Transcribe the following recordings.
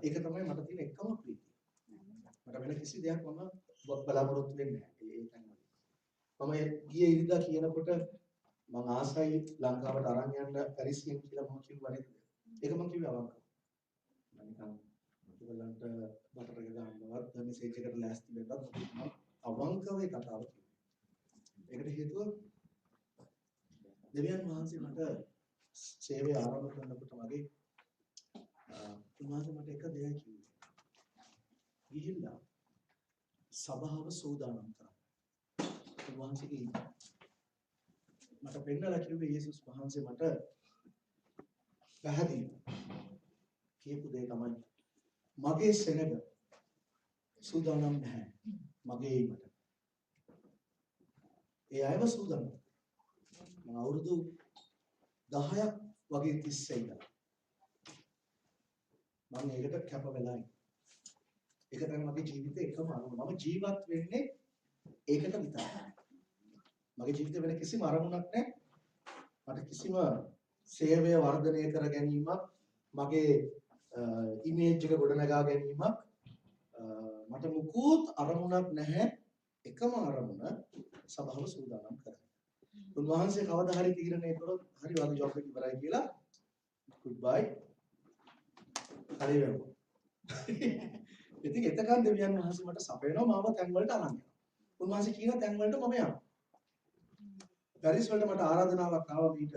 ඒක තමයි මට තියෙන එකම ප්‍රීතිය. මට වෙන කිසි දෙයක් මම බලාපොරොත්තු වෙන්නේ නැහැ ඒ තැන්වල. මම ගියේ ඉරිදා කියනකොට මම ආසයි ලංකාවට අරන් යන්න පැරිසියෙන් කියලා මම කිව්වා නේද? ඒක මම කිව්වේ අවංකව. මම නිකන් ඔයගලන්ට බටර් එක ගන්නවත් මෙසේජ් එකට ලෑස්ති වෙන්නත් මම අවංකව ඒ කතාව කිව්වා. ඒකට හේතුව දෙවියන් වහන්සේ මට සේවය ආරම්භ කරනකොට වගේ උන්වහන්සේ මට එක දෙයක් කිව්වේ. ගිහිල්ලා සභාව සූදානම් කරන්න. උන්වහන්සේගේ මට පෙන්නලා කිව්වේ යේසුස් වහන්සේ මට පැහැදිලි කියපු දේ තමයි මගේ සෙනඟ සූදානම් නැහැ. මගේ ඒකට. ඒ අයව සූදානම්. මම අවුරුදු 10ක් වගේ තිස්සේ ඉඳලා මම ඒකට කැප වෙලා ඉන්නේ. ඒක තමයි මගේ ජීවිතේ එකම අරමුණ. මම ජීවත් වෙන්නේ ඒකට විතරයි. මගේ ජීවිතේ වෙන කිසිම අරමුණක් නැහැ. මට කිසිම සේවය වර්ධනය කර ගැනීමක්, මගේ ඉමේජ් එක ගොඩනගා ගැනීමක් මට මුකුත් අරමුණක් නැහැ. එකම අරමුණ සභාව සූදානම් කරගන්න. උන්වහන්සේ කවදා හරි තීරණය කළොත් හරි වගේ ජොබ් එක ඉවරයි කියලා good bye. හරි වෙනවා. ඉතින් එතකන් දෙවියන් වහන්සේ මට සපයනවා මාව තැන් වලට අරන් යනවා. උන්වහන්සේ කියන තැන් වලට මම යනවා. පැරිස් වලට මට ආරාධනාවක් ආවා මීට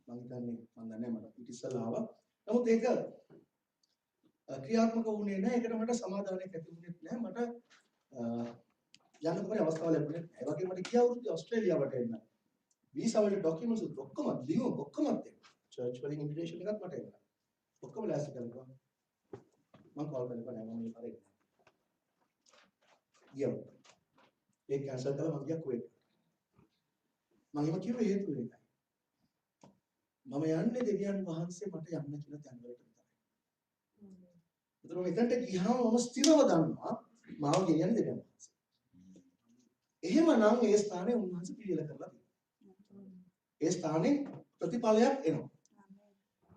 මම දන්නේ මට ඉතිසලා ආවා. නමුත් ඒක ක්‍රියාත්මක වුණේ නැහැ. ඒකට මට සමාදානයක් ඇති වුණේ නැහැ. මට යන්න කොහේ අවස්ථාව ලැබුණේ නැහැ. ඒ වගේම මට ගිය අවුරුද්දේ ඕස්ට්‍රේලියාවට එන්න වීසා වල ඩොකියුමන්ට්ස් ඔක්කොම ලියුම් ඔක්කොම තියෙනවා. චර්ච් වලින් ඉන්විටේෂන් එකක් මට එනවා. ඔක්කොම ලෑස්ති කරලා මම කෝල් කරලා නෑ මම මේ පාරේ ගියා. ඒක කැන්සල් කළා මම ගියා කුවේට්. මම එහෙම කිව්වේ හේතුව ඒකයි. මම යන්නේ දෙවියන් වහන්සේ මට යන්න කියලා තැන් වලට විතරයි. ඒතර මෙතනට ගියාම මම ස්ථිරව දන්නවා මාව ගෙනියන්නේ දෙවියන් වහන්සේ. එහෙමනම් ඒ ස්ථානේ උන්වහන්සේ පිළිල කරලා තියෙනවා. ඒ ස්ථානේ ප්‍රතිඵලයක් එනවා.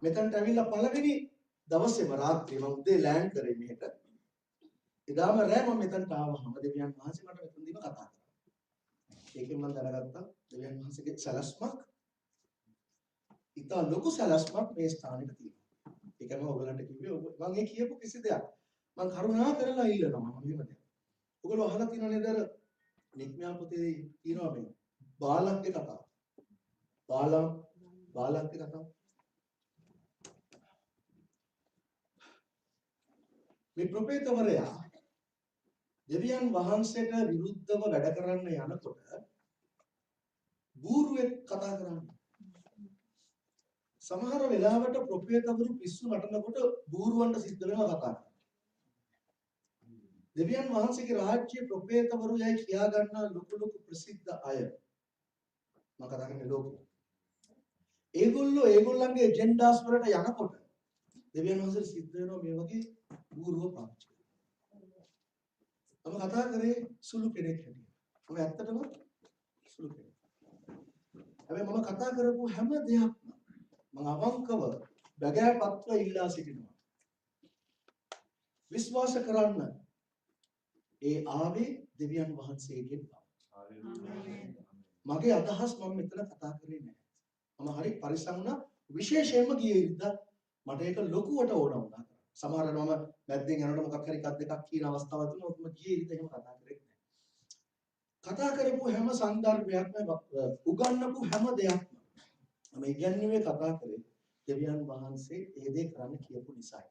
මෙතනට ඇවිල්ලා පළවෙනි දවසේම රාත්‍රියේ මම උදේ ලෑන්ඩ් කරේ මෙහෙට. එදාම රෑ මම මෙතනට ආවම දෙවියන් වහන්සේ මට මෙතනදීම කතා කරා. ඒකෙන් මම දැනගත්තා දෙවියන් වහන්සේගේ සැලැස්මක් ඉතා ලොකු සැලැස්මක් මේ ස්ථානෙට තියෙනවා. ඒකම ඔයගලන්ට කිව්වේ මම ඒ කියපු කිසි දෙයක් මම කරුණා කරලා ඉල්ලනවා මම මෙහෙම දෙයක්. ඔයගොල්ලෝ අහලා තියෙනව නේද අර නික්මයා පොතේ තියෙනවා මේ බාලක්ගේ කතාව. බාලක්ගේ කතාව. මේ ප්‍රොපේතවරයා දෙවියන් වහන්සේට විරුද්ධව වැඩ කරන්න යනකොට බූරුවෙක් කතා කරන්නේ. සමහර වෙලාවට ප්‍රොපේතවරු පිස්සු නටනකොට බූරුවන්ට සිද්ධ වෙනවා කතා කරන්න. දෙවියන් වහන්සේගේ රාජ්‍යයේ ප්‍රොපේතවරු යයි කියා ගන්නා ලොකු ප්‍රසිද්ධ අය. මම කතා කරන්නේ ලෝකෙ. ඒගොල්ලන්ගේ එජෙන්ඩාස් වලට යනකොට දෙවියන් වහන්සේට සිද්ධ වෙනවා මේ වගේ බූරුව පාවිච්චි කරනවා. මම කතා කරේ සුළු කෙනෙක් හැටියට. මම ඇත්තටම සුළු කෙනෙක්. හැබැයි මම කතා කරපු හැම දෙයක්ම මම අවංකව බගෑපත්ව ඉල්ලා සිටිනවා. විශ්වාස කරන්න ඒ ආවේ දෙවියන් වහන්සේගෙන් බව. මගේ අදහස් මම මෙතන කතා කරේ නැහැ. මම හරි පරිස්සම් වුණා විශේෂයෙන්ම ගියේ ඉඳලා මට ඒක ලොකුවට ඕන වුණා. සමහර වෙලාවම මැද්දෙන් යනකොට මොකක් හරි එකක් දෙකක් කියන අවස්ථාවක් තුනක් මම ගියේ ඉඳලා එහෙම කතා කරේ නැහැ. කතා කරපු හැම සංදර්භයක්ම උගන්වපු හැම දෙයක්ම මම ඉගැන්වුවේ කතා කරේ දෙවියන් වහන්සේ ඒ දේ කරන්න කියපු නිසායි.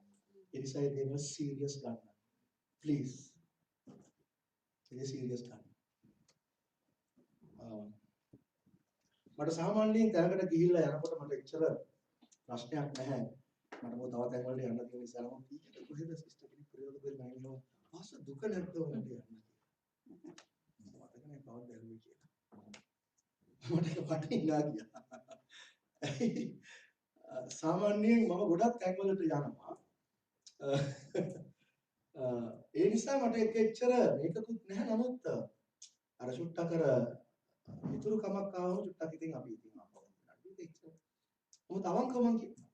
ඒ නිසා ඒ දේවල් සීරියස් ගන්න. ප්ලීස්. ඒක සීරියස් ගන්න. මට සාමාන්‍යයෙන් දැනකට ගිහිල්ලා යනකොට මට එච්චර ප්‍රශ්නයක් නැහැ. මට මොකද තව තැන් වලට යන්න තියෙන නිසා මම කීයට කොහෙද සිස්ටර් කෙනෙක් ප්‍රයෝග කරලා ඉන්නවා. ආස දුක නැද්ද ඔයාලට යන්න කියලා. මට කනේ කවුද ඇහුවේ කියලා. මට වටිනා ගියා. සාමාන්‍යයෙන් මම ගොඩක් තැන් වලට යනවා. ඒ නිසා මට ඒක එච්චර මේකකුත් නැහැ. නමුත් අර චුට්ටක් අර මිතුරු කමක් ආවම චුට්ටක් ඉතින් අපි ඉතින් අපව නඩු දෙච්ච. මොකද අවංකව මං කියනවා.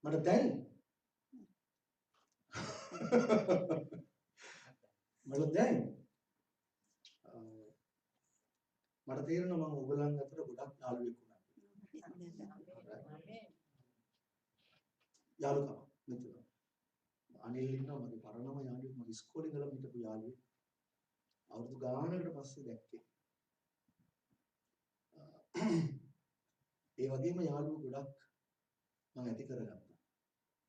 මට දැන් මට දැන් මට තේරෙනවා මම ඔයගලන් අතර ගොඩක් යාළුවෙක් වුණා. යාළුකම මෙතන. අනිල් ඉන්නවා මගේ පරණම යාළුවෙක් මගේ ඉස්කෝලේ ඉඳලා හිටපු යාළුවෙක්. අවුරුදු ගානකට පස්සේ දැක්කේ. ඒ වගේම යාළුවෝ ගොඩක් මම ඇති කරගත්තා.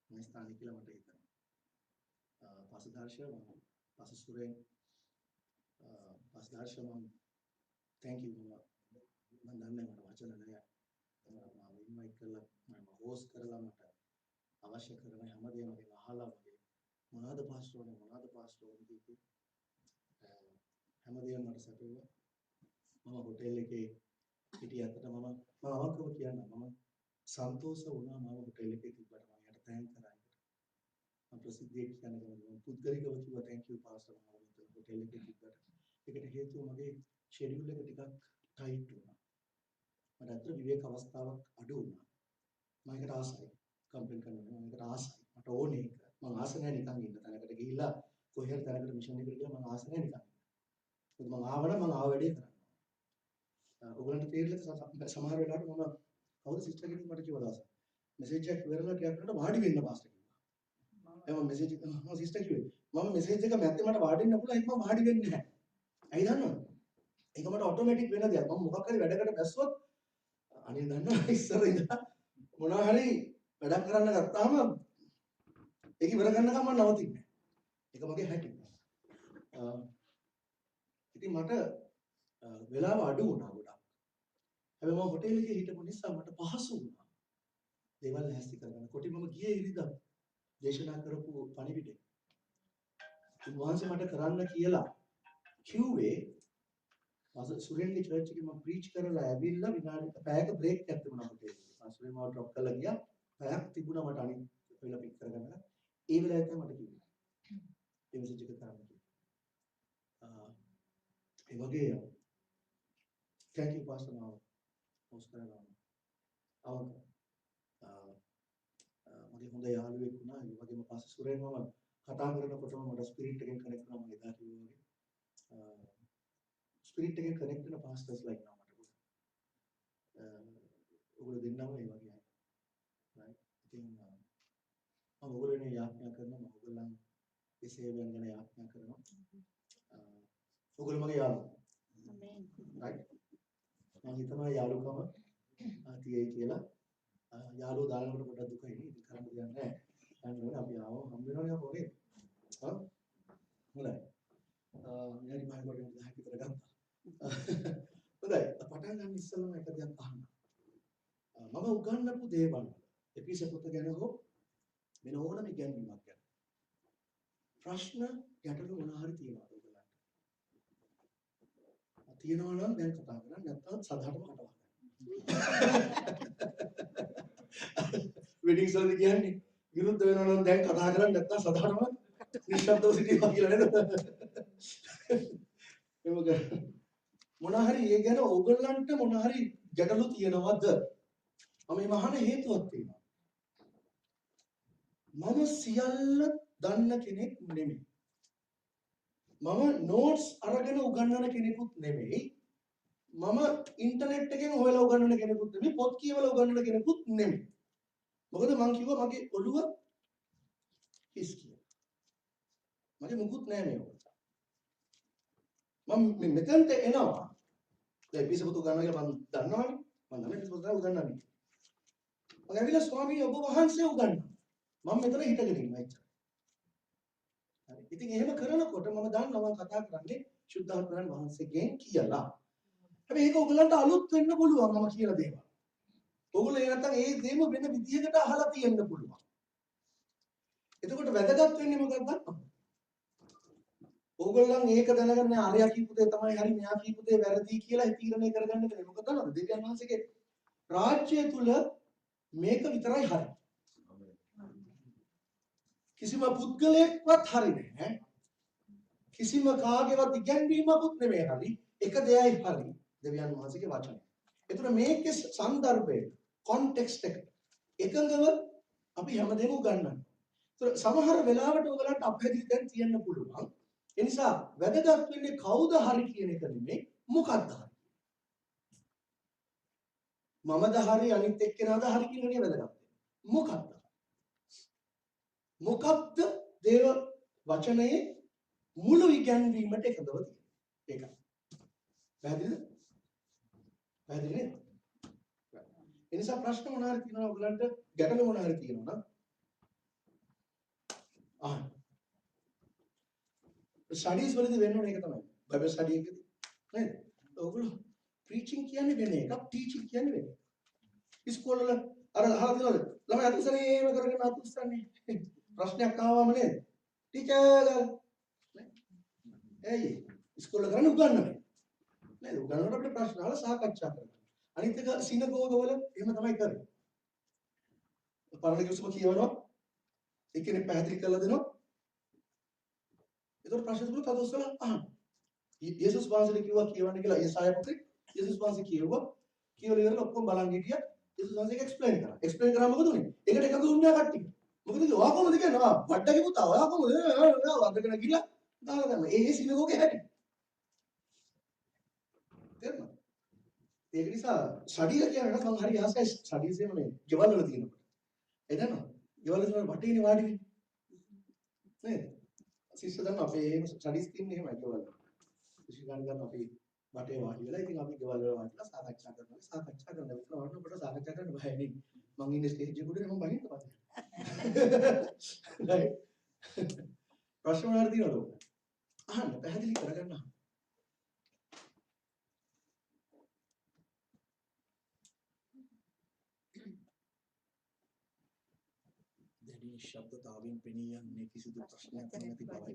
මේ ස්ථානේ කියලා මට හිතෙනවා. පසුදර්ශය මම පසුසුරෙන් පසුදර්ශය මම thank you මම දන්නේ මට වචන නැහැ. මම ඉන්වයිට් කරලා මම හොස්ට් කරලා මට අවශ්‍ය කරන හැමදේම මගෙන් අහලා මගේ මොනවාද පාස්ටර් කිව්වේ හැමදේම මට සැපෙවුවා. මම හොටෙල් එකේ හිටියකට මම අවංකව කියන්න මම සන්තෝෂ වුණා මම හොටෙල් එකේ තිබ්බට මම යට තෑන්ක් කරා ඒකට. මම ප්‍රසිද්ධිය කියන්නේ මම පුද්ගලිකව කිව්වා thank you පාස්ටර් මම හොටෙල් එකේ තිබ්බට. ඒකට හේතුව මගේ ෂෙඩියුල් එක ටිකක් ටයිට් වුණා. මට අතර විවේක අවස්ථාවක් අඩු වුණා. මම ඒකට ආසයි. කම්ප්ලේන්ට් කරනවා මම ඒකට ආසයි. මට ඕනේ ඒක. මම ආස නැහැ නිකන් ඉන්න තැනකට ගිහිල්ලා කොහේ හරි තැනකට මිෂන් එකකට ගිහලා මම ආස නැහැ නිකන්. මොකද මම ආවනම් මම ආව වැඩේ කරනවා. ඔයගලන්ට තේරෙලා සමහර වෙලාවට මම කවුද සිස්ටර් කෙනෙක් මට කිව්වා දවසක්. මෙසේජ් එකක් ඉවරලා ටිකක් කරලා වාඩි වෙන්න පාස්ටර් කිව්වා. මම මෙසේජ් එක මම සිස්ටර් කිව්වේ මම මෙසේජ් එක මැද්දේ මට වාඩි වෙන්න පුළුවන් ඒක මම වාඩි වෙන්නේ නැහැ. ඇයි දන්නවද? ඒක මට ඔටෝමැටික් වෙන දෙයක්. මම මොකක් හරි වැඩකට බැස්සොත් අනිල් දන්නවා ඉස්සර ඉඳලා මොනවා හරි වැඩක් කරන්න ගත්තාම ඒක ඉවර කරනකම් මම නවතින්නේ නැහැ. ඒක මගේ හැටි. ඉතින් මට වෙලාව අඩු වුණා ගොඩක්. හැබැයි මම හොටෙල් එකේ හිටපු නිසා මට පහසු වුණා. දේවල් හැස්ති කරගන්න. කොටි මම ගියේ ඉරිදා දේශනා කරපු පණිවිඩේ. උන්වහන්සේ මට කරන්න කියලා කිව්වේ සුරේන්ගේ චර්ච් එකේ මම ප්‍රීච් කරලා ඇවිල්ලා විනාඩි පැයක බ්‍රේක් එකක් තිබුණා හොටෙල් එකේ. සුරේන් මාව ඩ්‍රොප් කරලා ගියා. පැයක් තිබුණා මට අනිත් වෙලාව පික් කරගන්න. ඒ වෙලාවේ තමයි මට කිව්වේ. ඒ මෙසේජ් එක කරන්න කිව්වා. ඒ වගේ thank you pastor මාව හොස්ට් කරනවා. අවක මගේ හොඳ යාළුවෙක් වුණා. ඒ වගේම පාස්ටර් සුරේන් මම කතා කරනකොටම මට ස්පිරිට් එකෙන් කනෙක්ට් වුණා මම එදා කිව්වා වගේ. ස්පිරිට් එකෙන් කනෙක්ට් වෙන පාස්ටර්ස්ලා ඉන්නවා මට ගොඩක්. ඔයගොල්ලෝ දෙන්නම ඒ වගේ අය. right? ඉතින් මම ඔයගොල්ලෝනේ යාඥා කරනවා මම ඔයගොල්ලන් ඒ සේවයන් ගැන යාඥා කරනවා. ඔයගොල්ලෝ මගේ යාළුවෝ. ආමේන්. right? මම හිතනවා යාළුකම තියෙයි කියලා. යාළුවෝ දානකොට පොඩ්ඩක් දුකයි නේ. ඉතින් කරන්න දෙයක් නැහැ. යන්න අපි ආවම හම් වෙනවනේ අපෝ නේ. හා? හොඳයි. මෙයාරි මම කොට 10ක් විතර ගත්තා. හොඳයි. පටන් ගන්න ඉස්සෙල්ලම එක දෙයක් අහන්න. මම උගන්වපු දේවල් එපිස පොත ගැන හෝ වෙන ඕනම ඉගැන්වීමක් ගැන ප්‍රශ්න ගැටලු මොන හරි තියෙනවද ඔයගලන්ට? තියෙනවා නම් දැන් කතා කරන්න නැත්නම් සදාටම කටවහන්න. වෙඩින්ග්ස් වලදී කියන්නේ විරුද්ධ වෙනවා නම් දැන් කතා කරන්න නැත්නම් සදාටම නිශ්ශබ්දව සිටිනවා කියලා නේද? ඒක මොන හරි ඒ ගැන ඕගොල්ලන්ට මොන හරි ගැටලු තියෙනවද? මම මේ මහන හේතුවක් තියෙනවා. මම සියල්ල දන්න කෙනෙක් නෙමෙයි. මම නෝට්ස් අරගෙන උගන්වන කෙනෙකුත් නෙමෙයි. මම ඉන්ටර්නෙට් එකෙන් හොයලා උගන්වන කෙනෙකුත් නෙමෙයි. පොත් කියවලා උගන්වන කෙනෙකුත් නෙමෙයි. මොකද මං කිව්වා මගේ ඔළුව හිස් කියලා. මගේ මුකුත් නෑ මේක. මම මෙතනට එනවා. දැන් පිසපොතු ගන්නවා කියලා මම දන්නවනේ. මම දන්නේ පිසපොතු උගන්වන්නේ. මම ඇවිල්ලා ස්වාමීන් ඔබ වහන්සේ උගන්වනවා. මම මෙතන හිටගෙන ඉන්නවා එච්චර. හරි. ඉතින් එහෙම කරනකොට මම දන්නවා මම කතා කරන්නේ ශුද්ධාත්මයන් වහන්සේගෙන් කියලා. හැබැයි ඒක ඔයගලන්ට අලුත් වෙන්න පුළුවන් මම කියලා දේවල්. ඔයගොල්ලෝ ඒ නැත්තම් ඒ දේම වෙන විදිහකට අහලා තියෙන්න පුළුවන්. එතකොට වැදගත් වෙන්නේ මොකක්ද දන්නවද? ඕගොල්ලන් ඒක දැනගන්න ආර්යා කියපු දේ තමයි හරි මෙයා කියපු දේ වැරදි කියලා තීරණය කරගන්න බෑ. මොකද දන්නවද? දෙවියන් වහන්සේගේ රාජ්‍යය තුල මේක විතරයි හරි. කිසිම පුද්ගලයෙක්වත් හරි නැහැ. කිසිම කාගේවත් ඉගැන්වීමකුත් නෙමෙයි හරි. එක දෙයයි හරි. දෙවියන් වහන්සේගේ වචනය. ඒතර මේකේ සන්දර්භය කොන්ටෙක්ස්ට් එක එකඟව අපි හැමදේම උගන්වනවා. ඒතර සමහර වෙලාවට ඔයගලන්ට අපහැදිලි දැන් තියෙන්න පුළුවන්. ඒ නිසා වැදගත් වෙන්නේ කවුද හරි කියන එක නෙමෙයි මොකක්ද හරි. මමද හරි අනිත් එක්කෙනාද හරි කියන එක නෙවෙයි වැදගත්. මොකක්ද? මොකක්ද දේව වචනයේ මුළු ඉගැන්වීමට එකදව තියෙන්නේ. ඒකයි. පැහැදිලිද? පැහැදිලි නේද? ඒ නිසා ප්‍රශ්න මොනවා හරි තියෙනවා ඔයගලන්ට ගැටලු මොනවා හරි තියෙනවා නම් අහන්න. ස්ටඩීස් වලදී වෙන්න ඕනේ ඒක තමයි. බයිබල් ස්ටඩි එකේදී නේද? ඔයගොල්ලෝ ප්‍රීචින් කියන්නේ වෙන එකක්, ටීචින් කියන්නේ වෙන එකක්. ඉස්කෝල වල අර අහලා තියෙනවද? ළමයි අතුස්සනේම කරගෙන අතුස්සන්නේ. ප්‍රශ්නයක් ආවම නේද? ටීචර් ගාලා. ඇයි? ඉස්කෝල කරන්නේ උගන්වන්නේ. නේද? උගන්වනකොට අපිට ප්‍රශ්න අහලා සාකච්ඡා කරනවා. අනිත් එක සිනගෝගවල එහෙම තමයි කරන්නේ. පරණ කිව්සම කියවනවා. එක්කෙනෙක් පැහැදිලි කරලා දෙනවා. ඒතකොට ප්‍රශ්න තුන පදොස්සල අහන්න. යේසුස් වහන්සේ කිව්වා කියවන්න කියලා යසාය පොතේ යේසුස් වහන්සේ කිව්වා. කියලා ඉවරලා ඔක්කොම බලන් හිටියා. යේසුස් වහන්සේ එක්ස්ප්ලেইন කරා. එක්ස්ප්ලেইন කරා මොකද උනේ? ඒකට එකතු වුණා කට්ටිය. මොකද ඔයා කොහොමද කියන්නේ? වඩඩගේ පුතා ඔයා කොහොමද? වඩගෙන ගිහලා දාලා දැම්මා. ඒ සිනගෝගේ හැටි. තේරුණා? ඒක නිසා ෂඩිය කියන්නේ මම හරි ආසයි ෂඩිස් එහෙම නේ. ගෙවල් වල තියෙනකොට. ඒ දන්නවා? ගෙවල් වල වටේනේ වාඩි වෙන්නේ. නේද? ශිෂ්‍ය දන්න අපේ එහෙම ෂඩිස් තින්නේ එහෙමයි ගෙවල් වල. ශිෂ්‍ය ගන්න අපි වටේ වාඩි වෙලා ඉතින් අපි ගෙවල් වල වාඩිලා සාකච්ඡා කරනවා. සාකච්ඡා කරන විතර වරනකොට සාකච්ඡා කරන්න බෑ නේ. මං ඉන්නේ ස්ටේජ් එක උඩ මම බහින්න පස්සේ. right? ප්‍රශ්න වල තියෙනවද? අහන්න පැහැදිලි කරගන්න. දැඩි ශබ්දතාවයෙන් පෙනී යන්නේ කිසිදු ප්‍රශ්නයක් නැති බවයි.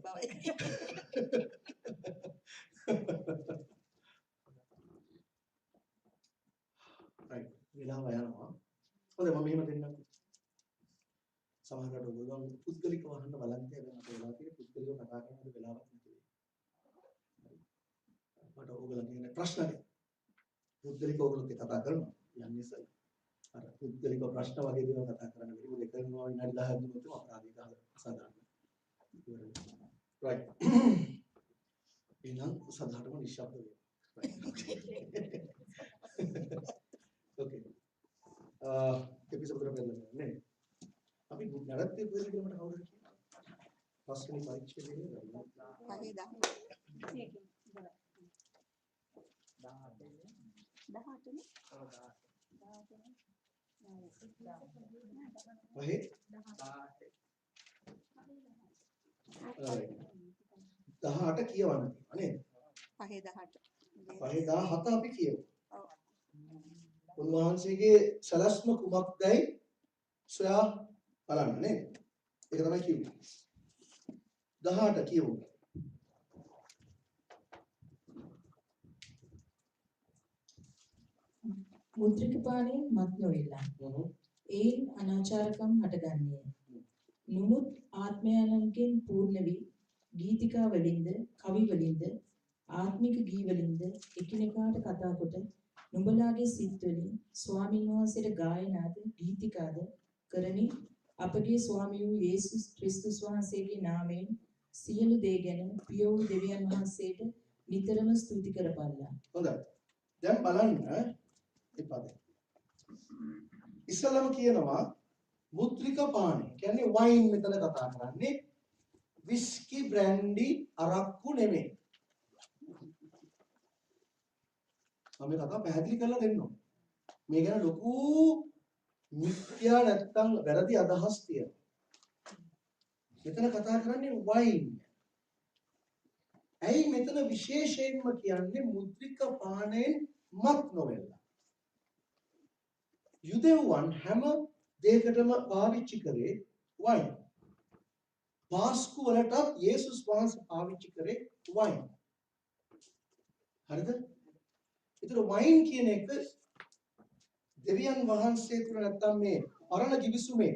right. වෙලාව යනවා. හොඳයි මම මෙහෙම දෙන්නම්. සමහරවිට ඔයගොල්ලෝ පුද්ගලිකව අහන්න බලන්නේ දැන් අපේ වෙලාව තියෙන පුද්ගලිකව කතා කරන වෙලාවක් නැති වෙයි. මට ඔයගොල්ලෝ කියන ප්‍රශ්න පුද්ගලිකව ඔයගොල්ලෝ කතා කරනවා. යන්නේ ඉස්සෙල්ලා. අර පුද්ගලික ප්‍රශ්න වගේ දේවල් කතා කරන්න බැරි. මොකද කරනවා විනාඩි 10ක් දුන්නොත් අපරාධයක අසාධාරණයි. right. එහෙනම් සාධාරණව නිශ්ශබ්ද වෙනවා. okay. එපිසෝඩ් එක බලන්න නේ. අපි නැවත ඉස්සෙල්ලා මට කවුරුද කියනවා? පස්වෙනි පරීක්ෂණයේ පහේ 18 කියවන්න තියෙනවා නේද? පහේ 18. පහේ 17 අපි කියමු. ඔව්. උන්වහන්සේගේ සලස්ම කුමක්දයි සොයා බලන්න නේද? ඒක තමයි කිව්වේ. 18 කියමු. මුද්‍රික පාණයෙන් මත් නොවිලා. ඒන් අනාචාරකම් හටගන්නේ. නුමුත් ආත්මයන්ගෙන් පූර්ණ වී ගීතිකා වලින්ද කවි වලින්ද ආත්මික ගී වලින්ද එකිනෙකාට කතා කොට නුඹලාගේ සිත් වලින් ස්වාමීන් වහන්සේට ගායනාද ගීතිකාද කරමින් අපගේ ස්වාමී වූ යේසුස් ක්‍රිස්තුස් වහන්සේගේ නාමයෙන් සියලු දේ ගැන පිය වූ දෙවියන් වහන්සේට නිතරම ස්තුති කරපල්ලා. හොඳයි. දැන් බලන්න එපද. ඉස්සලම කියනවා මුද්‍රික පානය. කියන්නේ වයින් මෙතන කතා කරන්නේ. විස්කි බ්‍රැන්ඩි අරක්කු නෙමෙයි. මම කතා පැහැදිලි කරලා දෙන්න ඕනේ. මේ ගැන ලොකු මිත්‍යා නැත්තම් වැරදි අදහස් තියෙනවා. මෙතන කතා කරන්නේ වයින්. ඇයි මෙතන විශේෂයෙන්ම කියන්නේ මුද්‍රික පානයෙන් මත් නොවෙලා. යුදෙව්වන් හැම දෙයකටම පාවිච්චි කරේ වයින්. පාස්කු වලටත් යේසුස් වහන්සේ පාවිච්චි කරේ වයින්. හරිද? ඒතර වයින් කියන එක දෙවියන් වහන්සේ තුල නැත්තම් මේ පරණ කිවිසුමේ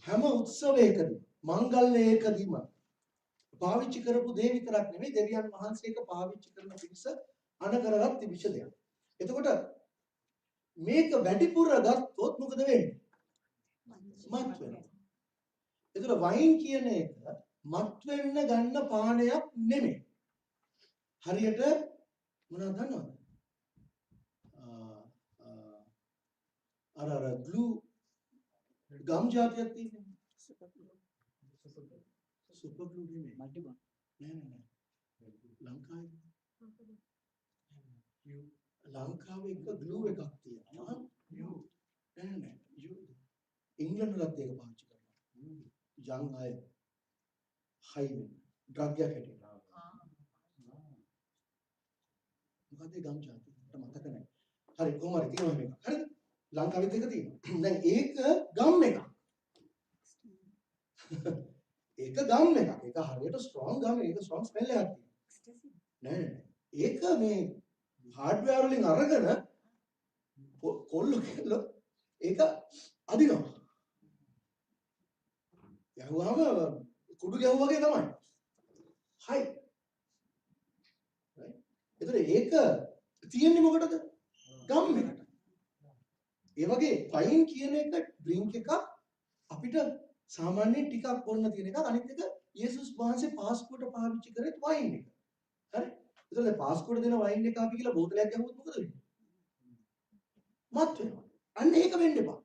හැම උත්සවයකදී මංගල්‍යයකදීම පාවිච්චි කරපු දේ විතරක් නෙමෙයි දෙවියන් වහන්සේක පාවිච්චි කරන පිරිස අනකරවත් තිබිච්ච දෙයක්. එතකොට මේක වැඩිපුර ගත්තොත් මොකද වෙන්නේ? මත් වෙනවා. ඒතර වයින් කියන එක මත් වෙන්න ගන්න පානයක් නෙමෙයි. හරියට මොනවද දන්නවද? අර ග්ලූ ගම් જાතියක් තියෙනවා. සුපර් ග්ලූ නෙමෙයි. මල්ටිබොන්. නෑ. ලංකාවේ ලංකාවේ එක ග්ලූ එකක් තියෙනවා. නෑ. ඉංග්‍රීසියෙන් ඒක පාවිච්චි කරනවා. යං අය හයි වෙන ඩ්‍රග් එකක් හැටියට. මොකද ඒ ගම් જાතිය මට මතක නෑ. හරි කොහොම හරි තියෙනවා මේක. හරිද? ලංකාවෙත් එක තියෙනවා. දැන් ඒක ගම් එකක්. ඒක ගම් එකක්. ඒක හරියට ස්ට්‍රෝං ගම්. ඒක ස්ට්‍රෝං ස්මෙල් එකක් තියෙනවා. නෑ. ඒක මේ හાર્ඩ්වෙයාර් වලින් අරගෙන කොල්ලෝ ඒක අදිනවා. යහුවාම කුඩු ගැහුවා වගේ තමයි. හයි. right? ඒතර ඒක තියෙන්නේ මොකටද? ගම් එකට. ඒ වගේ වයින් කියන එක ඩ්‍රින්ක් එකක් අපිට සාමාන්‍යයෙන් ටිකක් බොන්න තියෙන එකක්. අනිත් එක යේසුස් වහන්සේ පාස්පෝර්ට් පාවිච්චි කරේ වයින් එක. හරි? ඒතර දැන් පාස්පෝර්ට් දෙන වයින් එක අපි කියලා බෝතලයක් ගහුවොත් මොකද වෙන්නේ? මත් වෙනවා. අන්න ඒක වෙන්න එපා.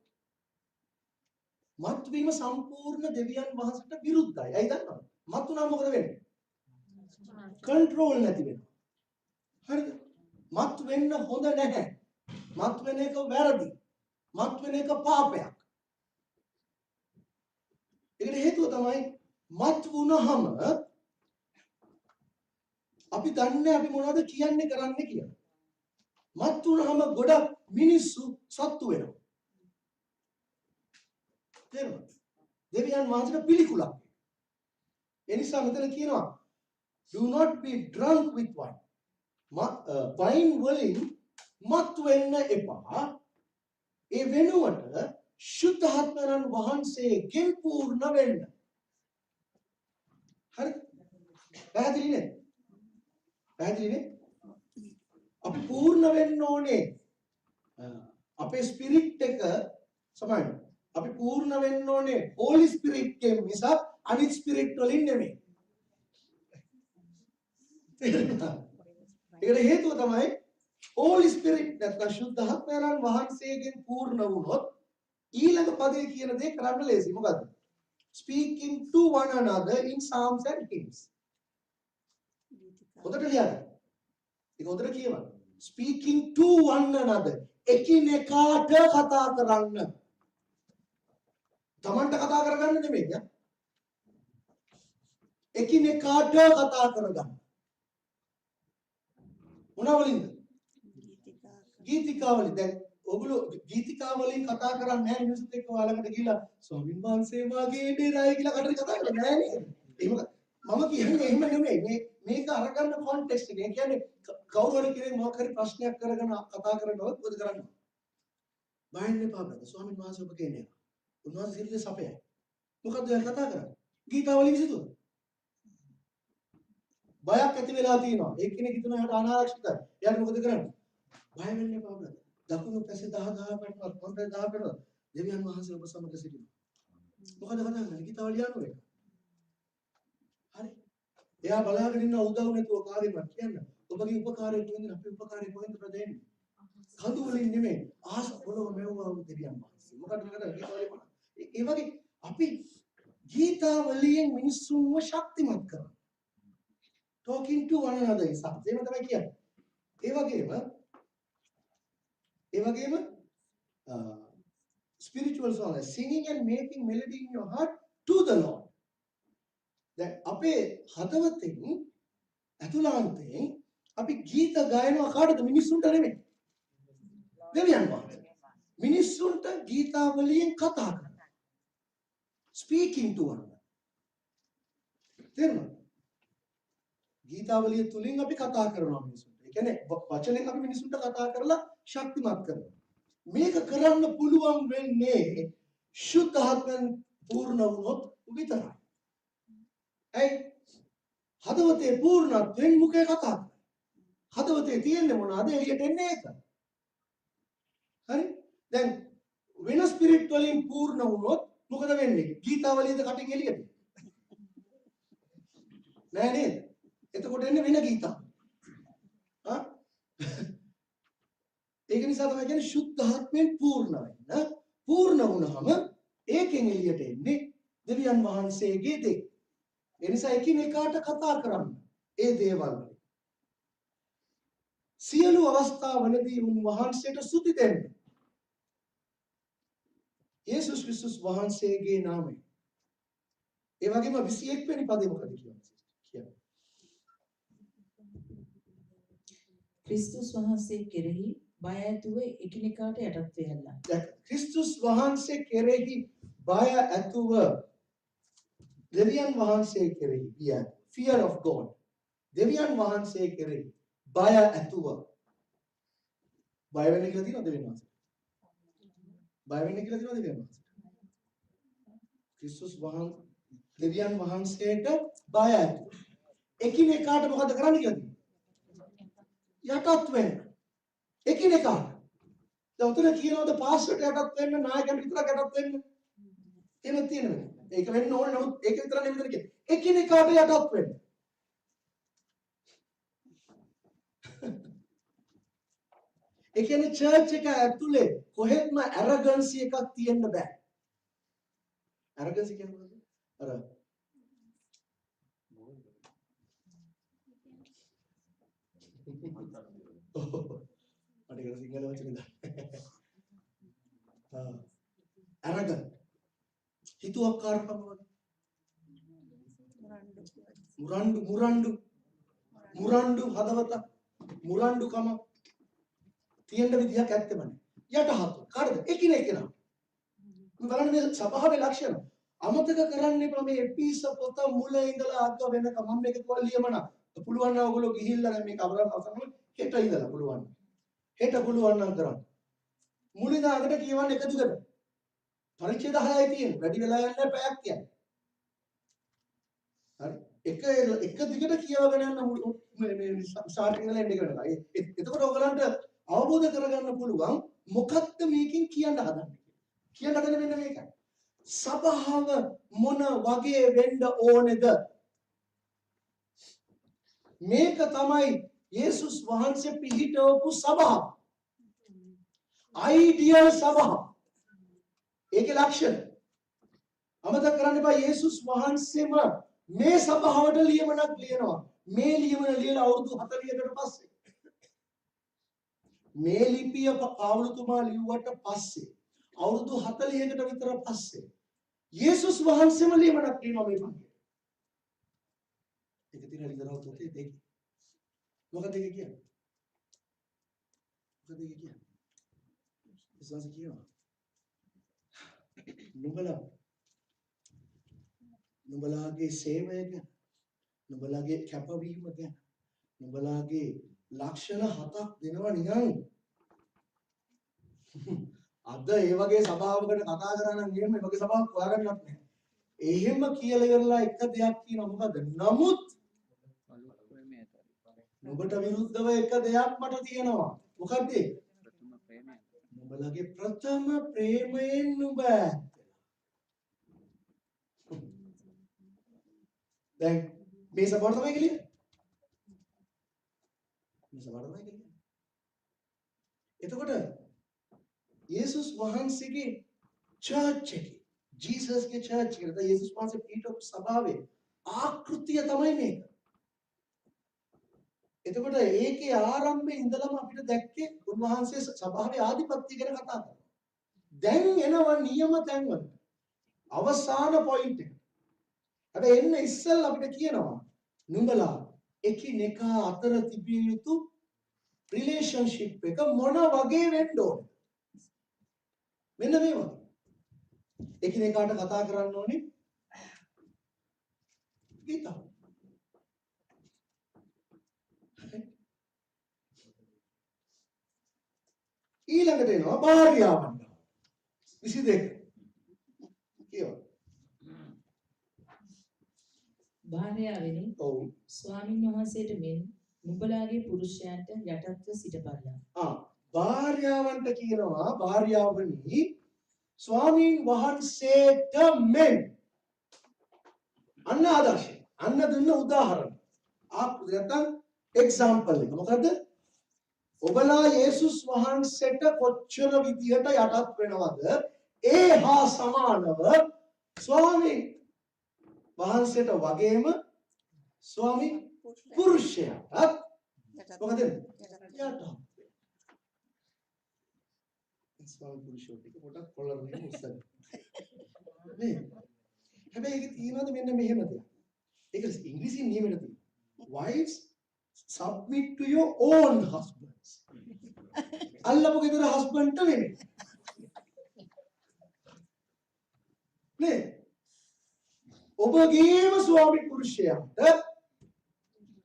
මත් වීම සම්පූර්ණ දෙවියන් වහන්සේට විරුද්ධයි. ඇයි දන්නවද? මත් වුණාම මොකද වෙන්නේ? කන්ට්‍රෝල් නැති වෙනවා. හරිද? මත් වෙන්න හොඳ නැහැ. මත් වෙන එක වැරදි. මත් වෙන එක පාපයක්. ඒකට හේතුව තමයි මත් වුණාම අපි දන්නේ අපි මොනවද කියන්නේ කරන්නේ කියලා. මත් වුණාම ගොඩක් මිනිස්සු සත්තු වෙනවා. තේරුණාද? දෙවියන් වහන්සේට පිළිකුලක්. ඒ නිසා මෙතන කියනවා do not be drunk with wine. වයින් වලින් මත් වෙන්න එපා. ඒ වෙනුවට සුද්ධ ආත්මයන් වහන්සේගෙන් පූර්ණ වෙන්න. හරි? පැහැදිලි නේද? පැහැදිලි නේද? අපි පූර්ණ වෙන්න ඕනේ. අපේ ස්පිරිට් එක සමාන. අපි පූර්ණ වෙන්න ඕනේ හෝලි ස්පිරිට් එකෙන් මිසක් අනිත් ස්පිරිට් වලින් නෙමෙයි. ඒකට හේතුව තමයි හෝලි ස්පිරිට් නැත්නම් සුද්ධ ආත්මයන් වහන්සේගෙන් පූර්ණ වුණොත් ඊළඟ පදේ කියන දේ කරන්න ලේසි. මොකද්ද? Speaking to one another in psalms and hymns. හොඳට ලියන්න. ඒක හොඳට කියවන්න. Speaking to one another. එකිනෙකාට කතා කරන්න. තමන්ට කතා කරගන්න නෙමෙයි යා. එකිනෙකාට කතා කරගන්න. මොනවලින්ද? ගීතිකා වලින්. දැන් ඔගොල්ලෝ ගීතිකා වලින් කතා කරන්නේ නැහැ මිනිස්සුත් එක්ක ඔයාලකට ගිහිල්ලා ස්වාමීන් වහන්සේ වාගේ ඩේරායි කියලා කටට කතා කරන්නේ නැහැ නේද? එහෙම මම කියන්නේ එහෙම නෙමෙයි. මේක අරගන්න කොන්ටෙක්ස්ට් එක. ඒ කියන්නේ කවුරු හරි කෙනෙක් මොකක් හරි ප්‍රශ්නයක් කරගෙන කතා කරනකොට මොකද කරන්නේ? බයින්න එපා බ්‍රදර්. ස්වාමීන් වහන්සේ ඔබ කියන්නේ. උන්වහන්සේ සිරියස් අපේ. මොකද්ද ඔයා කතා කරන්නේ? ගීතාවලිය විසිතුන. බයක් ඇති වෙලා තියෙනවා. එක්කෙනෙක් හිතනවා එයාට අනාරක්ෂිතයි. එයාට මොකද කරන්නේ? බය වෙන්න එපා බ්‍රදර්. දකුණු පැසේ 10 කරනවා, කොන්දේ 10 කරනවා. දෙවියන් වහන්සේ ඔබ සමග සිටිනවා. මොකද කතා කරන්නේ? ගීතාවලිය යනවා ඒක. හරි. එයා බලාගෙන ඉන්න උදව් නැතුව කාර්යයක් කියන්න. ඔබගේ උපකාරය කියන්නේ අපේ උපකාරය කොහෙන්ද ප්‍රදෙන්නේ? කඳු වලින් නෙමෙයි. ආස පොළොව මෙවුවා වූ දෙවියන් වහන්සේ. මොකද ගීතාවලිය මොනවද? ඒ වගේ අපි ගීතාවලියෙන් මිනිස්සුන්ව ශක්තිමත් කරනවා. Talking to one another is something. එහෙම තමයි කියන්නේ. ඒ වගේම spiritual song singing and making melody in your heart to the Lord. දැන් අපේ හදවතෙන් අතුලාන්තයෙන් අපි ගීත ගායනවා කාටද? මිනිස්සුන්ට නෙමෙයි. දෙවියන් වහන්සේ. මිනිස්සුන්ට ගීතාවලියෙන් කතා කරනවා. Speaking to one another. තේරුණාද? ගීතාවලිය තුලින් අපි කතා කරනවා මිනිස්සුන්ට. ඒ කියන්නේ වචනෙන් අපි මිනිස්සුන්ට කතා කරලා ශක්තිමත් කරනවා. මේක කරන්න පුළුවන් වෙන්නේ සුද්ධ ආත්මෙන් පූර්ණ වුණොත් විතරයි. ඇයි? හදවතේ පූර්ණත්වයෙන් මුඛේ කතා කරනවා. හදවතේ තියෙන්නේ මොනවද? එළියට එන්නේ ඒක. හරි? දැන් වෙන ස්පිරිට් වලින් පූර්ණ වුණොත් මොකද වෙන්නේ? ගීතාවලියද කටින් එළියට. නෑ නේද? එතකොට එන්නේ වෙන ගීතා. ආ? ඒක නිසා තමයි කියන්නේ සුද්ධාත්මයෙන් පූර්ණ වෙන්න. පූර්ණ වුණාම ඒකෙන් එළියට එන්නේ දෙවියන් වහන්සේගේ දේ. ඒ නිසා එකිනෙකාට කතා කරන්න. ඒ දේවල් සියලු අවස්ථාවලදී උන්වහන්සේට ස්තුති දෙන්න. යේසුස් ක්‍රිස්තුස් වහන්සේගේ නාමයෙන්. ඒ වගේම 21 වෙනි පදේ මොකද කියන්නේ? ක්‍රිස්තුස් වහන්සේ කෙරෙහි බය ඇතුව එකිනෙකාට යටත් වෙයලා. ක්‍රිස්තුස් වහන්සේ කෙරෙහි බය ඇතුව දෙවියන් වහන්සේ කෙරෙහි fear of God. දෙවියන් වහන්සේ කෙරෙහි බය ඇතුව බය වෙන්න කියලා තියෙනවද දෙවියන් වහන්සේ? බය වෙන්න කියලා තියෙනවද දෙවියන් වහන්සේ? ක්‍රිස්තුස් වහන්සේ දෙවියන් වහන්සේට බය ඇතුව එකිනෙකාට මොකද කරන්න කියලා තියෙන්නේ? යටත් වෙන්න. එකිනෙකාට. දැන් උතන කියනවාද පාස්ටර්ට යටත් වෙන්න, නායකයන්ට විතරක් යටත් වෙන්න? එහෙම තියෙනවද? ඒක වෙන්න ඕනේ. නමුත් ඒක විතර නෙමෙයි මෙතන කියන්නේ. එකිනෙකාට යටත් වෙන්න. ඒ කියන්නේ චර්ච් එක ඇතුලේ කොහෙත්ම ඇරගන්සි එකක් තියෙන්න බෑ. ඇරගන්සි කියන්නේ මොකද? අර මට ඒක සිංහල වචනේ දාන්න. ඇරගන් හිතුවක්කාරකම වගේ. මුරණ්ඩු හදවත මුරණ්ඩුකම තියෙන විදියක් ඇත්තම නෑ. යටහත් කාටද? එකිනෙකා. බලන්න මේ සභාවේ ලක්ෂණ. අමතක කරන්න එපා මේ එපිස පොත මුල ඉඳලා අග වෙනකම් මම මේක කොල් ලියමන. පුළුවන් නම් ඔයගොල්ලෝ ගිහිල්ලා දැන් මේක අවරන් අවසන් හෙට ඉඳලා පුළුවන්. හෙට පුළුවන් නම් කරන්න. මුලින්ද අගට කියවන්න එක දිගට. පරිච්ඡේද 6යි තියෙන්නේ. වැඩි වෙලා යන්නේ පැයක් කියන්නේ. හරි. එක දිගට කියවගෙන යන්න මේ ස්ටාර්ටින් ඉඳලා එන්න කරනවා. එතකොට ඔයගලන්ට අවබෝධ කරගන්න පුළුවන් මොකක්ද මේකෙන් කියන්න හදන්නේ. කියන්න හදන්නේ මෙන්න මේකයි. සභාව මොන වගේ වෙන්න ඕනේද? මේක තමයි යේසුස් වහන්සේ පිහිටවපු සභාව. අයිඩියල් සභාව. ඒකේ ලක්ෂණ. අමතක කරන්න එපා යේසුස් වහන්සේම මේ සභාවට ලියමනක් ලියනවා. මේ ලියමන ලියලා අවුරුදු 40කට පස්සේ. මේ ලිපිය පාවුලතුමා ලිව්වට පස්සේ අවුරුදු 40කට විතර පස්සේ යේසුස් වහන්සේම ලියමනක් ලියනවා මේ පන්තියේ. ඒක තියෙන ඉඳලා තෝතේ දෙක. මොකද ඒක කියන්නේ? මොකද ඒක කියන්නේ? ඉස්සන්ස කියනවා. නුඹලාගේ සේවය ගැන, නුඹලාගේ කැපවීම ගැන, නුඹලාගේ ලක්ෂණ 7ක් දෙනවා නිකන්. අද ඒ වගේ සභාවකට කතා කරා නම් එහෙම ඒ වගේ සභාවක් හොයාගන්නත් නැහැ. එහෙම කියලා ඉවරලා එක දෙයක් කියනවා මොකද? නමුත් නුඹට විරුද්ධව එක දෙයක් මට තියෙනවා. මොකද්ද? නුඹලගේ ප්‍රථම ප්‍රේමයෙන් නුඹ දැන් මේ සභාවට තමයි කියන්නේ. මේ සභාවට තමයි කියන්නේ. එතකොට යේසුස් වහන්සේගේ චර්ච් එකේ ජීසස්ගේ චර්ච් එකේ තමයි යේසුස් වහන්සේ පිටු සභාවේ ආකෘතිය තමයි මේක. එතකොට ඒකේ ආරම්භයේ ඉඳලම අපිට දැක්කේ උන්වහන්සේ සභාවේ ආධිපත්‍ය ගැන කතා කරනවා. දැන් එනවා නියම තැන්වල. අවසාන පොයින්ට් එක. හැබැයි එන්න ඉස්සෙල්ලා අපිට කියනවා නුඹලා එකිනෙකා අතර තිබිය යුතු රිලේෂන්ෂිප් එක මොන වගේ වෙන්න ඕනේ? මෙන්න මේ වගේ. එකිනෙකාට කතා කරන්න ඕනේ. ගීතා. ඊළඟට එනවා භාර්යාවන්. 22. කියව. භාර්යාවෙනි ස්වාමින් වහන්සේට මෙන් නුඹලාගේ පුරුෂයන්ට යටත්ව සිටපල්ලා. භාර්යාවන්ට කියනවා භාර්යාවනි ස්වාමීන් වහන්සේට මෙන් අන්න ආදර්ශය. අන්න දුන්න උදාහරණ. නැත්නම් එක්සැම්පල් එක. මොකද? ඔබලා යේසුස් වහන්සේට කොච්චර විදිහට යටත් වෙනවද? ඒ හා සමානව ස්වාමීන් වහන්සේට වගේම ස්වාමීන් පුරුෂයාට මොකද? යටත්. ස්වාමීන් පුරුෂයෝ ටික පොඩක් කොලර් එකේ උස්සන්න. නේ? හැබැයි ඒක තියෙනවද මෙන්න මෙහෙම දෙයක්. ඒක ඉංග්‍රීසියෙන් නියමෙට තියෙනවා. Wives submit to your own husbands. අල්ලපු ගෙදර හස්බන්ඩ්ට වෙන්නේ. නේ? ඔබගේම ස්වාමි පුරුෂයාට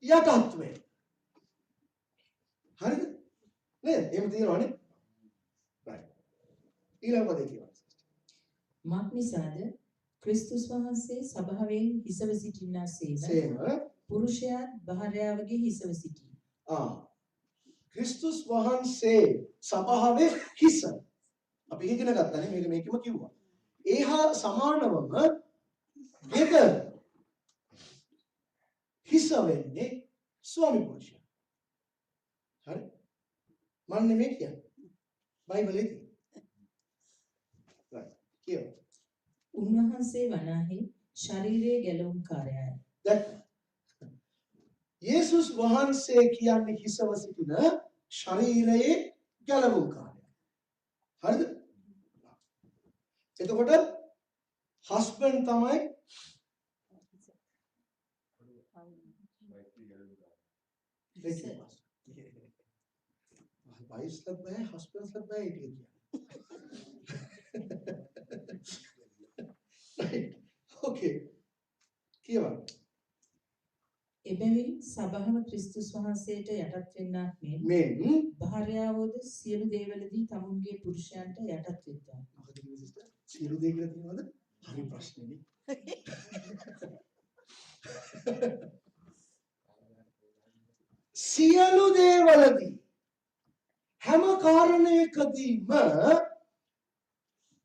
යටත් වෙන්න. හරිද? නේද? එහෙම තියෙනවනේ. right. ඊළඟ පදේ කියනවා. මක්නිසාද ක්‍රිස්තුස් වහන්සේ සභාවෙන් හිසව සිටින්නාසේම පුරුෂයා භාර්යාවගේ හිසව සිටී. ක්‍රිස්තුස් වහන්සේ සභාවේ හිස. අපි ඉගෙන ගත්තානේ මේකම කිව්වා. ඒ හා සමානවම ගෙදර හිස වෙන්නේ ස්වාමි පුරුෂයා. හරි? මම නෙමෙයි කියන්නේ. බයිබලයේ තියෙනවා. right. කියන්න. උන්වහන්සේ වනාහි ශරීරයේ ගැලවුම් කාර්යය. දැන් යේසුස් වහන්සේ කියන්නේ හිසව සිටින ශරීරයේ ගැලවුම් කාර්යය. හරිද? එතකොට හස්බන්ඩ් තමයි වයිෆ්ස්ලත් බෑ හස්බන්ඩ්ස්ලත් බෑ ඒක කියන්නේ. Okay. කියවන්න. එබැවින් සභාව ක්‍රිස්තුස් වහන්සේට යටත් වෙන්නාක් මෙන් භාර්යාවෝද සියලු දේවලදී තමුන්ගේ පුරුෂයන්ට යටත් වෙත්වා. මොකද කිව්වේ සිස්ටර්? සියලු දේ කියලා තියෙනවද? හරි ප්‍රශ්නේනේ. සියලු දේවලදී හැම කාරණයකදීම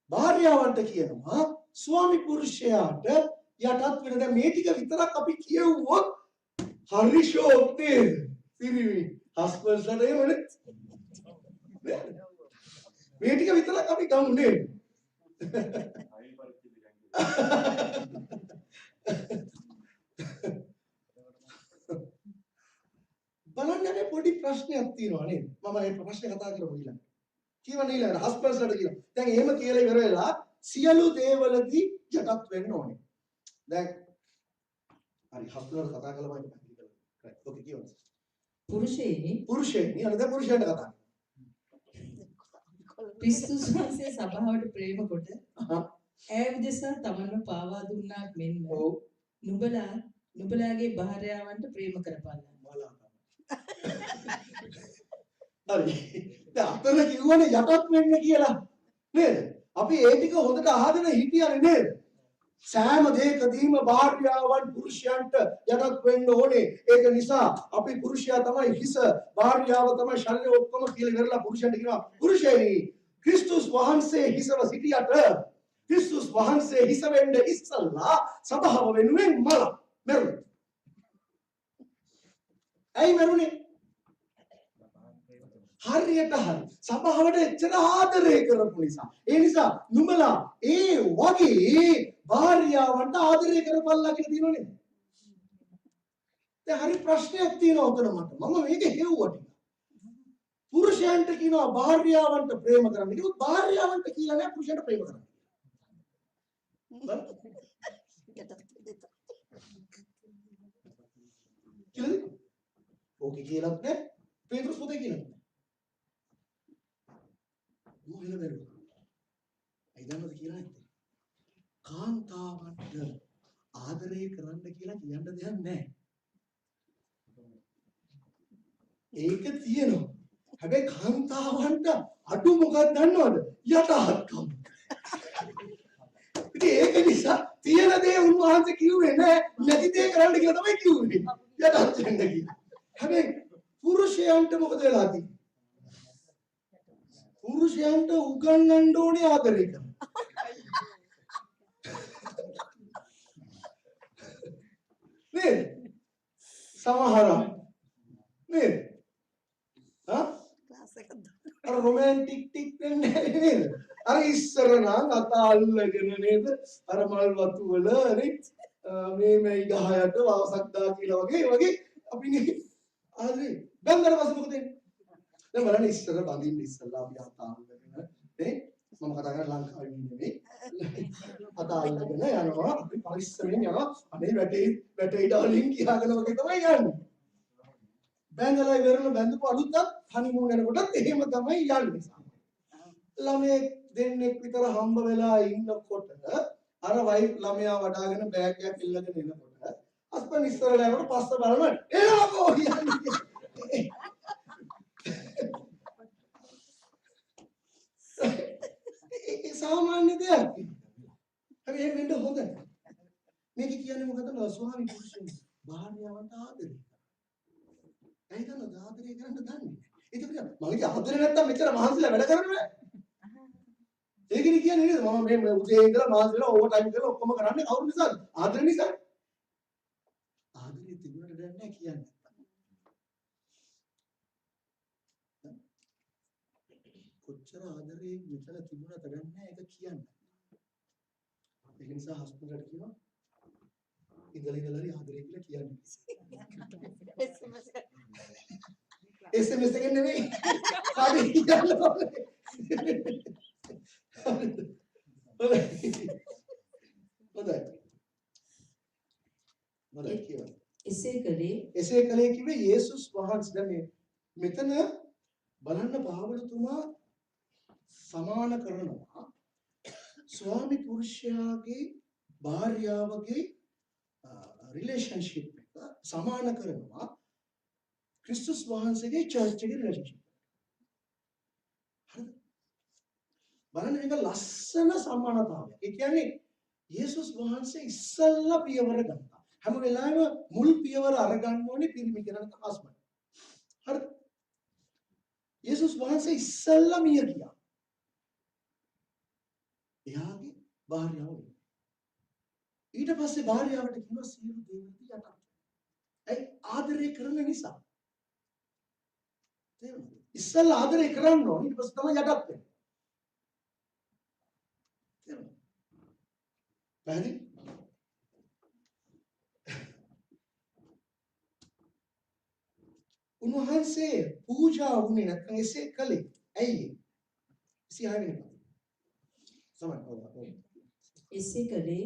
භාර්යාවන්ට කියනවා ස්වාමි පුරුෂයාට යටත් වෙන. දැන් මේ ටික විතරක් අපි කියවුවොත් හරි ෂෝක් නේද? පිරිමි හස්බන්ඩ්ස්ලට එහෙමනේ. මේ ටික විතරක් අපි ගමු නේද? බලන්න මේ පොඩි ප්‍රශ්නයක් තියෙනවා නේද? මම මේ ප්‍රශ්නේ කතා කරමු ඊළඟ. කියවන්නේ ඊළඟ හස්බන්ඩ්ස්ලට කියනවා. දැන් එහෙම කියලා ඉවර වෙලා සියලු දේවලදී යටත් වෙන්න ඕනේ. දැන් හරි හස්බන්ඩ්ස්ලට කතා කළා මම පැහැදිලි කරලා. right. okay කියවන්න. පුරුෂයෙනි අනද පුරුෂයන්ට කතා. ක්‍රිස්තුස් වහන්සේ සභාවට ප්‍රේම කොට ඇය උදෙසා තමන්ව පාවා දුන්නාක් මෙන්ම නුඹලාගේ භාර්යාවන්ට ප්‍රේම කරපල්ලා. හරි. දැන් අතන කිව්වනේ යටත් වෙන්න කියලා. නේද? අපි ඒ ටික හොඳට අහගෙන හිටියනේ නේද? සෑම දෙයකදීම භාර්යාවන් පුරුෂයන්ට යටත් වෙන්න ඕනේ. ඒක නිසා අපි පුරුෂයා තමයි හිස, භාර්යාව තමයි ශරීරය ඔක්කොම කියලා ඉවරලා පුරුෂයන්ට කියනවා පුරුෂයනි ක්‍රිස්තුස් වහන්සේ හිසව සිටියට ක්‍රිස්තුස් වහන්සේ හිස වෙන්න ඉස්සල්ලා සභාව වෙනුවෙන් මැරුණා. ඇයි මැරුණේ? හරියට හරි. සභාවට එච්චර ආදරය කරපු නිසා. ඒ නිසා නුඹලා ඒ වගේ භාර්යාවන්ට ආදරය කරපල්ලා කියලා තියෙනවනේ. දැන් හරි ප්‍රශ්නයක් තියෙනවා උතන මට. මම මේක හෙව්වා ටික. පුරුෂයන්ට කියනවා භාර්යාවන්ට ප්‍රේම කරන්න. ඒක භාර්යාවන්ට කියලා නෑ පුරුෂයන්ට ප්‍රේම කරන්න. කියලාද? ඕකේ කියලාත් නෑ. පේතෘස් පොතේ කියලාත් නෑ. මොකද බැලුවා? අයිදන්නද කියලා නැත්තේ? කාන්තාවන්ට ආදරය කරන්න කියලා කියන්න දෙයක් නැහැ. ඒක තියෙනවා. හැබැයි කාන්තාවන්ට අඩු මොකක්ද දන්නවද? යටහත්කම්. ඉතින් ඒක නිසා තියෙන දේ උන්වහන්සේ කිව්වේ නෑ නැති දේ කරන්න කියලා තමයි කිව්වේ. යටහත් වෙන්න කියලා. හැබැයි පුරුෂයන්ට මොකද වෙලා තියෙන්නේ? පුරුෂයන්ට උගන්වන්න ඕනේ ආදරය කරන්න. සමහර අය නේද? අර රොමැන්ටික් ටික් වෙන්නේ නේද? අර ඉස්සර නම් අත අල්ලගෙන නේද? අර මල් වතු වල නේද? මේ ගහයට වවසක් දා කියලා වගේ අපි නේ ආදරේ බැලුවා පස්සේ මොකද වෙන්නේ? දැන් බලන්න ඉස්සර බඳින්න ඉස්සලා අපි අත අල්ලගෙන නේ මම කතා කරන්නේ ලංකාවේ නෙමෙයි අත අල්ලගෙන යනවා අපි පරිස්සමෙන් යනවා අනේ වැටේ ඩාලින් කියාගෙන වගේ තමයි යන්නේ. බැඳලා ඉවරන බැඳපු අලුත් හනිමූන් යනකොටත් එහෙම තමයි යන්නේ. ළමයේ දෙන්නෙක් විතර හම්බ වෙලා ඉන්නකොට අර වයිෆ් ළමයා වඩාගෙන බෑග් එකක් ඉල්ලගෙන එනකොට හස්බන්ඩ් ඉස්සරහට යනකොට පස්ස බලනවා එනකෝ යන්නේ. ඒ සාමාන්‍ය දෙයක්. හැබැයි එහෙම වෙන්න හොඳ නැහැ. මේක කියන්නේ මොකද? ස්වාමි පුරුෂයන් භාර්යාවන්ට ආදරේ. ඇයි දන්නවද ආදරේ කරන්න දන්නේ? ඒක පිළිගන්න. මගේ ආදරේ නැත්තම් මෙච්චර මහන්සිලා වැඩ කරන්නේ නැහැ. ඒකනේ කියන්නේ නේද? මම මේ උදේ ඉඳලා මහන්සිලා ඕවර් ටයිම් කරලා ඔක්කොම කරන්නේ කවුරු නිසාද? ආදරේ නිසා. ආදරේ තිබුණට දැන් නැහැ කියන්නේ. කොච්චර ආදරේ මෙතන තිබුණට දැන් නැහැ ඒක කියන්නේ. ඒක නිසා හස්බන්ඩ්ට කියනවා ඉඳලා හරි ආදරේ කියලා කියන්නේ. SMS එකෙන් නෙමෙයි. කාටද කියන්න ඕනේ. හොඳයි කියන්න. එසේ කලේ කිව්වේ යේසුස් වහන්සේ. දැන් මෙතන බලන්න පාවලතුමා සමාන කරනවා ස්වාමි පුරුෂයාගේ භාර්යාවගේ රිලේෂන්ෂිප් එක සමාන කරනවා ක්‍රිස්තුස් වහන්සේගේ චර්ච් එකේ රිලේෂන්ෂිප්. හරිද? බලන්න මේක ලස්සන සමානතාවයක්. ඒ කියන්නේ යේසුස් වහන්සේ ඉස්සල්ලා පියවර ගත්තා. හැම වෙලාවෙම මුල් පියවර අරගන්න ඕනේ පිරිමි කෙනාට හස්බන්ඩ්. හරිද? යේසුස් වහන්සේ ඉස්සල්ලා මිය ගියා. එයාගේ භාර්යාව වෙන්නේ. ඊට පස්සේ භාර්යාවට කිව්වා සියලු දේවල් යටත්. ඒ ආදරය කරන නිසා. තේරුණාද? ඉස්සල්ලා ආදරය කරන්න ඕනේ ඊට පස්සේ තමයි යටත් වෙන්නේ. තේරුණාද? පැහැදිලි? උන්වහන්සේ පූජා වුණේ නැත්නම් එසේ කළේ ඇයි? 26 වෙනි පද. එසේ කළේ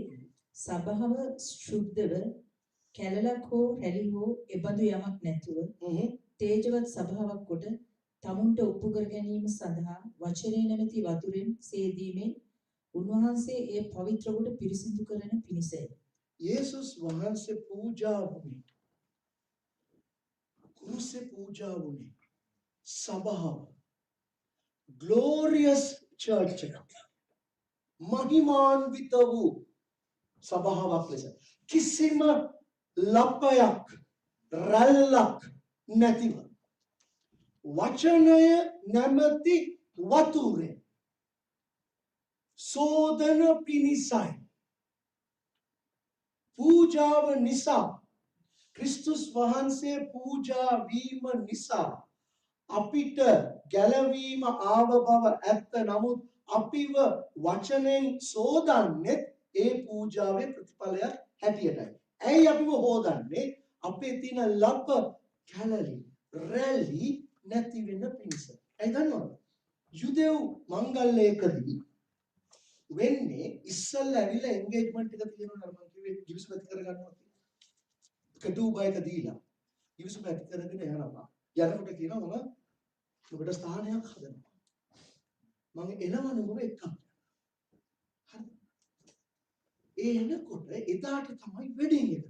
සභාව ශුද්ධව කැලලක් හෝ රැලි හෝ එබඳු යමක් නැතුව තේජවත් සභාවක් කොට තමුන්ට ඔප්පු කර ගැනීම සඳහා වචනේ නැමැති වතුරෙන් සේදීමේ උන්වහන්සේ ඒ පවිත්‍ර කොට පිරිසිදු කරන පිණිසය. යේසුස් වහන්සේ පූජා වුණේ කුරුසේ පූජා වුණේ සභාව glorious church එක මහිමාන්විත වූ සභාවක් ලෙස කිසිම ලපයක් රැල්ලක් නැතිව වචනය නැමැති වතුරේ සෝදන පිණිසයි පූජාව නිසා ක්‍රිස්තුස් වහන්සේ පූජා වීම නිසා අපිට ගැලවීම ආව බව ඇත්ත. නමුත් අපිව වචනෙන් සෝදන්නේ ඒ පූජාවේ ප්‍රතිඵලයක් හැටියටයි. ඇයි අපිව හොදන්නේ? අපේ තියෙන ලප කැලලි රැලි නැති වෙන පිණිස. ඇයි දන්නවද? යුදෙව් මංගල්‍යයකදී වෙන්නේ ඉස්සල්ලා ඇවිල්ලා එන්ගේජ්මන්ට් එක තියෙනවා නේද? මම කිව්වේ ගිවිසුම ඇති කරගන්නවා කියලා. කටුබයක දීලා ගිවිසුම ඇති කරගෙන යනවා. යනකොට කියනවා මම ඔබට ස්ථානයක් හදනවා. මම එනවා නුඹ එක්ක. හරි. ඒ එනකොට එදාට තමයි වෙඩින් එක.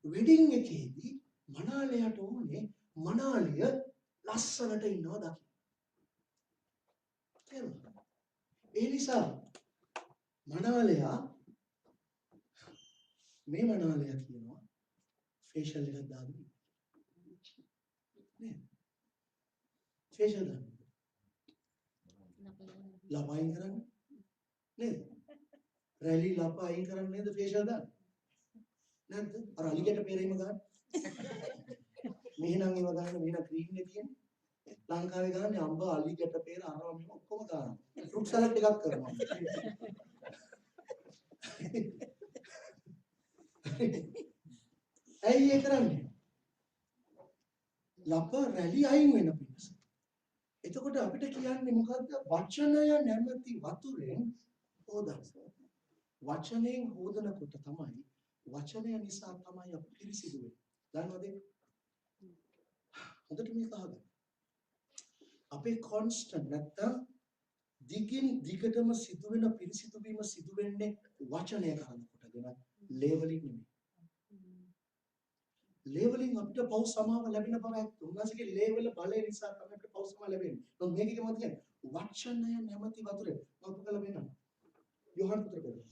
වෙඩින් එකේදී මනාලයට ඕනේ මනාලිය ලස්සනට ඉන්නවා දකින්න. තේරුණාද? ඒ නිසා මනාලයා මේ මනාලයා කියනවා ෆේෂල් එකක් දාන්න. නේද? ෆේෂල් දාන්න. ලපයින් කරන්නේ නේද? රැලි ලපයින් කරන්නේ නේද ෆේෂල් දාන්න? නැද්ද? අර අලිගට පෙරේම ගන්න. මෙහෙනම් ඒව ගන්න මෙහෙනම් ග්‍රීන් එක තියෙන්නේ. ලංකාවේ ගන්න අම්බ අලි ගැට පෙර අරවා මේ ඔක්කොම ගන්නවා. ෆෘට් සලාඩ් එකක් කරනවා. ඇයි ඒ කරන්නේ? ලප රැලි අයින් වෙන පිණිස. එතකොට අපිට කියන්නේ මොකද්ද? වචනය නැමැති වතුරෙන් හොදන්න. වචනයෙන් හොදනකොට තමයි වචනය නිසා තමයි අපි පිරිසිදු වෙන්නේ. දන්නවද? හොඳට මේක අහගන්න. අපේ කොන්ස්ටන්ට් නැත්තම් දිගින් දිගටම සිදුවෙන පිරිසිදු වීම සිදු වෙන්නේ වචනය කරනකොටගෙන ලේබලින් නෙමෙයි. ලේබලින් අපිට පව් සමාව ලැබෙන බව ඇත්ත. උන්වහන්සේගේ ලේබල බලය නිසා තමයි අපිට පව් සමාව ලැබෙන්නේ. නමුත් මේකේ මොකද කියන්නේ? වචනය නැමැති වතුරේ මම ඔබ කළ වෙනවා. යෝහන් පුත්‍ර පෙරේ.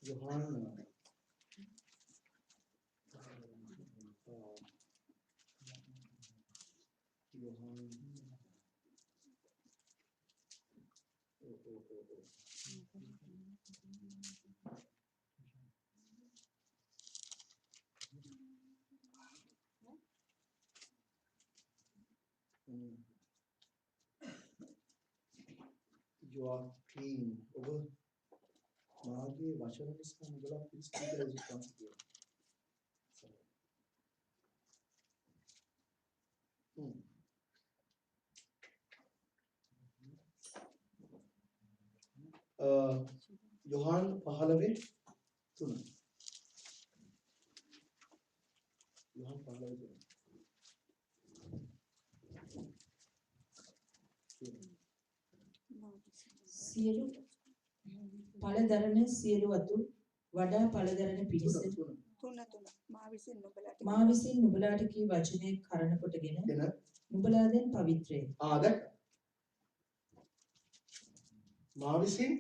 Johan you are clean. Over මාගේ වචන නිසා මුදලා පිළිස්තු කියලා විශ්වාස කරනවා. යොහාන් 15:3. යොහාන් 15:3. සියලු පළදරන සියලු අතු වඩා පළදරන පිරිස තුන මා විසින් නුඹලාට කී වචනයේ කරන කොටගෙන නුඹලා දැන් පවිත්‍රය. දැන් මා විසින්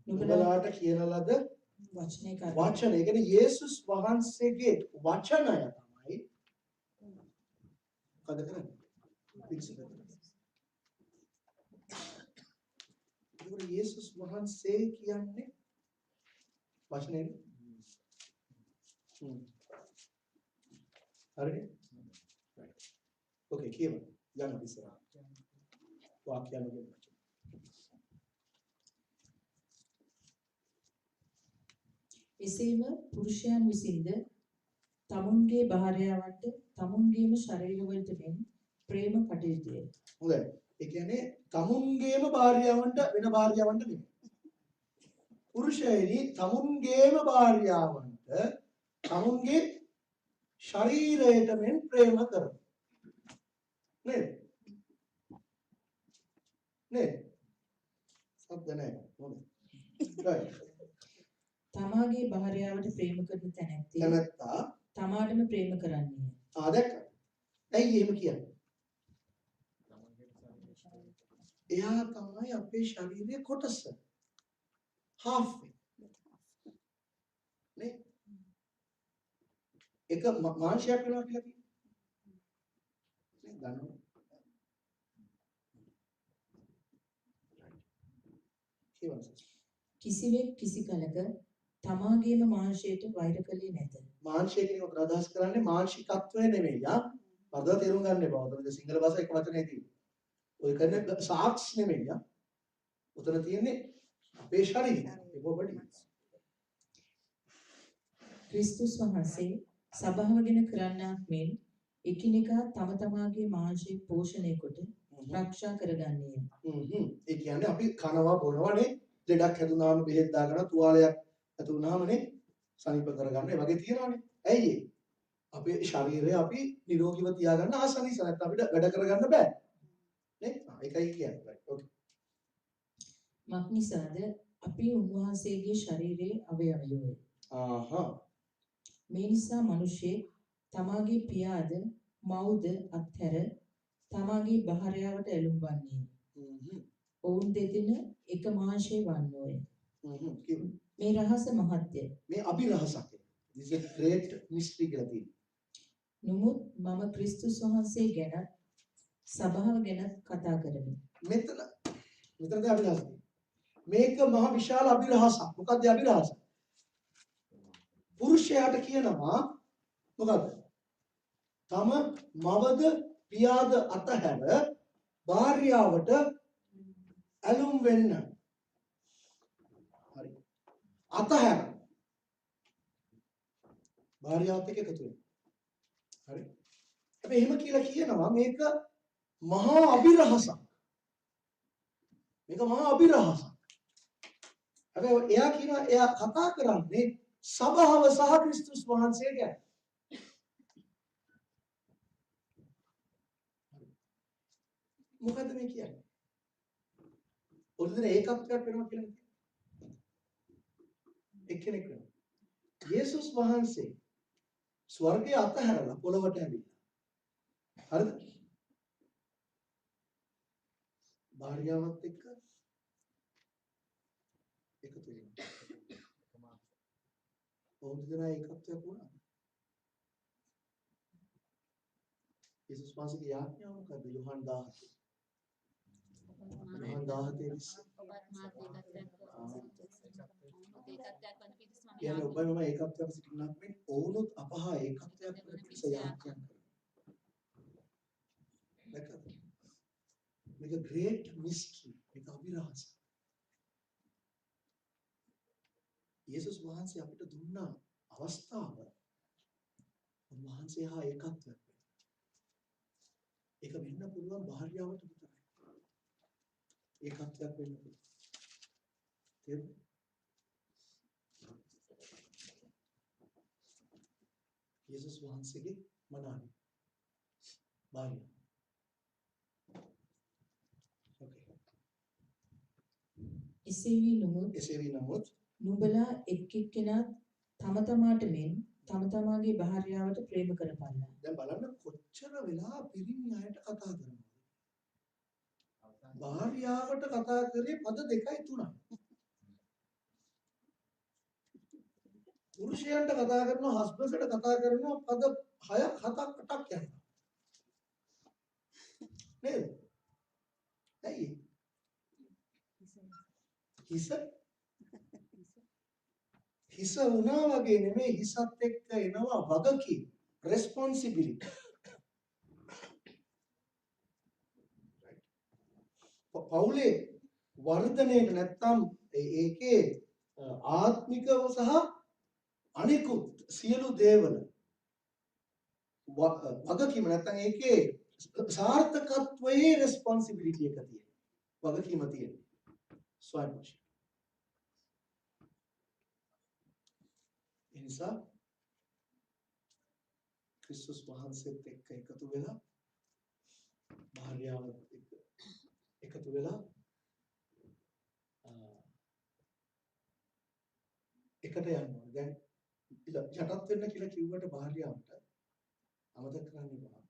නුඹලාට කියන ලද වචනයේ කරන වචන. ඒ කියන්නේ යේසුස් වහන්සේගේ වචනය තමයි මොකද කරන්නේ? පිරිසිදු කරන්නේ. ඒක යේසුස් වහන්සේ කියන්නේ වචනේ. හරිද? ඕකේ කියමු. යන්න ඉස්සරහ. වාක්‍යයන් වලින්. එසේම පුරුෂයන් විසින්ද තමුන්ගේ භාර්යාවන්ට තමුන්ගේම ශරීරවලට මෙන් ප්‍රේම කටයුතුය. හොඳයි. ඒ කියන්නේ තමුන්ගේම භාර්යාවන්ට වෙන භාර්යාවන්ට නෙමෙයි. පුරුෂයනි තමුන්ගේම භාර්යාවන්ට තමුන්ගේ ශරීරයට මෙන් ප්‍රේම කරනවා. නේද? නේද? සබ්ද නැහැ. හොඳයි. right. තමාගේ භාර්යාවට ප්‍රේම කරන තැනැත්තිය තැනැත්තා තමාටම ප්‍රේම කරන්නේ. දැක්කද? ඇයි එහෙම කියන්නේ? එයා තමයි අපේ ශරීරයේ කොටස. half නේ? එක මාංශයක් වෙනවා කියලා කියන්නේ. නේ දන්නවද? කිසිවෙක් කිසි කලක තමාගේම මාංශයට වෛර කළේ නැත. මාංශය කියන එක අදහස් කරන්නේ මාංශිකත්වය නෙමෙයි. වර්ධව තේරුම් ගන්න එපා. ඔතන සිංහල භාෂාව එක වචනේ තියෙන්නේ. ඔය කරන්නේ සාක්ස් නෙමෙයි. උතන තියෙන්නේ අපේ ශරීරය. ඒ බොඩි. ක්‍රිස්තුස් වහන්සේ සභාවගෙන කරන්නාක් මෙන් එකිනෙකා තම තමාගේ මාංශය පෝෂණය කොට ආරක්ෂා කරගන්නේය. ඒ කියන්නේ අපි කනවා බොනවනේ ලෙඩක් හැදුනාම බෙහෙත් දාගෙන තුවාලයක් ඇති වුණාමනේ සනීප කරගන්න. ඒ වගේ තියනවානේ. ඇයි ඒ? අපේ ශරීරය අපි නිරෝගීව තියාගන්න ආසනිස නැත්නම් අපිට වැඩ කරගන්න බෑ. නේ? ඒකයි කියන්නේ. ඕකේ. මක්නිසාද අපි උන්වහන්සේගේ ශරීරයේ අවයවයෝය. මේ නිසා මිනිස්සේ තමාගේ පියාද මව්ද අත්හැර තමාගේ භාර්යාවට ඇලුම් වන්නේ. ඔවුන් දෙදෙන එක මාංශය වන්නෝය. මේ රහස මහත්ය. මේ අභිරහසක්. This is a great mystery කියලා තියෙනවා. නමුත් මම ක්‍රිස්තුස් වහන්සේ ගැන සභාව ගැන කතා කරමි. මෙතනද අභිරහස. මේක මහ විශාල අභිරහසක්. මොකක්ද අභිරහස? පුරුෂයාට කියනවා මොකද්ද? තම මවද පියාද අතහැර භාර්යාවට ඇලුම් වෙන්න. හරි. අතහැර භාර්යාවත් එක්ක එකතු වෙන්න. හරි. හැබැයි එහෙම කියලා කියනවා මේක මහා අභිරහසක්. මේක මහා අභිරහසක්. හැබැයි එයා කියනවා එයා කතා කරන්නේ සභාව සහ ක්‍රිස්තුස් වහන්සේ ගැන. මොකද්ද මේ කියන්නේ? ඔරිජිනල් ඒකත්වයක් වෙනවා කියලා කියන්නේ. එක්කෙනෙක් වෙනවා. යේසුස් වහන්සේ ස්වර්ගය අතහැරලා පොළවට ඇවිල්ලා. හරිද? භාර්යාවත් එක්ක එකතු වෙනවා. ඔවුන් දෙනා ඒකත්වයක් වුණා. යේසුස් වහන්සේගේ යාඥාව මොකද්ද? යොහන් 17. යොහන් 17 කියන්නේ ඔබයි මම ඒකත්වයක සිටින්නක් මේ ඔවුනුත් අපහා ඒකත්වයක් පිණිස යාඥා කරනවා. දැක්කද? මේක great mystery. මේක අභිරහස. යේසුස් වහන්සේ අපිට දුන්නා අවස්ථාව උන්වහන්සේ හා ඒකත්වයක් වෙන්න. ඒක වෙන්න පුළුවන් භාර්යාවට විතරයි. ඒකත්වයක් වෙන්න පුළුවන්. තේරුණාද? යේසුස් වහන්සේගේ මනාවි භාර්යාව. Okay. එසේ වී නමුත් නුඹලා එක් එක්කෙනා තම තමාට මෙන් තම තමාගේ භාර්යාවට ප්‍රේම කරපල්ලා. දැන් බලන්න කොච්චර වෙලා පිරිමි අයට කතා කරනවද? භාර්යාවට කතා කරේ පද 2යි 3යි. පුරුෂයන්ට කතා කරනවා හස්බන්ඩ්ට කතා කරනවා පද 6ක් 7ක් 8ක් යනවා. නේද? ඇයි? හිස වුණා වගේ නෙමෙයි හිසත් එක්ක එනවා වගකීම් responsibility. පවුලේ වර්ධනයට නැත්තම් ඒකේ ආත්මිකව සහ අනිකුත් සියලු දේවල් වගකීම නැත්තම් ඒකේ සාර්ථකත්වයේ responsibility එක තියෙනවා. වගකීම තියෙනවා. ස්වයංපෝෂණය. එනිසා ක්‍රිස්තුස් වහන්සේත් එක්ක එකතු වෙලා භාර්යාවත් එක්ක එකතු වෙලා එකට යන්න ඕනේ. දැන් යටත් වෙන්න කියලා කිව්වට භාර්යාවට අමතක කරන්න එපා.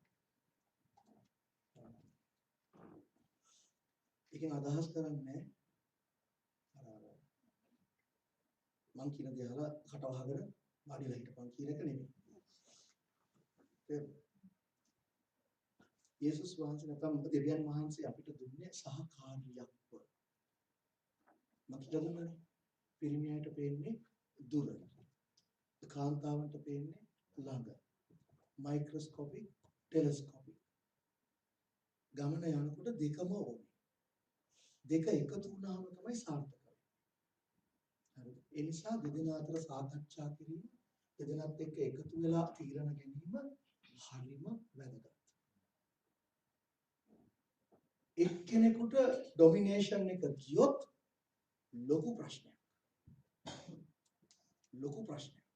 ඒකෙන් අදහස් කරන්නේ මං කියන දේ අහලා කට වහගෙන මාඩිලා හිටපන් කියන එක නෙමෙයි. යේසුස් වහන්සේ නැත්නම් දෙවියන් වහන්සේ අපිට දුන්නේ සහකාරියක්ව. මම කියලා දුන්නානේ. පිරිමියාට පේන්නේ දුර. කාන්තාවන්ට පේන්නේ ළඟ. මයික්‍රොස්කෝපික්, ටෙලස්කෝපික්. ගමන යනකොට දෙකම ඕනේ. දෙක එකතු වුණාම තමයි සාර්ථක. හරි. ඒ නිසා දෙදෙනා අතර සාකච්ඡා කිරීම, දෙදෙනාත් එක්ක එකතු වෙලා තීරණ ගැනීම හරිම වැදගත්. එක්කෙනෙකුට ඩොමිනේෂන් එක ගියොත් ලොකු ප්‍රශ්නයක්. ලොකු ප්‍රශ්නයක්.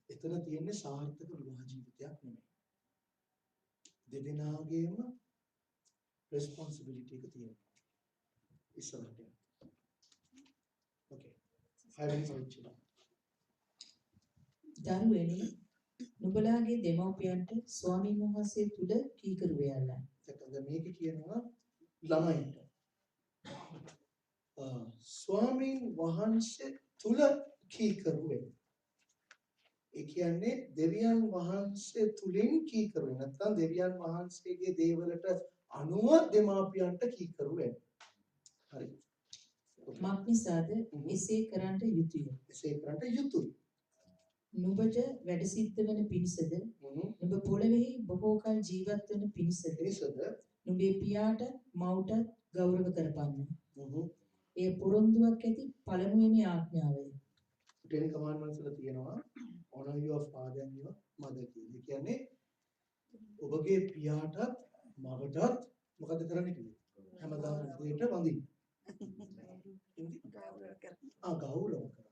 එතන තියෙන්නේ සාර්ථක විවාහ ජීවිතයක් නෙමෙයි. දෙදෙනාගේම responsibility එක තියෙනවා. ඉස්සරහට. Okay. 5 minutes. දරුවනේ නුඹලාගේ දෙමව්පියන්ට ස්වාමින් වහන්සේ තුල කීකරු වේයලා. දැන් මේක කියනවා ළමයින්ට. ස්වාමින් වහන්සේ තුල කීකරු වෙන්න. ඒ කියන්නේ දෙවියන් වහන්සේ තුලින් කීකරු වෙන්න. නැත්නම් දෙවියන් වහන්සේගේ දේවලට අනුව දෙමාපියන්ට කීකරු වෙන්න. හරි. මක්නිසාද එසේ කරන්නට යුතුය. එසේ කරන්නට යුතුය. නුඹට වැඩ සිද්ධ වන පිණිසද නුඹ පොළොවේ බොහෝ කල ජීවත් වන පිණිසද නුඹේ පියාට මව්ට ගෞරව කරපන්න. ඒ පොරොන්දුවක් ඇති පළමුවෙනි ආඥාවයි. Ten commandments වල තියෙනවා honor your father and your mother කියලා. ඒ කියන්නේ ඔබගේ පියාටත් මවටත් මොකද කරන්න කිව්වේ? හැමදාම දෙයට වඳින්න. ගෞරව කරන්න.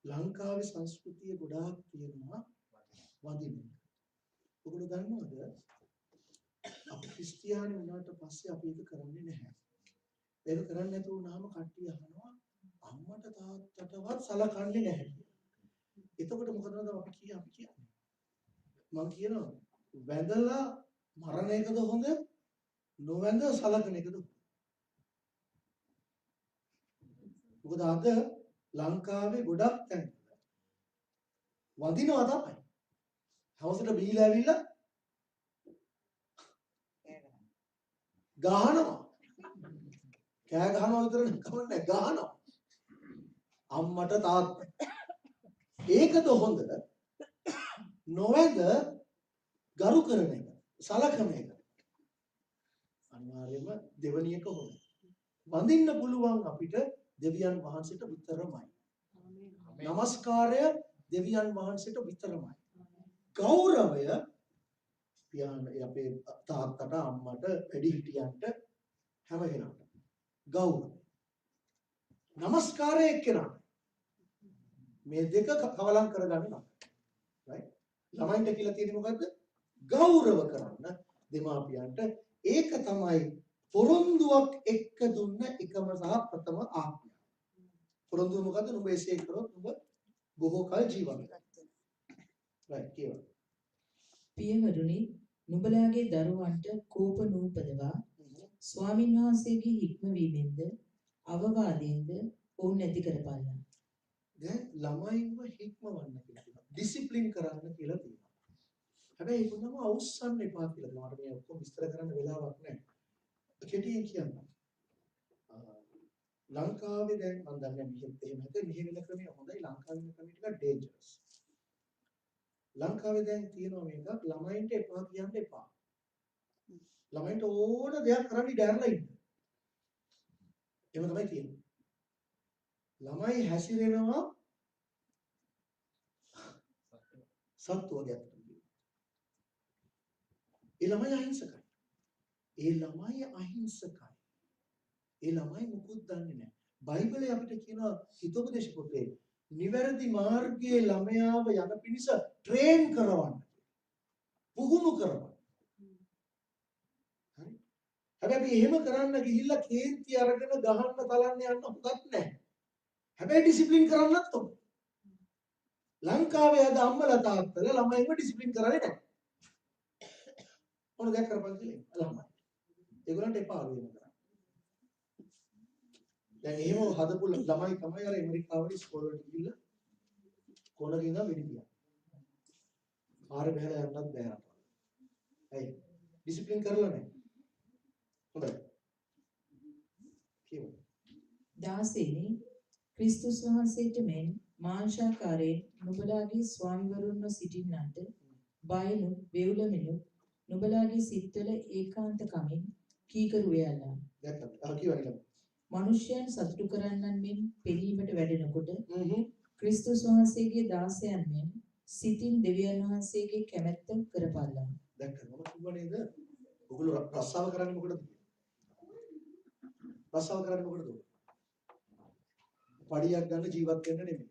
ලංකාවේ සංස්කෘතිය ගොඩාක් තියෙනවා වඳින්න. ඔයගොල්ලෝ දන්නවද? අපි ක්‍රිස්තියානි වුණාට පස්සේ අපි ඒක කරන්නේ නැහැ. ඒක කරන්නේ නැතුව වුණාම කට්ටිය අහනවා අම්මට තාත්තටවත් සලකන්නේ නැහැ කියලා. එතකොට මොකදද අපි කියන්නේ? මම කියනවා වැඳලා මරණ එකද හොඳ? නොවැඳ සලකන එකද හොඳ? මොකද අද ලංකාවේ ගොඩක් තැන් වඳිනවා තමයි. හවසට බීලා ඇවිල්ලා ගහනවා. කෑ ගහනවා විතර කමන්නේ ගහනවා. අම්මට තාත්තා. ඒකද හොඳ? නොවැඳ ගරු කරන එක, සලකන එක. අනිවාර්යයෙන්ම දෙවැනි එක හොඳයි. වඳින්න පුළුවන් අපිට දෙවියන් වහන්සේට විතරමයි. නමස්කාරය දෙවියන් වහන්සේට විතරමයි. ගෞරවය අපේ තාත්තට අම්මට වැඩිහිටියන්ට හැම කෙනාට ගෞරවය. නමස්කාරය එක්කෙනාට මේ දෙක කවලම් කරගන්න නෑ. right? ළමයින්ට කියලා තියෙන්නේ මොකද්ද? ගෞරව කරන්න දෙමාපියන්ට. ඒක තමයි පොරොන්දුවක් එක්ක දුන්න එකම සහ ප්‍රථම ආඥාව. පොරොන්දුව මොකද්ද? නුඹ එසේ කරොත් නුඹ බොහෝ කල ජීවත් වෙනවා. right කියනවා. පියවරුනි නුඹලාගේ දරුවන්ට කෝප නූපදවා ස්වාමින් වහන්සේගේ හික්මවීමෙන්ද අවවාදයෙන්ද ඔවුන් නැති කරපල්ලා. දැන් ළමයින්ව හික්මවන්න කියලා ඩිසිප්ලින් කරන්න කියලා තියෙනවා. හැබැයි ඒක නම අවුස්සන්න එපා කියලා. මට මේ ඔක්කොම විස්තර කරන්න වෙලාවක් නැහැ. කෙටියෙන් කියන්න. ලංකාවේ දැන් මම දන්නේ මෙහෙත් එහෙම නැත්නම් මෙහෙ වෙන ක්‍රමය හොඳයි. ලංකාවේ වෙන ක්‍රමය ටිකක් ඩේන්ජරස්. ලංකාවේ දැන් තියෙනවා මේක ළමයින්ට එපා කියන්න එපා. ළමයින්ට ඕන දෙයක් කරන්න ඉඩ ඇරලා ඉන්න. එහෙම තමයි තියෙන්නේ. ළමයි හැසිරෙනවා සත්තු වගේ අතට. ඒ ළමයි අහිංසකයි. ඒ ළමයි මුකුත් දන්නේ නැහැ. බයිබලයේ අපිට කියනවා හිතෝපදේශ පොතේ නිවැරදි මාර්ගයේ ළමයාව යන පිණිස ට්‍රේන් කරවන්න. පුහුණු කරවන්න. හරි. හැබැයි අපි එහෙම කරන්න ගිහිල්ලා කේන්ති අරගෙන ගහන්න තලන්න යන්න හොඳක් නැහැ. හැබැයි ඩිසිප්ලින් කරන්නත් ඕන. ලංකාවේ අද අම්මලා තාත්තලා ළමයින්ව ඩිසිප්ලින් කරන්නේ නැහැ. මොන දෙයක් කරපන් කියලා ළමයි. ඒගොල්ලන්ට එපා වෙන කරා. දැන් එහෙම හදපු ළමයි තමයි අර ඇමරිකාවේ ස්කෝල් වලට ගිහිල්ලා කොනක ඉඳන් වෙඩිතියා. පාරේ බහැලා යන්නත් බෑ අපට. ඇයි? ඩිසිප්ලින් කරලා නැහැ. හොඳයි. කියමු. 16 ක්‍රිස්තුස් වහන්සේට මෙන් මාංශාකාරයෙන් නුඹලාගේ ස්වාමිවරුන්ව සිටින්නන්ට බයනු වේවුලමිනු නුඹලාගේ සිත්වල ඒකාන්ත කමින් කීකරු වේයලා. දැක්කද? කියවන්නේ. මනුෂ්‍යයන් සතුටු කරන්නන් මෙන් පෙනීමට වැඩෙනකොට ක්‍රිස්තුස් වහන්සේගේ දාසයන් මෙන් සිතින් දෙවියන් වහන්සේගේ කැමැත්ත කරපල්ලා. දැක්කද? මම කිව්වා නේද? ඔයගොල්ලෝ රස්සාව කරන්නේ මොකටද? රස්සාව කරන්නේ මොකටද? පඩියක් ගන්න ජීවත් වෙන්න නෙමෙයි.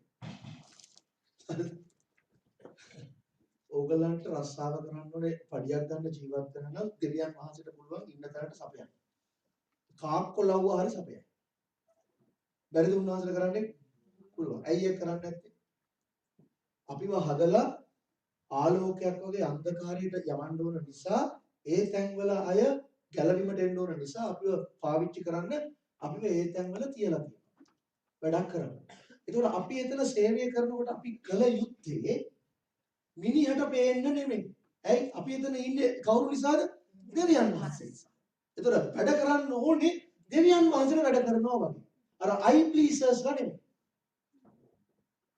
ඕගලන්ට රස්සාව කරන්න ඕනේ පඩියක් ගන්න ජීවත් වෙන්න නම් දෙවියන් වහන්සේට පුළුවන් ඉන්න තැනට සපයන්න. කාක්කොලව්ව හරි සපයන්න. බැරිද උන්වහන්සේට කරන්නේ? පුළුවන්. ඇයි ඒක කරන්නේ නැත්තේ? අපිව හදලා ආලෝකයක් වගේ අන්ධකාරයට යවන්න ඕන නිසා ඒ තැන්වල අය ගැලවීමට එන්න ඕන නිසා අපිව පාවිච්චි කරන්න අපිව ඒ තැන්වල තියලා තියෙනවා. වැඩක් කරන්න. ඒකෝර අපි එතන සේවය කරනකොට අපි කළ යුත්තේ මිනිහට පේන්න නෙමෙයි. ඇයි අපි එතන ඉන්නේ කවුරු නිසාද? දෙවියන් වහන්සේ නිසා. ඒතර වැඩ කරන්න ඕනේ දෙවියන් වහන්සේලා වැඩ කරනවා වගේ. අර අයි ප්ලීසර්ස්ලා නෙමෙයි.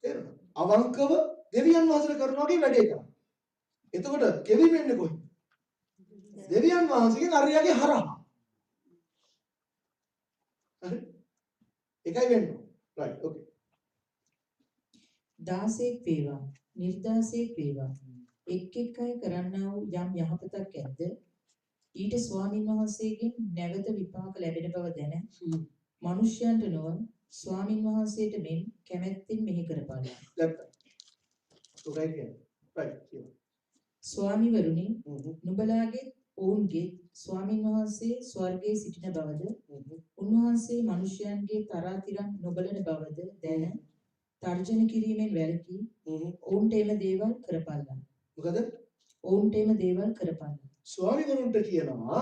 තේරුණාද? අවංකව දෙවියන් වහන්සේලා කරනවා වගේ වැඩේ කරනවා. එතකොට කෙවින් වෙන්නේ කොහොමද? දෙවියන් වහන්සේගෙන් අරයාගේ හරහා. හරි? ඒකයි වෙන්නේ. right okay. 16ක් වේවා නිර්දාසයක් වේවා එක් එක් අය කරන්නා වූ යම් යහපතක් ඇද්ද ඊට ස්වාමීන් වහන්සේගෙන් නැවත විපාක ලැබෙන බව දැන මිනිසයන්ට නොව ස්වාමීන් වහන්සේට මෙන් කැමැත්තෙන් මෙහි කරපාලා. right. ස්වාමිවරුනි නුඹලාගේ ඔවුන්ගේ ස්වාමීන් වහන්සේ ස්වර්ගයේ සිටින බවද උන්වහන්සේ මිනිසයන්ගේ තරාතිරම් නොබලන බවද දැන තර්ජන කිරීමෙන් වැළකී ඔවුන්ට එම දේවල් කරපල්ලා. මොකද? ඔවුන්ට එම දේවල් කරපල්ලා. ස්වාමිවරුන්ට කියනවා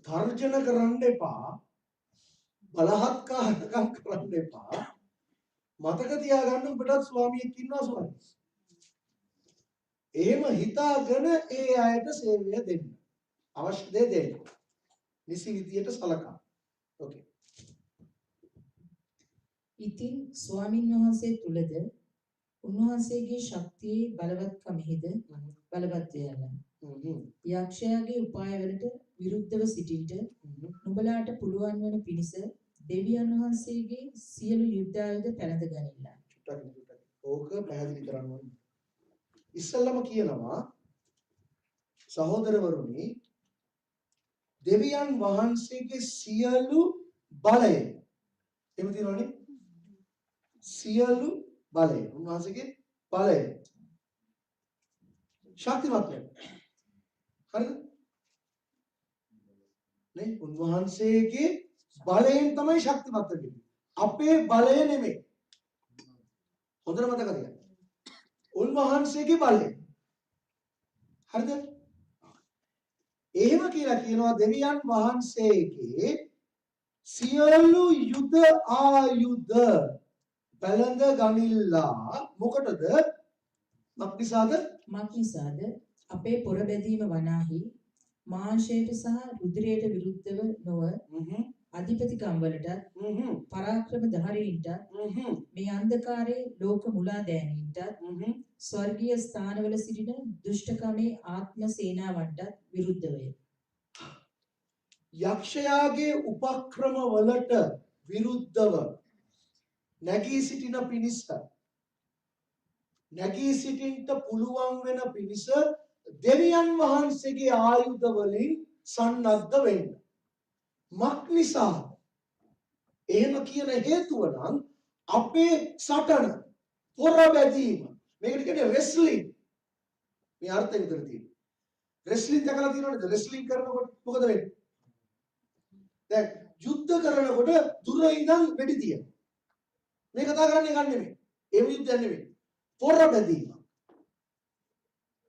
තර්ජන කරන්න එපා, බලහත්කාරකම් කරන්න එපා. මතක තියාගන්න ඔබටත් ස්වාමියෙක් ඉන්නවා ස්වාමී. එහෙම හිතාගෙන ඒ අයට සේවය දෙන්න. අවශ්‍ය දේ දෙන්න. නිසි විදියට සලකා. ඕකේ. ඉතින් ස්වාමින් වහන්සේ තුලද උන්වහන්සේගේ ශක්තියේ බලවත්කමෙහිද බලවත් වේලා. යක්ෂයාගේ උපායවලට විරුද්ධව සිටින්ට නුඹලාට පුළුවන් වන පිණිස දෙවියන් වහන්සේගේ සියලු යුද්ධායුධ පැළඳ ගනිල්ලා. ඕක පැහැදිලි කරන්න ඕනේ. ඉස්සල්ලාම කියනවා සහෝදරවරුනි දෙවියන් වහන්සේගේ සියලු බලය එහෙම තියෙනවනේ සියලු බලය උන්වහන්සේගේ බලය ශක්තිමත් වෙනවා. හරිද? නේ උන්වහන්සේගේ බලයෙන් තමයි ශක්තිමත් වෙන්නේ. අපේ බලය නෙමෙයි. හොඳට මතක තියාගන්න. උන්වහන්සේගේ බලය. හරිද? එහෙම කියලා කියනවා දෙවියන් වහන්සේගේ සියලු යුද ආයුධ පැළඳ ගනිල්ලා. මොකටද? මක්නිසාද? මක්නිසාද අපේ පොර බැදීම වනාහි මාංශයට සහ රුධිරයට විරුද්ධව නොව අධිපතිකම් වලට පරාක්‍රම ධාරීන්ට මේ අන්ධකාරයේ ලෝක මුලා දෑනීන්ට ස්වර්ගීය ස්ථානවල සිටින දුෂ්ටකමේ ආත්ම සේනාවන්ට විරුද්ධවය. යක්ෂයාගේ උපක්‍රම වලට විරුද්ධව නැගී සිටින පිණිස නැගී සිටින්නට පුළුවන් වෙන පිණිස දෙවියන් වහන්සේගේ ආයුධ වලින් සන්නද්ධ වෙන්න. මක්නිසා එහෙම කියන හේතුව නම් අපේ සටන පොර බැදීම මේකට කියන්නේ රෙස්ලින්. මේ අර්ථය විතර තියෙනවා. රෙස්ලින් දැකලා තියෙනවද? රෙස්ලින් කරනකොට මොකද වෙන්නේ? දැන් යුද්ධ කරනකොට දුර ඉඳන් වෙඩි තියෙනවා. මේ කතා කරන්නේ ගන්න නෙමෙයි. ඒ යුද්ධයක් නෙමෙයි. පොර බැදීම.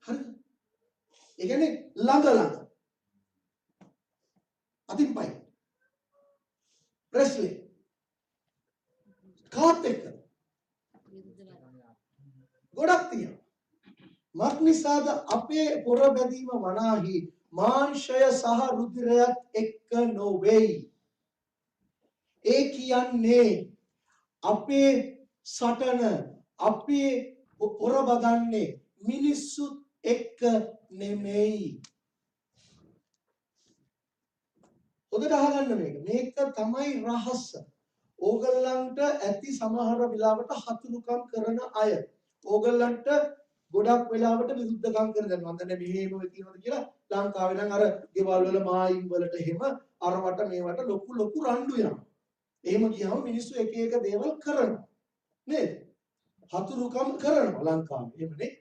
හරිද? ඒ කියන්නේ ළඟ අතින් පයි රෙස්ලින් කාත් එක්ක ගොඩක් තියෙනවා. මක්නිසාද අපේ පොර බැදීම වනාහි මාංශය සහ රුධිරයත් එක්ක නොවේයි. ඒ කියන්නේ අපේ සටන අපේ පොර බදන්නේ මිනිස්සුත් එක්ක නෙමෙයි. හොඳට අහගන්න මේක. මේක තමයි රහස. ඕගොල්ලන්ට ඇති සමහර වෙලාවට හතුරුකම් කරන අය. ඕගොල්ලන්ට ගොඩක් වෙලාවට විරුද්ධකම් කරන දැන් මම දන්නේ මෙහෙම කියනවාද කියලා ලංකාවේ නම් අර ගෙවල් වල මායිම් වලට එහෙම අරවට මේවට ලොකු රණ්ඩු යනවා. එහෙම ගියාම මිනිස්සු එක එක දේවල් කරනවා. නේද? හතුරුකම් කරනවා ලංකාවේ. එහෙමනේ.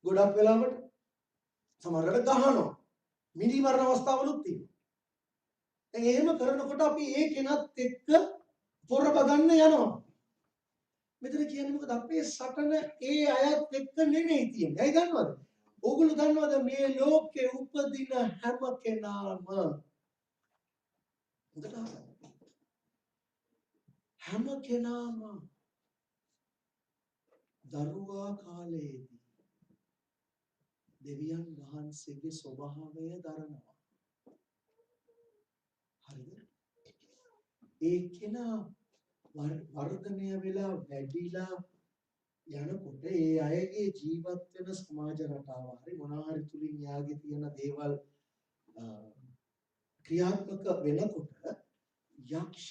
ගොඩක් වෙලාවට සමහරකට ගහනවා. මිනි මරණ අවස්ථාවලුත් තියෙනවා. දැන් එහෙම කරනකොට අපි ඒ කෙනත් එක්ක පොර බදන්න යනවා. මෙතන කියන්නේ මොකද අපේ සටන ඒ අයත් එක්ක නෙමෙයි තියෙන්නේ. ඇයි දන්නවද? ඕගොල්ලෝ දන්නවද මේ ලෝකේ උපදින හැම කෙනාම හොඳට අහන්න. හැම කෙනාම දරුවා කාලයේදී දෙවියන් වහන්සේගේ ස්වභාවය දරනවා. හරිද? ඒ කෙනා වර්ධනය වෙලා වැඩිලා යනකොට ඒ අයගේ ජීවත් වෙන සමාජ රටාව හරි මොනවා හරි තුලින් යාගේ තියෙන දේවල් ක්‍රියාත්මක වෙනකොට යක්ෂ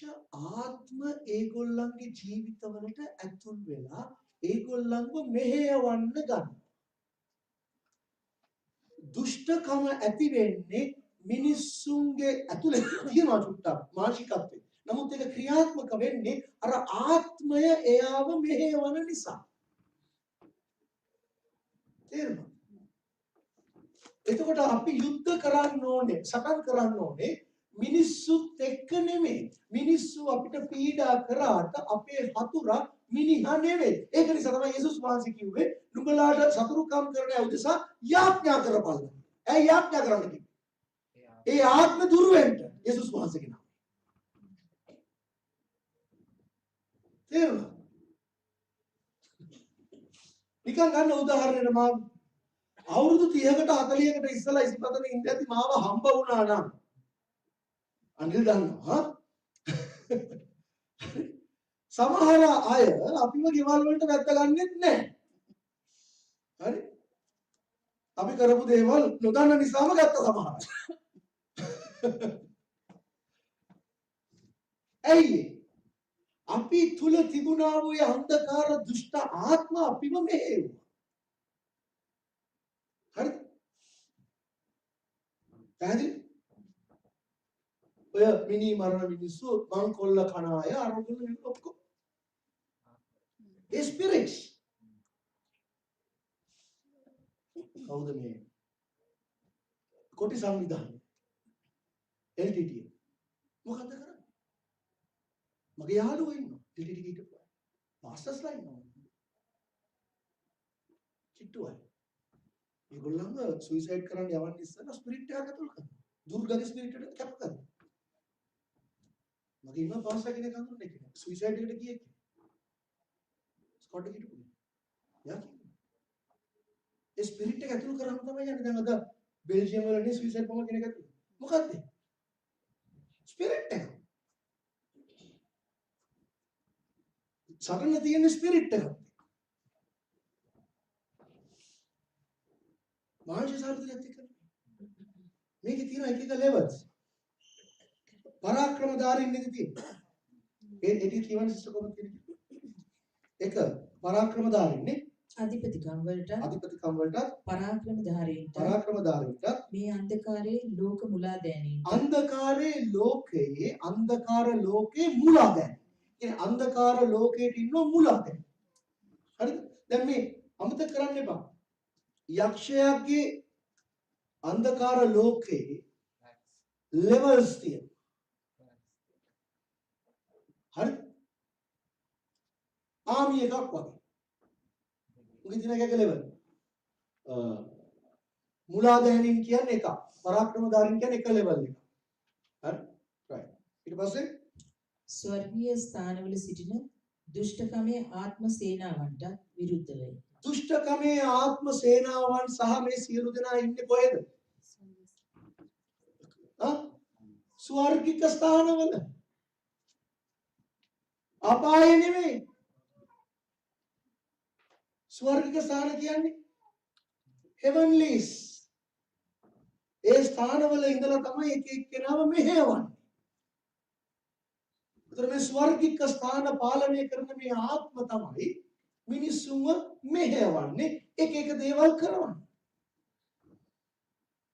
ආත්ම ඒගොල්ලන්ගේ ජීවිතවලට ඇතුල් වෙලා ඒගොල්ලන්ව මෙහෙයවන්න ගන්නවා. දුෂ්ටකම ඇති වෙන්නේ මිනිස්සුන්ගේ ඇතුලේ තියෙන චුට්ටක් මානසිකත්වයේ. නමුත් ඒක ක්‍රියාත්මක වෙන්නේ අර ආත්මය එයාව මෙහෙයවන නිසා. තේරුණා? එතකොට අපි යුද්ධ කරන්න ඕනේ, සටන් කරන්න ඕනේ මිනිස්සුත් එක්ක නෙමෙයි. මිනිස්සු අපිට පීඩා කරාට අපේ හතුරා මිනිහා නෙවෙයි. ඒක නිසා තමයි යේසුස් වහන්සේ කිව්වේ නුඹලාට සතුරුකම් කරන අය උදෙසා යාඥා කරපල්ල. ඇයි යාඥා කරන්න කිව්වේ? ඒ ආත්ම දුරු වෙන්න යේසුස් වහන්සේගේ නම. තේරුණා? නිකන් ගන්න උදාහරණයක් මම අවුරුදු 30කට 40කට ඉස්සලා ඉස්පතේ ඉඳලා මාව හම්බ වුණා නම් අනිල් දන්නවා සමහර අය අපිව ගෙවල් වලට වැද්ද ගන්නෙත් නැහැ. හරි? අපි කරපු දේවල් නොදන්න නිසාම ගත්ත සමහර අය. ඇයි? අපි තුල තිබුණා වූ අන්ධකාර දුෂ්ට ආත්ම අපිව මෙහෙයුවා. හරි? පැහැදිලි? ඔය මිනි මරණ මිනිස්සු මං කොල්ල කන අය අරගෙන ඔක්කොම ස්පිරිට්ස්. කවුද මේ? කොටි සංවිධානය LTT. මොකද්ද කරන්නේ? මගේ යාළුවෝ ඉන්නවා LTT කීට පාස්ටර්ස්ලා ඉන්නවා. කිට්ටුවයි. ඒගොල්ලන්ව සුයිසයිඩ් කරන්න යවන්න ඉස්සෙල්ලා ස්පිරිට් එකක් ඇතුල් කරනවා. දුර්ගත ස්පිරිට් එකට කැප කරනවා. මගේ ඉන්න පාස්ටර් කෙනෙක් හඳුනන්නේ කෙනෙක් සුයිසයිඩ් එකට ගියේ කෙනෙක්. ස්කොට් එකට ගිහින්. යා කිව්වා. ඒ ස්පිරිට් එක ඇතුල් කරාම තමයි යන්නේ. දැන් අද බෙල්ජියම් වලදී සුයිසයිඩ් බොම කෙනෙක් ඇතුල්. මොකද්ද? ස්පිරිට් එක. සරණ තියෙන ස්පිරිට් එක. මානසික සාර්ථකත්වයක් එක්ක. මේකේ තියෙන එක එක ලෙවල්ස්. පරාක්‍රමධාරීන් නෙද තියෙන්නේ. ඒ කියවන සිස්ටර් කොහොමද කියන්නේ? එක පරාක්‍රමධාරීන් නේ. අධිපතිකම් වලට පරාක්‍රමධාරීන්ට මේ අන්ධකාරයේ ලෝක මුලා දැනීම. අන්ධකාරයේ ලෝකේ මුලා දැනීම. කියන්නේ අන්ධකාර ලෝකයට ඉන්න මුලා දැනීම. හරිද? දැන් මේ අමතක කරන්න එපා. යක්ෂයාගේ අන්ධකාර ලෝකේ ලෙවල්ස් තියෙනවා. හරි? ආමි එකක් වගේ. උගේ දින එකක ලෙවල්. මුලා දැනීම කියන්නේ එකක්. පරාක්‍රමධාරීන් කියන්නේ එක ලෙවල් එකක්. හරි? රයිට්. ඊට පස්සේ ස්වර්ගීය ස්ථානවල සිටින දුෂ්ටකමේ ආත්ම සේනාවන්ට විරුද්ධ වේ. දුෂ්ටකමේ ආත්ම සේනාවන් සහ මේ සියලු දෙනා ඉන්නේ කොහෙද? ස්වර්ගික ස්ථානවල. අපාය නෙමෙයි. ස්වර්ගික ස්ථාන කියන්නේ heavenlies. ඒ ස්ථානවල ඉඳලා තමයි එක එක්කෙනාව මෙහෙයවන්නේ. උතර මේ ස්වර්ගික ස්ථාන පාලනය කරන මේ ආත්ම තමයි මිනිස්සුන්ව මෙහෙයවන්නේ එක එක දේවල් කරවන්නේ.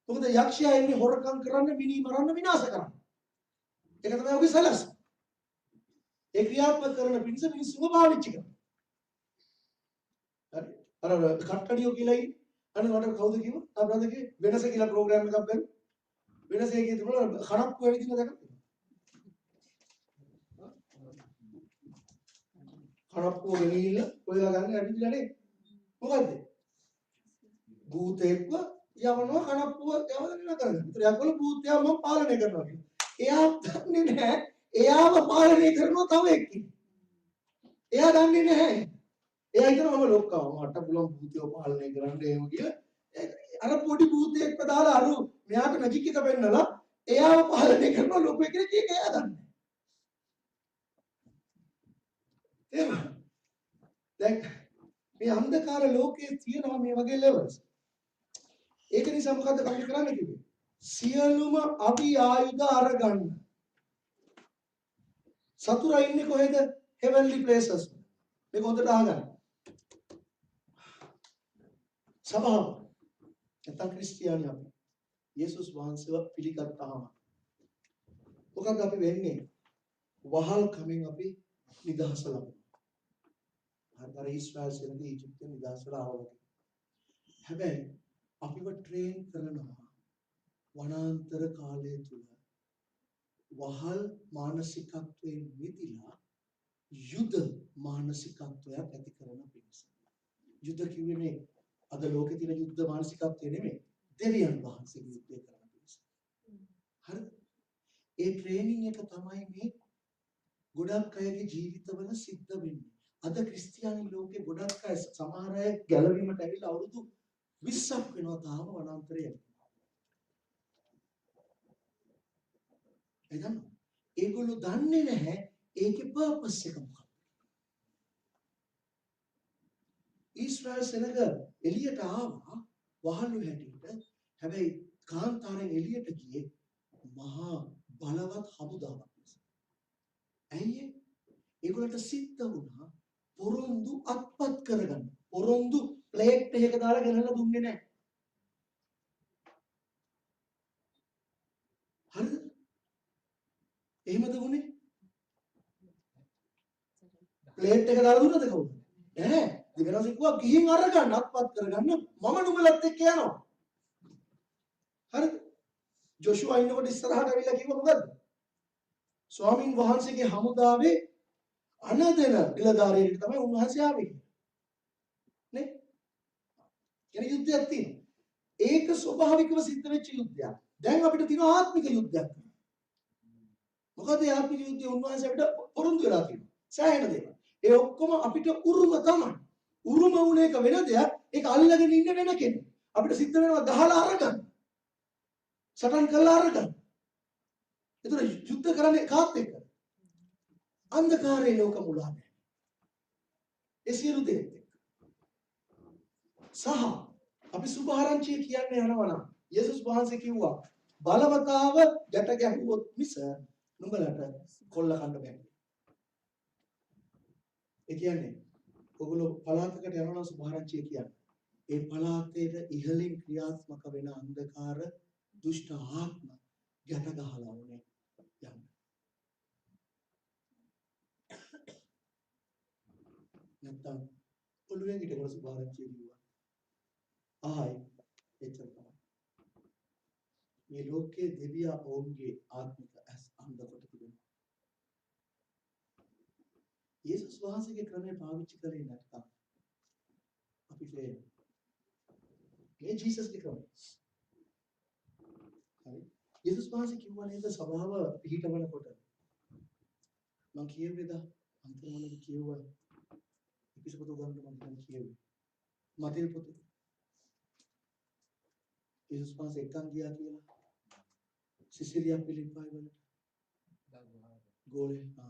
මොකද යක්ෂයා එන්නේ හොරකම් කරන්න, මිනි මරන්න, විනාශ කරන්න. ඒක තමයි ඔහුගේ සැලැස්ම. ඒ ක්‍රියාත්මක කරන පිණිස මිනිස්සුන්ව පාවිච්චි කරනවා. හරි? අර කට්ටඩියෝ කියලා ඉන්නේ. අනේ මට කවුද කිව්වා? ආ බ්‍රදර් කිව්වේ වෙනස කියලා ප්‍රෝග්‍රෑම් එකක් බැලුවා. වෙනස එකේ තිබුණා කනක්කු ඇවිදින දැකලා. කනප්පුව ගෙනිහිල්ලා ඔයලා ගන්න ඇවිදලා නේ. මොකද්ද? භූතයෙක්ව යවනවා කනප්පුව යවගෙන කරන්නේ. ඒතර යකවල භූතයා මම පාලනය කරනවා කියලා. එයා දන්නේ නැහැ. එයාව පාලනය කරනවා තව එක්කෙනෙක්. එයා දන්නේ නැහැ. එයා හිතනවා මම ලොක්කා මට පුළුවන් භූතයව පාලනය කරන්න එහෙම කියලා. අර පොඩි භූතයෙක්ව දාලා අර මෙයාට මැජික් එක පෙන්නලා එයාව පාලනය කරනවා ලොකු එකෙක් ඒක එයා දන්නේ. එහෙම. දැන් මේ අන්ධකාර ලෝකයේ තියෙනවා මේ වගේ ලෙවල්ස්. ඒක නිසා මොකද්ද කවුරු කරන්නේ කිව්වේ? සියලුම අපි ආයුධ අරගන්න. සතුරා ඉන්නේ කොහෙද? heavenly places. මේක හොඳට අහගන්න. සබාව. නැත්නම් ක්‍රිස්තියානි අපි. යේසුස් වහන්සේව පිළිගත්තාම මොකක්ද අපි වෙන්නේ? වහල් කමින් අපි නිදහස ලබනවා. අර ඊශ්‍රායල් සෙනග ඊජිප්තෙන් නිදහස් වෙලා ආවා. හැබැයි අපිව ට්‍රේන් කරනවා වනාන්තර කාලය තුල වහල් මානසිකත්වයෙන් මිදලා යුද මානසිකත්වයක් ඇති කරන පිණිස. යුද කිව්වේ මේ අද ලෝකේ තියෙන යුද්ධ මානසිකත්වය නෙමෙයි. දෙවියන් වහන්සේගේ යුද්ධය කරන පිණිස. හරිද? ඒ ට්‍රේනින් එක තමයි මේ ගොඩක් අයගේ ජීවිතවල සිද්ධ වෙන්නේ. අද ක්‍රිස්තියානි ලෝකේ ගොඩක් අය සමහර අය ගැලවීමට ඇවිල්ලා අවුරුදු 20ක් වෙනවා තාම වනාන්තරයේ. එදම් ඒගොල්ලෝ දන්නේ නැහැ ඒකේ පර්පස් එක මොකක්ද. ඊශ්‍රායල් සෙනග එළියට ආවා වහලු හැටියට. හැබැයි කාන්තාරෙන් එළියට ගියේ මහා බලවත් හමුදාවක් නිසා. ඇයි ඒගොල්ලන්ට සිද්ධ වුණා පොරොන්දු අත්පත් කරගන්න. පොරොන්දු ප්ලේට් එකක දාලා ගෙනල්ලා දුන්නේ නැහැ. හරිද? එහෙමද වුනේ? ප්ලේට් එක දාලා දුන්නද කවුද? නැහැ. දෙවියන් කිව්වා ගිහින් අරගන්න අත්පත් කරගන්න මම නුඹලත් එක්ක යනවා. හරිද? ජොෂුවා ඉන්නකොට ඉස්සරහට ඇවිල්ලා කිව්වා මොකද්ද? ස්වාමීන් වහන්සේගේ හමුදාවේ අනදෙන නිලධාරියෙක් තමයි උන්වහන්සේ ආවේ. නේ? එන යුද්ධයක් තියෙනවා. ඒක ස්වභාවිකව සිද්ධ වෙච්ච යුද්ධයක්. දැන් අපිට තියෙන ආත්මික යුද්ධයක්. මොකද ඒ ආත්මික යුද්ධය උන්වහන්සේ අපිට පොරොන්දු වෙලා තියෙනවා. සෑහෙන දේවල්. ඒ ඔක්කොම අපිට උරුම තමයි. උරුම වුණ එක වෙන දෙයක්. ඒක අල්ලගෙන ඉන්න වෙන කෙනෙක්. අපිට සිද්ධ වෙනවා ගහලා අරගන්න. සටන් කළා අරගන්න. ඒතර යුද්ධ කරන්නේ කාත් එක්ක? අන්ධකාරයේ ලෝක මුලාවේ. ඒ සියලු දේ සහ අපි සුභාරංචිය කියන්නේ යනවා නම් යේසුස් වහන්සේ කිව්වා බලවතාව ගැට ගැහුවොත් මිස නුඹලට කොල්ල කන්න බෑ. ඒ කියන්නේ ඔගොල්ලෝ පළාතකට යනවා නම් සුභාරංචිය කියන්නේ ඒ පළාතේ ඉහළින් ක්‍රියාත්මක වෙන අන්ධකාර දුෂ්ට ආත්ම ගැට ගහලා උනේ යන්න. නැත්තම් ඔළුවෙන් හිටගෙන සුභාරංචිය කිව්වා. ආයි එච්චර තමයි. මේ ලෝකයේ දෙවියා ඔවුන්ගේ ආත්මික ඇස් අන්ධ කොට තිබෙනවා. යේසුස් වහන්සේගේ ක්‍රමය පාවිච්චි කරේ නැත්නම් අපි ෆේල්. මේ ජීසස්ගේ ක්‍රමය. හරි. යේසුස් වහන්සේ කිව්වා නේද සභාව පිහිටවනකොට මම කියුවේද අන්තිමවලදී කියුවා එපිසෝඩ් ගන්න මම කියුවේ. මතේ පොතේ යේසුස් වහන්සේ එක්කන් ගියා කියලා සිසිලියා පිලිප්පයි වලට ගෝලේ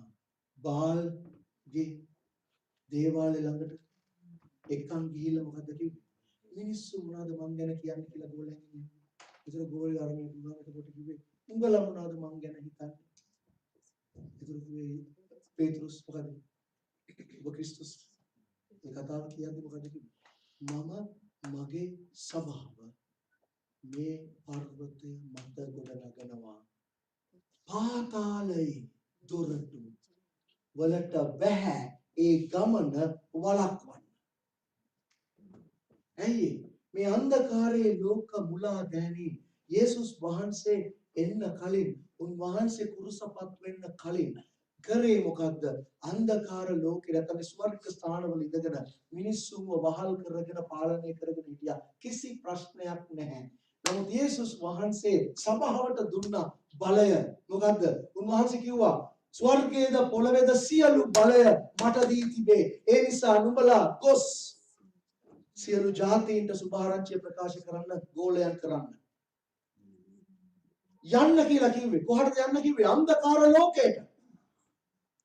බාල්ගේ දේවාලය ළඟට එක්කන් ගිහිල්ලා මොකද්ද කිව්වේ? මිනිස්සු මොනවද මං ගැන කියන්නේ කියලා ගෝලෙන් ඉන්නේ. ඒතර ගෝලේ ආරමේ දුන්නාට කොට කිව්වේ උඹලා මොනවද මං ගැන හිතන්නේ? ඒතර කිව්වේ පේත්‍රුස් මොකද? ඔබ ක්‍රිස්තුස් ඒ කතාව කියන්නේ මොකද කිව්වේ? මම මගේ සභාව මේ පර්වතය මත ගොඩනගනවා. පාතාලයේ දොරටු වලට බෑ ඒ ගමන වළක්වන්න. ඇයි මේ අන්ධකාරයේ ලෝක මුලා දැනි යේසුස් වහන්සේ එන්න කලින් උන්වහන්සේ කුරුසපත් වෙන්න කලින් කරේ මොකද්ද? අන්ධකාර ලෝකේ නැත්නම් ස්වර්ග ස්ථානවල ඉඳගෙන මිනිස්සුන්ව වහල් කරගෙන පාලනය කරගෙන හිටියා. කිසි ප්‍රශ්නයක් නැහැ. නමුත් යේසුස් වහන්සේ සභාවට දුන්න බලය මොකද්ද? උන්වහන්සේ කිව්වා ස්වර්ගයේද පොළවේද සියලු බලය මට දී තිබේ. ඒ නිසා නුඹලා ගොස් සියලු ජාතීන්ට සුභාරංචිය ප්‍රකාශ කරන්න, ගෝලයන් කරන්න. යන්න කියලා කිව්වේ. කොහටද යන්න කිව්වේ? අන්ධකාර ලෝකයට.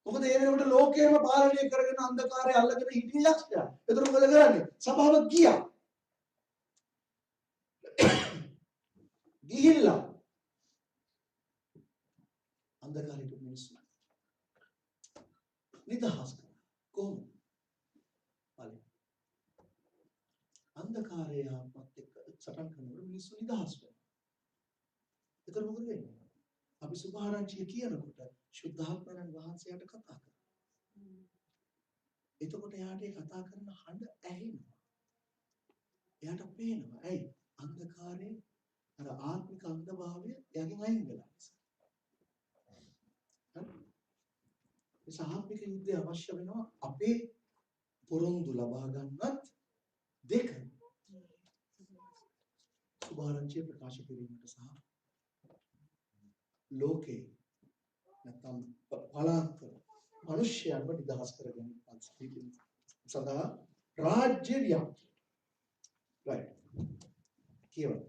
මොකද ඒ වෙනකොට ලෝකයම පාලනය කරගෙන අන්ධකාරය අල්ලගෙන හිටිය යක්ෂයා. ඒතර මොකද කරන්නේ? සභාව ගියා. ගිහිල්ලා අන්ධකාරයට මිනිස්සු නිදහස් කරා. කොහොමද? බලන්න. අන්ධකාරය ආත්මත් එක්ක සටන් කරනකොට මිනිස්සු නිදහස් වෙනවා. ඒතර මොකද වෙන්නේ? අපි සුභාරංචිය කියනකොට ශුද්ධාත්මයන් වහන්සේට කතා කරනවා. එතකොට එයාට ඒ කතා කරන හඬ ඇහෙනවා. එයාට පේනවා. ඇයි? අන්ධකාරයේ අර ආත්මික අන්ධභාවය එයාගෙන් අයින් වෙලා නිසා. හරි? ඒ ආත්මික යුද්ධය අවශ්‍ය වෙනවා අපේ පොරොන්දු ලබා ගන්නත් දෙක. සුභාරංචිය ප්‍රකාශ කිරීමට සහ ලෝකේ නැත්නම් පලාත් මිනිස්යන්ව නිදහස් කර ගැනීම සඳහා රාජ්‍ය ව්‍යාප්තිය. right කියවන්න.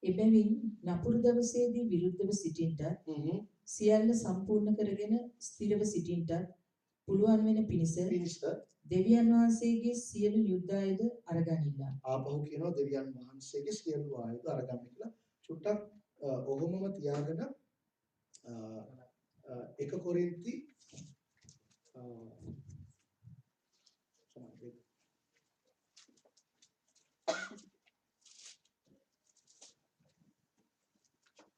එබැවින් නපුරු දවසේදී විරුද්ධව සිටින්නට සියල්ල සම්පූර්ණ කරගෙන ස්ථිරව සිටින්නට පුළුවන් වෙන පිණිස දෙවියන් වහන්සේගේ සියලු යුද්ධ ආයුධ අරගනින්න. ආපහු කියනවා දෙවියන් වහන්සේගේ සියලු ආයුධ අරගන්න කියලා. චුට්ටක් ඔහොමම තියාගෙන 1 කොරින්ති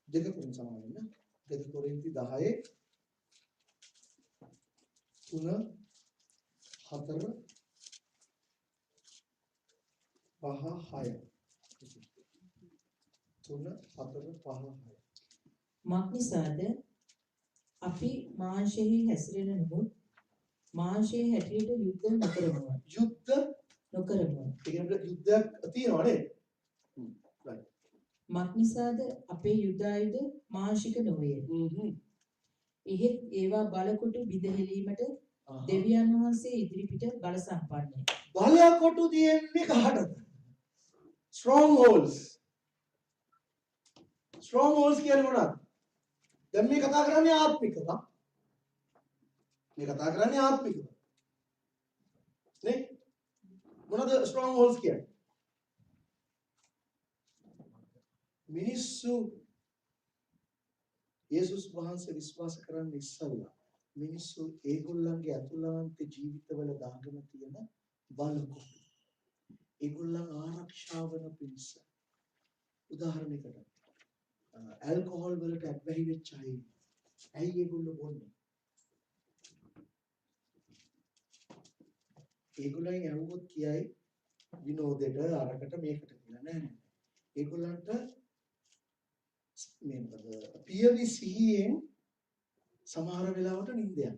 දෙක කොරින්ති සමාවෙන්න 2 කොරින්ති 10 3 4 5 6 3 4 5 6 මක්නිසාද අපි මාංශයෙහි හැසිරෙන නමුත් මාංශයේ හැටියට යුද්ධ නොකරමු. යුද්ධ නොකරමු. ඒ කියන්නේ යුද්ධයක් තියෙනවා නේද? right. මක්නිසාද අපේ යුද්ධ ආයුධ මාංශික නොවේ. එහෙත් ඒවා බලකොටු විදහෙලීමට දෙවියන් වහන්සේ ඉදිරිපිට බල සම්පන්නයි. බලකොටු තියෙන්නේ කාටද? strongholds. strongholds කියන්නේ මොනවද? දැන් මේ කතා කරන්නේ ආත්මිකව. මේ කතා කරන්නේ ආත්මිකව. නේ? මොනවද strongholds කියන්නේ? මිනිස්සු යේසුස් වහන්සේ විශ්වාස කරන්න ඉස්සල්ලා මිනිස්සු ඒගොල්ලන්ගේ අතුලාන්ත ජීවිතවල දාගෙන තියෙන බලකොටු. ඒගොල්ලන් ආරක්ෂා වන පිණිස. උදාහරණයකට ඇල්කොහොල් වලට ඇබ්බැහි වෙච්ච අය. ඇයි ඒගොල්ලෝ බොන්නේ? ඒගොල්ලන් යවුවොත් කියයි විනෝදෙට අරකට මේකට කියලා නෑ නෑ. ඒගොල්ලන්ට මේ මොකද පියවි සිහියෙන් සමහර වෙලාවට නිින්ද යනවා.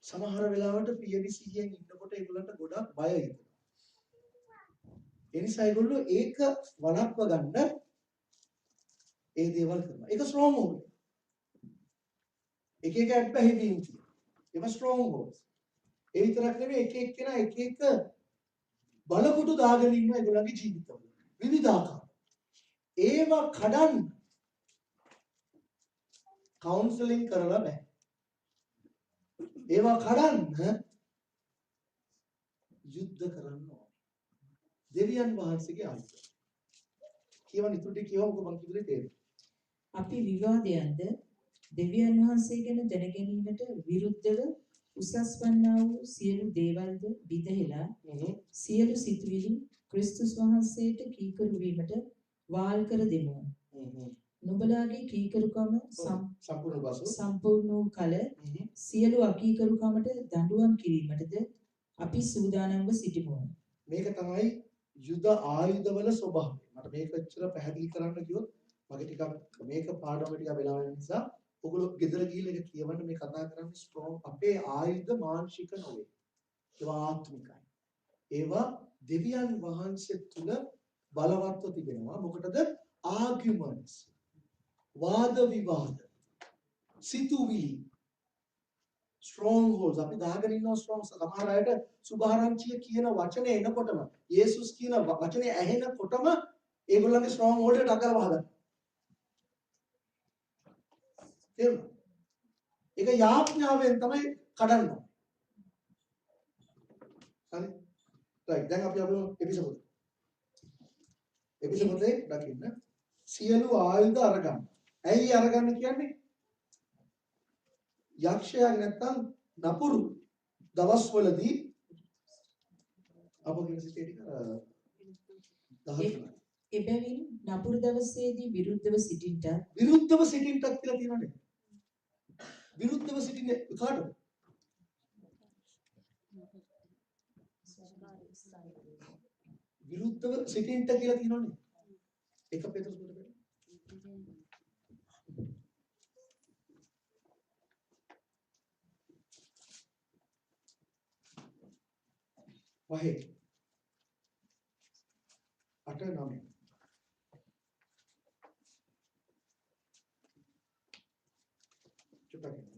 සමහර වෙලාවට පියවි සිහියෙන් ඉන්නකොට ඒගොල්ලන්ට ගොඩක් බය හිතෙනවා. ඒ නිසා ඒගොල්ලෝ ඒක වළක්ව ගන්න ඒ දේවල් කරනවා. ඒක ස්ට්‍රෝං හෝල්ඩ්. එක එක ඇබ්බැහි වීම තියෙනවා. ඒක ස්ට්‍රෝං හෝල්ඩ්. ඒ විතරක් නෙමෙයි එක එක්කෙනා එක එක බලකොටු දාගෙන ඉන්න ඒගොල්ලන්ගේ ජීවිතවල. විවිධාකාර. ඒවා කඩන්න කවුන්සලින් කරලා බෑ. ඒවා කඩන්න යුද්ධ කරන්න ඕනේ. දෙවියන් වහන්සේගේ ආයුධ. කියවන ඉතුරුට කියවමුක මං කිව්වේ තේරෙන්නේ. අපි විවාදයන්ද දෙවියන් වහන්සේ ගැන දැනගැනීමට විරුද්ධව උසස් වන්නා වූ සියලු දේවල්ද විදහෙලා සියලු සිතුවිලි ක්‍රිස්තුස් වහන්සේට කීකරු වීමට වාල් කර දෙමු. නුඹලාගේ කීකරුකම සම්පූර්ණ වූ කල සියලු අකීකරුකමට දඬුවම් කිරීමටද අපි සූදානම්ව සිටිමු. මේක තමයි යුද ආයුධවල ස්වභාවය. මට මේක ඇත්තට පැහැදිලි කරන්න කිව්වොත් මගේ ටිකක් මේක පාඩම ටික වෙලා යන නිසා ඔගොල්ලෝ ගෙදර ගිහිල්ලා ඒක කියවන්න මේ කතා කරන්නේ ස්ට්‍රෝං අපේ ආයුධ මානසික නොවේ. ඒවා ආත්මිකයි. ඒවා දෙවියන් වහන්සේ තුල බලවත්ව තිබෙනවා. මොකටද? ආගියුමන්ට්ස්. වාද විවාද. සිතුවිලි. ස්ට්‍රෝං හෝල්ස් අපි දාගෙන ඉන්නවා ස්ට්‍රෝං සමහර අයට සුභාරංචිය කියන වචනේ එනකොටම යේසුස් කියන වචනේ ඇහෙනකොටම ඒගොල්ලන්ගේ ස්ට්‍රෝං හෝල්ඩ් එකට අකල වහගන්න. තේරුණා? ඒක යාඥාවෙන් තමයි කඩන්න. හරි? රයිට් දැන් අපි අපේ එපිසෝඩ් එකේ දකින්න සියලු ආයුධ අරගන්න. ඇයි අරගන්න කියන්නේ? යක්ෂයාගේ නැත්තම් නපුරු දවස්වලදී අපෝ කියන සිටේ ටික 10 එබැවින් නපුරු දවසේදී විරුද්ධව සිටින්නට විරුද්ධව සිටින්නත් කියලා තියෙනවනේ. විරුද්ධව සිටින්නේ කාටද? විරුද්ධව සිටින්නට කියලා තියෙනවනේ. එක පෙතෘස් පොතේ වහේ 8-9 චුට්ටක්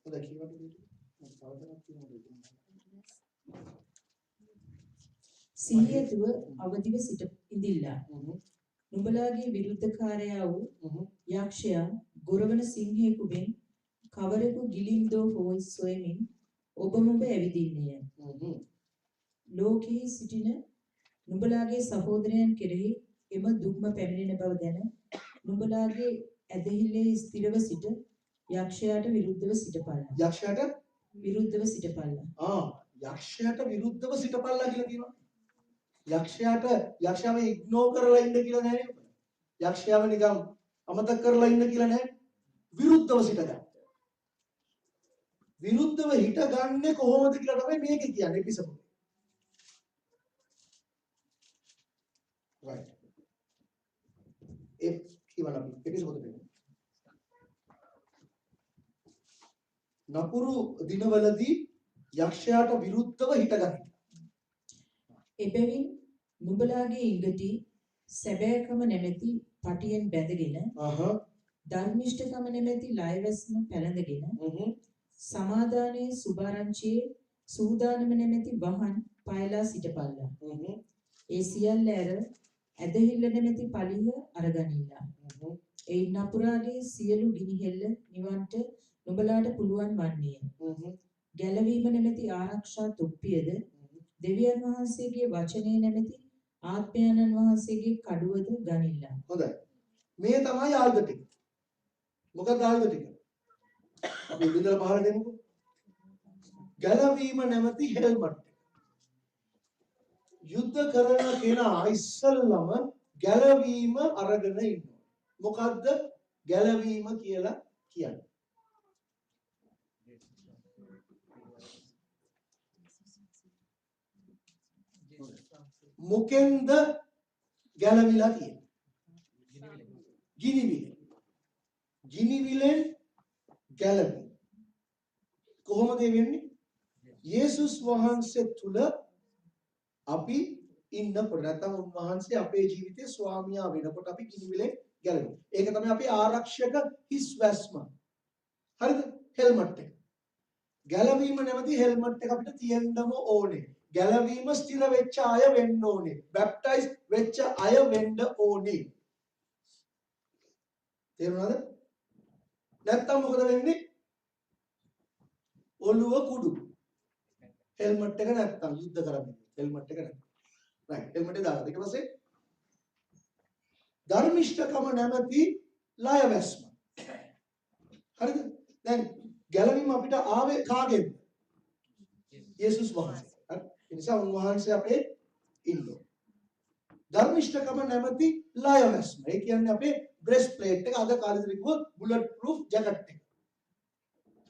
හොඳයි කියවට සිහියතුව අවදිව සිට ඉඳිල්ලා. නුඹලාගේ විරුද්ධකාරයා වූ යක්ෂයා ගොරවන සිංහයෙකුගෙන් කවරෙකු ගිලින්දෝ හෝ සොයමින් ඔබ ඇවිදින්නේය. ලෝකයේ සිටින නුඹලාගේ සහෝදරයන් කෙරෙහි එම දුක්ම පැමිණෙන බව දැන නුඹලාගේ ඇදහිල්ලේ ස්ථිරව සිට යක්ෂයාට විරුද්ධව සිටපල්ලා. යක්ෂයාට විරුද්ධව සිටපල්ලා. යක්ෂයාට විරුද්ධව සිටපල්ලා කියලා කියනවා. යක්ෂයාව ඉග්නෝර් කරලා ඉන්න කියලා නෑ නේද? යක්ෂයාව නිකම් අමතක කරලා ඉන්න කියලා නෑ. විරුද්ධව සිටගන්න. විරුද්ධව හිටගන්නේ කොහොමද කියලා තමයි මේක කියන්නේ එපිසෝඩ්. right. ඒ කියවන අපි එපිසෝඩ් එකේ නපුරු දිනවලදී යක්ෂයාට විරුද්ධව හිටගන්න. එබැවින් නුඹලාගේ ඉඟටි සැබෑකම නැමැති පටියෙන් බැඳගෙන ධර්මිෂ්ඨකම නැමැති ලයවැස්ම පැලඳගෙන සමාදානයේ සුභාරංචියේ සූදානම නැමැති වහන් පයලා සිටපල්ලා. ඒ සියල්ල ඇර ඇදහිල්ල නැමැති පලිය අරගනිල්ලා. ඒ නපුරාගේ සියලු ගිනිහෙල්ල නිවන්ට නුඹලාට පුළුවන් වන්නේය. ගැලවීම නැමැති ආරක්ෂා තුප්පියද දෙවියන් වහන්සේගේ වචනේ නැමැති ආත්මයන්න් වහන්සේගේ කඩුවද ගනිල්ලා. හොඳයි. මේ තමයි ආයුධ ටික. මොකක්ද ආයුධ ටික? අපි විඳලා පහල දෙමුකෝ. ගැලවීම නැමැති හෙල්මට් එක. යුද්ධ කරන කෙනා ඉස්සල්ලාම ගැලවීම අරගෙන ඉන්නවා. මොකද්ද ගැලවීම කියලා කියන්නේ? මොකෙන්ද ගැලවිලා තියෙන්නේ? ගිනිවිලෙන්. ගිනිවිලෙන් ගැලවීම. කොහොමද වෙන්නේ? යේසුස් වහන්සේ තුල අපි ඉන්නකොට නැත්නම් උන්වහන්සේ අපේ ජීවිතේ ස්වාමියා වෙනකොට අපි ගිනිවිලෙන් ගැලවෙනවා. ඒක තමයි අපි ආරක්ෂක හිස් වැස්ම. හරිද? හෙල්මට් එක. ගැලවීම නැමැති හෙල්මට් එක අපිට තියෙන්නම ඕනේ. ගැලවීම ස්ථිර වෙච්ච අය වෙන්න ඕනේ. බැප්ටයිස් වෙච්ච අය වෙන්න ඕනේ. තේරුණාද? නැත්තම් මොකද වෙන්නේ? ඔළුව කුඩු. හෙල්මට් එක නැත්තම් යුද්ධ කරන්නේ. හෙල්මට් එක නැත්තම්. රයිට්. හෙල්මට් එක දාලා ඊට පස්සේ ධර්මිෂ්ඨකම නැමැති ලයවැස්ම. හරිද? දැන් ගැලවීම අපිට ආවේ කාගෙන්ද? යේසුස් වහන්සේ. හරි. ඒ නිසා උන්වහන්සේ අපේ ඉන්න. ධර්මිෂ්ඨකම නැමැති ලයවැස්ම. ඒ කියන්නේ අපේ බ්‍රෙස්ට් ප්ලේට් එක අද කාලේ තිබුණ බුලට් ප්‍රූෆ් ජැකට් එක.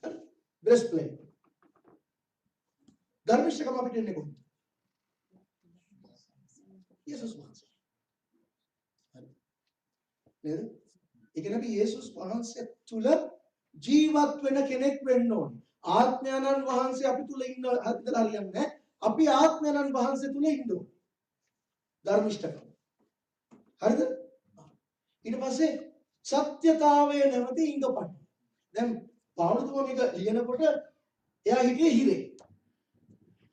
හරි. Breast plate. ධර්මිෂ්ඨකම අපිට එන්නේ කොහොමද? යේසුස් වහන්සේ. හරි. නේද? ඒ කියන්නේ අපි යේසුස් වහන්සේ තුල ජීවත් වෙන කෙනෙක් වෙන්න ඕනේ. ආත්මයන්න් වහන්සේ අපි තුල ඉඳලා හරියන්නේ නැහැ. අපි ආත්මයන්න් වහන්සේ තුල ඉන්න ඕනේ. ධර්මිෂ්ඨකම. හරිද? ඊට පස්සේ සත්‍යතාවය නැමැති ඉඟපටි. දැන් පාවුලතුමා මේක ලියනකොට එයා හිටියේ හිරේ.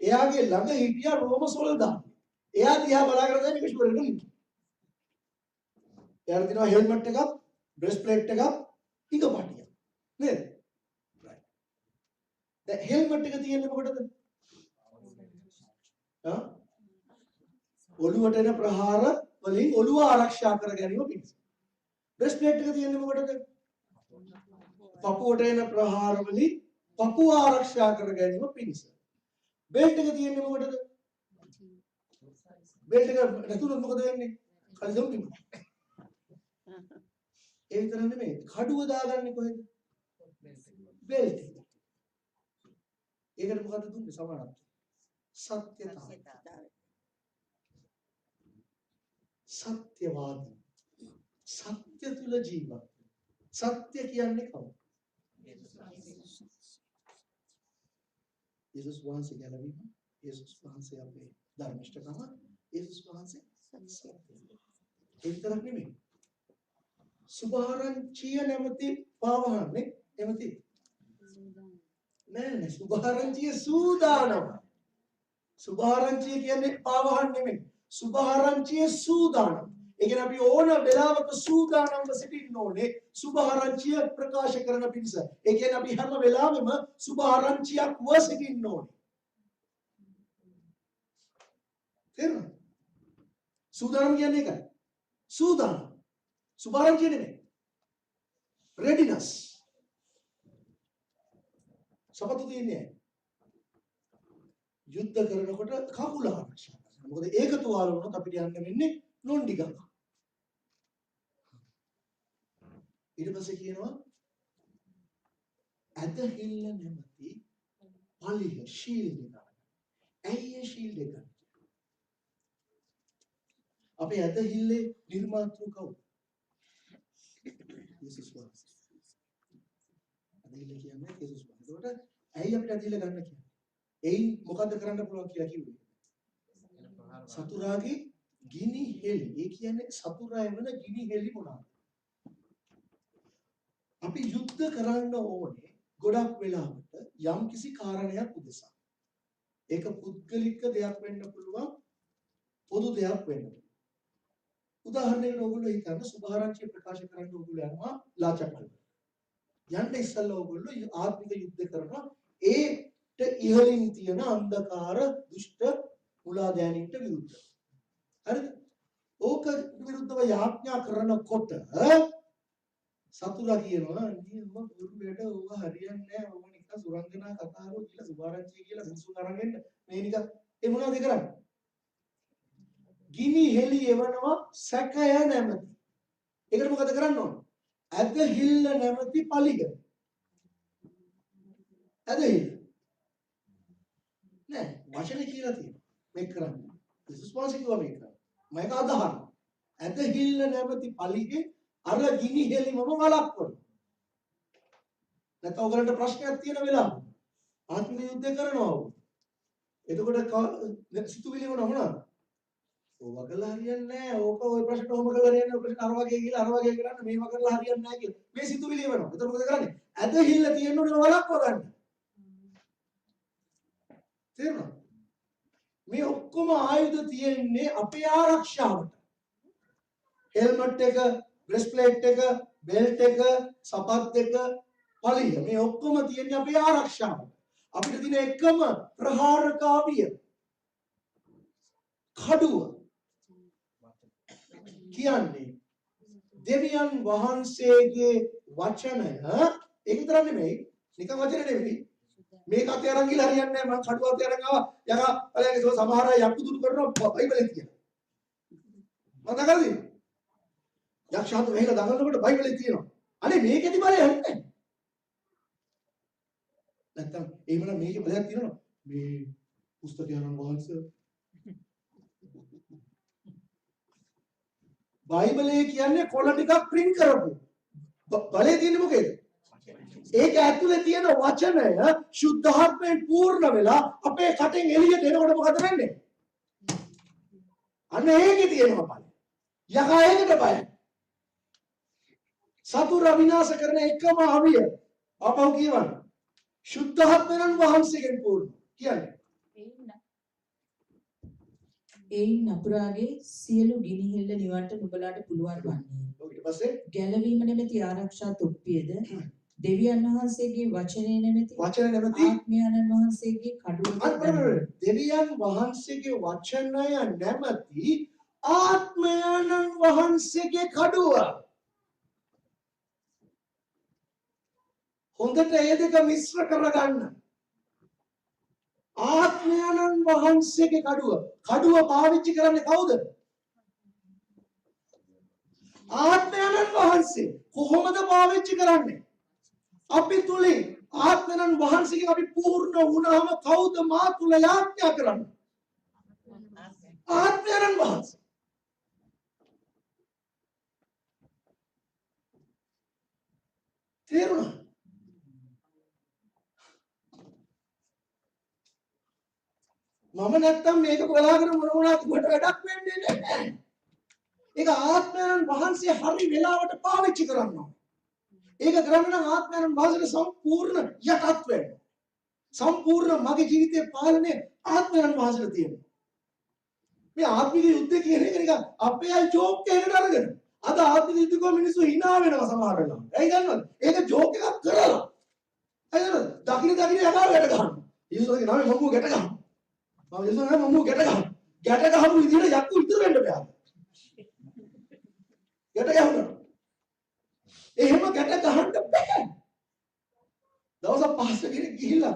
එයාගේ ළඟ හිටියා රෝම සොල්දාදු. එයා දිහා බලාගෙන දැන් මේක ෂුවර් එකට ලියනවා. එයාට දෙනවා හෙල්මට් එකක්, බ්‍රෙස්ට් ප්ලේට් එකක්, ඉඟපටියක්. නේද? රයිට්. දැන් හෙල්මට් එක තියෙන්නේ මොකටද? ඔළුවට එන ප්‍රහාර වලින් ඔළුව ආරක්ෂා කර ගැනීම පිණිස. බ්‍රෙස්ට් ප්ලේට් එක තියෙන්නේ මොකටද? පපුවට එන ප්‍රහාර වලින් පපුව ආරක්ෂා කර ගැනීම පිණිස. බෙල්ට් එක තියෙන්නේ මොකටද? බෙල්ට් එක නැතුනොත් මොකද වෙන්නේ? කලිසම් පිඹුන. ඒ විතර නෙමෙයි. කඩුව දාගන්නේ කොහෙද? බෙල්ට් එක. ඒකට මොකද දුන්නේ සමානත්වය? සත්‍යතාවය. සත්‍යවාදී. සත්‍ය තුල ජීවත්. සත්‍ය කියන්නේ කවුද? යේසුස් වහන්සේ ගැලවීම, යේසුස් වහන්සේ අපේ ධර්මිෂ්ඨකම, යේසුස් වහන්සේ සත්‍යය. ඒ විතරක් නෙමෙයි. සුභාරංචිය නැමැති පාවහන්නේ නැමැති නෑ සුභාරංචිය සූදානම්. සුභාරංචිය කියන්නේ පාවහන් නෙමෙයි. සුභාරංචිය සූදානම්. ඒ කියන්නේ අපි ඕන වෙලාවක සූදානම්ව සිටින්න ඕනේ සුභාරංචිය ප්‍රකාශ කරන පිණිස. ඒ කියන්නේ අපි හැම වෙලාවෙම සුභාරංචියක් ව සිටින්න ඕනේ. තේරුණාද? සූදානම් කියන්නේ ඒකයි. සූදානම්. සුභාරංචිය නෙමෙයි. readiness. සපතු තියන්නේ යුද්ධ කරනකොට කකුල ආරක්ෂා කරගන්න. මොකද ඒක තුවාල වුණොත් අපිට යන්න වෙන්නේ නොන්ඩි ගම. ඊට පස්සේ කියනවා ඇදහිල්ල නැමැති පලිහ ෂීල්ඩ් එක. ඇයි ඒ ෂීල්ඩ් එක? අපේ ඇදහිල්ලේ නිර්මාතෘ කවුද? යේසුස් වහන්සේ. ඇදහිල්ල කියන්නේ යේසුස් වහන්සේ. ඒකට ඇයි අපිට ඇදහිල්ල ගන්න කියන්නේ? එයින් මොකද්ද කරන්න පුළුවන් කියලා කිව්වේ? සතුරාගේ ගිනි හෙලි. ඒ කියන්නේ සතුරා එවන ගිනි හෙලි මොනවාද? අපි යුද්ධ කරන්න ඕනේ ගොඩක් වෙලාවට යම් කිසි කාරණයක් උදෙසා. ඒක පුද්ගලික දෙයක් වෙන්න පුළුවන්, පොදු දෙයක් වෙන්න පුළුවන්. උදාහරණයකට ඔයගොල්ලෝ හිතන්න සුභාරංචිය ප්‍රකාශ කරන්න ඔයගොල්ලෝ යනවා ලාචපල්. යන්න ඉස්සෙල්ලා ඔයගොල්ලෝ ආත්මික යුද්ධ කරනවා ඒට ඉහළින් තියෙන අන්ධකාර දුෂ්ට මුලාදෑනින්ට විරුද්ධව. හරිද? ඕක විරුද්ධව යාඥා කරනකොට සතුරා කියනවා "නී ඔබ ගුරු වැඩ ඔබ හරියන්නේ නැහැ. ඔබ නිකන් සුරංගනා කතාවෝ කියලා සුභාරංචිය කියලා මිනිසුන් අරන් එන්න. මේ නිකන් ඒ මොනවද කරන්නේ? ගිනි හෙලි එවනවා සැකය නැමැති. ඒකට මොකද කරන්න ඕන? ඇදහිල්ල නැමැති පලිග. ඇදහිල්ල. නෑ වචනේ කියලා තියෙනවා. මේක කරන්න. යේසුස් වහන්සේ කිව්වා මේක කරන්න. මම අදහන. ඇදහිල්ල නැමැති පලිගේ අර ගිනි හෙලිමම වළක්වනවා. නැත්නම් ඔයගලන්ට ප්‍රශ්නයක් තියෙන වෙලාව. ආත්මික යුද්ධ කරනවා. එතකොට සිතුවිලි මොනවද? ඕවා කරලා හරියන්නේ නැහැ. ඕක ওই ප්‍රශ්නට ඔහොම කරලා හරියන්නේ ඔය ප්‍රශ්න අර වගේ කියලා අර වගේ කරන්න මේවා කරලා හරියන්නේ නැහැ කියලා. මේ සිතුවිලි වෙනවා. එතකොට මොකද කරන්නේ? ඇදහිල්ල තියෙන්න ඕනේ වළක්ව ගන්න. තේරුණාද? මේ ඔක්කොම ආයුධ තියෙන්නේ අපේ ආරක්ෂාවට. හෙල්මට් එක, බ්‍රෙස්ට් ප්ලේට් එක, බෙල්ට් එක, සපත් එක, පලිය මේ ඔක්කොම තියෙන්නේ අපේ ආරක්ෂාවට. අපිට තියෙන එකම ප්‍රහාරකාවිය කඩුව කියන්නේ දෙවියන් වහන්සේගේ වචනය ඒක විතරක් නෙමෙයි. නිකන් වචන නෙමෙයි. මේක අතේ අරන් ගිහලා හරියන්නේ නැහැ. මම කඩුව අතේ අරන් ආවා. යකා ඔයගේ සමහර අය යක්කු දුරු කරනවා බයිබලෙන් කියන. මම දකලා යක්ෂයාට මෙහෙල දඟලනකොට බයිබලෙන් තියෙනවා. අනේ මේකෙදි බලය නැහැ. නැත්තම් එහෙමනම් මේකේ බලයක් තියෙනවා. මේ පුස්තකයන් වහන්සේ බයිබලයේ කියන්නේ කොළ ටිකක් print කරපු. බලේ තියෙන්නේ මොකේද? ඒක ඇතුලේ තියෙන වචනය සුද්ධාත්මයෙන් පූර්ණ වෙලා අපේ කටෙන් එළියට එනකොට මොකද වෙන්නේ? අන්න ඒකේ තියෙනවා බලය. යකා ඒකට බයයි. සතුර විනාශ කරන එකම අවිය අපව කියවන්න. සුද්ධාත්මයන් වහන්සේගෙන් පූර්ණ කියන්නේ. එයින් නපුරාගේ සියලු ගිනිහෙල්ල නිවන්නට නුඹලාට පුළුවන් වන්නේ. ඊට පස්සේ ගැලවීම නැමැති ආරක්ෂා තොප්පියද දෙවියන් වහන්සේගේ වචනේ නැමැති ආත්මයන් වහන්සේගේ කඩුව දෙවියන් වහන්සේගේ වචනය නැමැති ආත්මයන් වහන්සේගේ කඩුව. හොඳට ඒ දෙක මිශ්‍ර කරගන්න. ආත්මයන් වහන්සේගේ කඩුව. කඩුව පාවිච්චි කරන්නේ කවුද? ආත්මයන් වහන්සේ. කොහොමද පාවිච්චි කරන්නේ? අපි තුලින් ආත්මයන් වහන්සේගෙන් අපි පූර්ණ වුණාම කවුද මා තුල යාඥා කරන්නේ? ආත්මයන් වහන්සේ. තේරුණා? මම නැත්තම් මේක බලාගෙන මොනවාක් වැඩක් වෙන්නේ නැහැ. ඒක ආත්මයන් වහන්සේ හරි වෙලාවට පාවිච්චි කරනවා. ඒක කරන්න නම් ආත්මයන් වහන්සේට සම්පූර්ණ යටත් වෙන්න. සම්පූර්ණ මගේ ජීවිතේ පාලනය ආත්මයන් වහන්සේට තියෙනවා. මේ ආත්මික යුද්ධ කියන එක නිකන් අපේ අය ජෝක් එකකට අරගෙන. අද ආත්මික යුද්ධ කො මිනිස්සු hina වෙනවා සමහර වෙලාවට. ඇයි දන්නවද? ඒක ජෝක් එකක් කරලා. ඇයිද? දකින්න යකාව ගැට ගන්නවා. ඊසෝගේ නම මම්මෝ ගැට ගන්නවා. මම ඊසෝගේ නම මම්මෝ ගැට ගන්නවා. ගැට ගහපු විදිහට යක්කු ඉතුරු වෙන්න බෑ. ගැට ගහනවා. එහෙම ගැට ගහන්න බෑ. දවසක් පාස්ටර් කෙනෙක් ගිහිල්ලා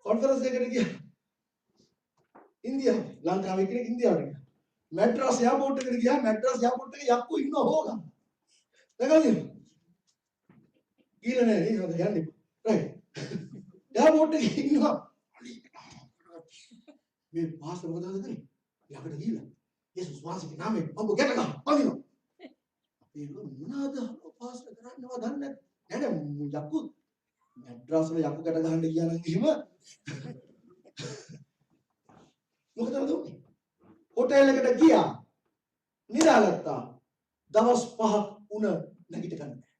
කොන්ෆරන්ස් එකකට ගියා. ඉන්දියාවේ ලංකාවේ කෙනෙක් ඉන්දියාවට ගියා. මැඩ්‍රස් එයාපෝට් එකට ගියා. මැඩ්‍රස් එයාපෝට් එකේ යක්කු ඉන්නව හොගන්න. දැකලාද? ගිහලා නෑ නේද? යන්නේ. රයිට්. එයාපෝට් එකේ ඉන්නවා. මේ පාස්ටර් මොකද කරන්නේ? යකට ගිහලා යේසුස් වහන්සේගේ නාමයෙන් මම ගැට ගන්න. පදිනවා. ඒක මොනවාද පාස්ටර් කරන්නව දන්නේ නැහැ. නෑ යක්කු මැඩ්‍රස් වල යක්කු ගැට ගහන්න ගියා නම් එහෙම මොකද දුන්නේ? හොටෙල් එකට ගියා. නිදාගත්තා. දවස් 5ක් උණ නැගිට ගන්න බෑ.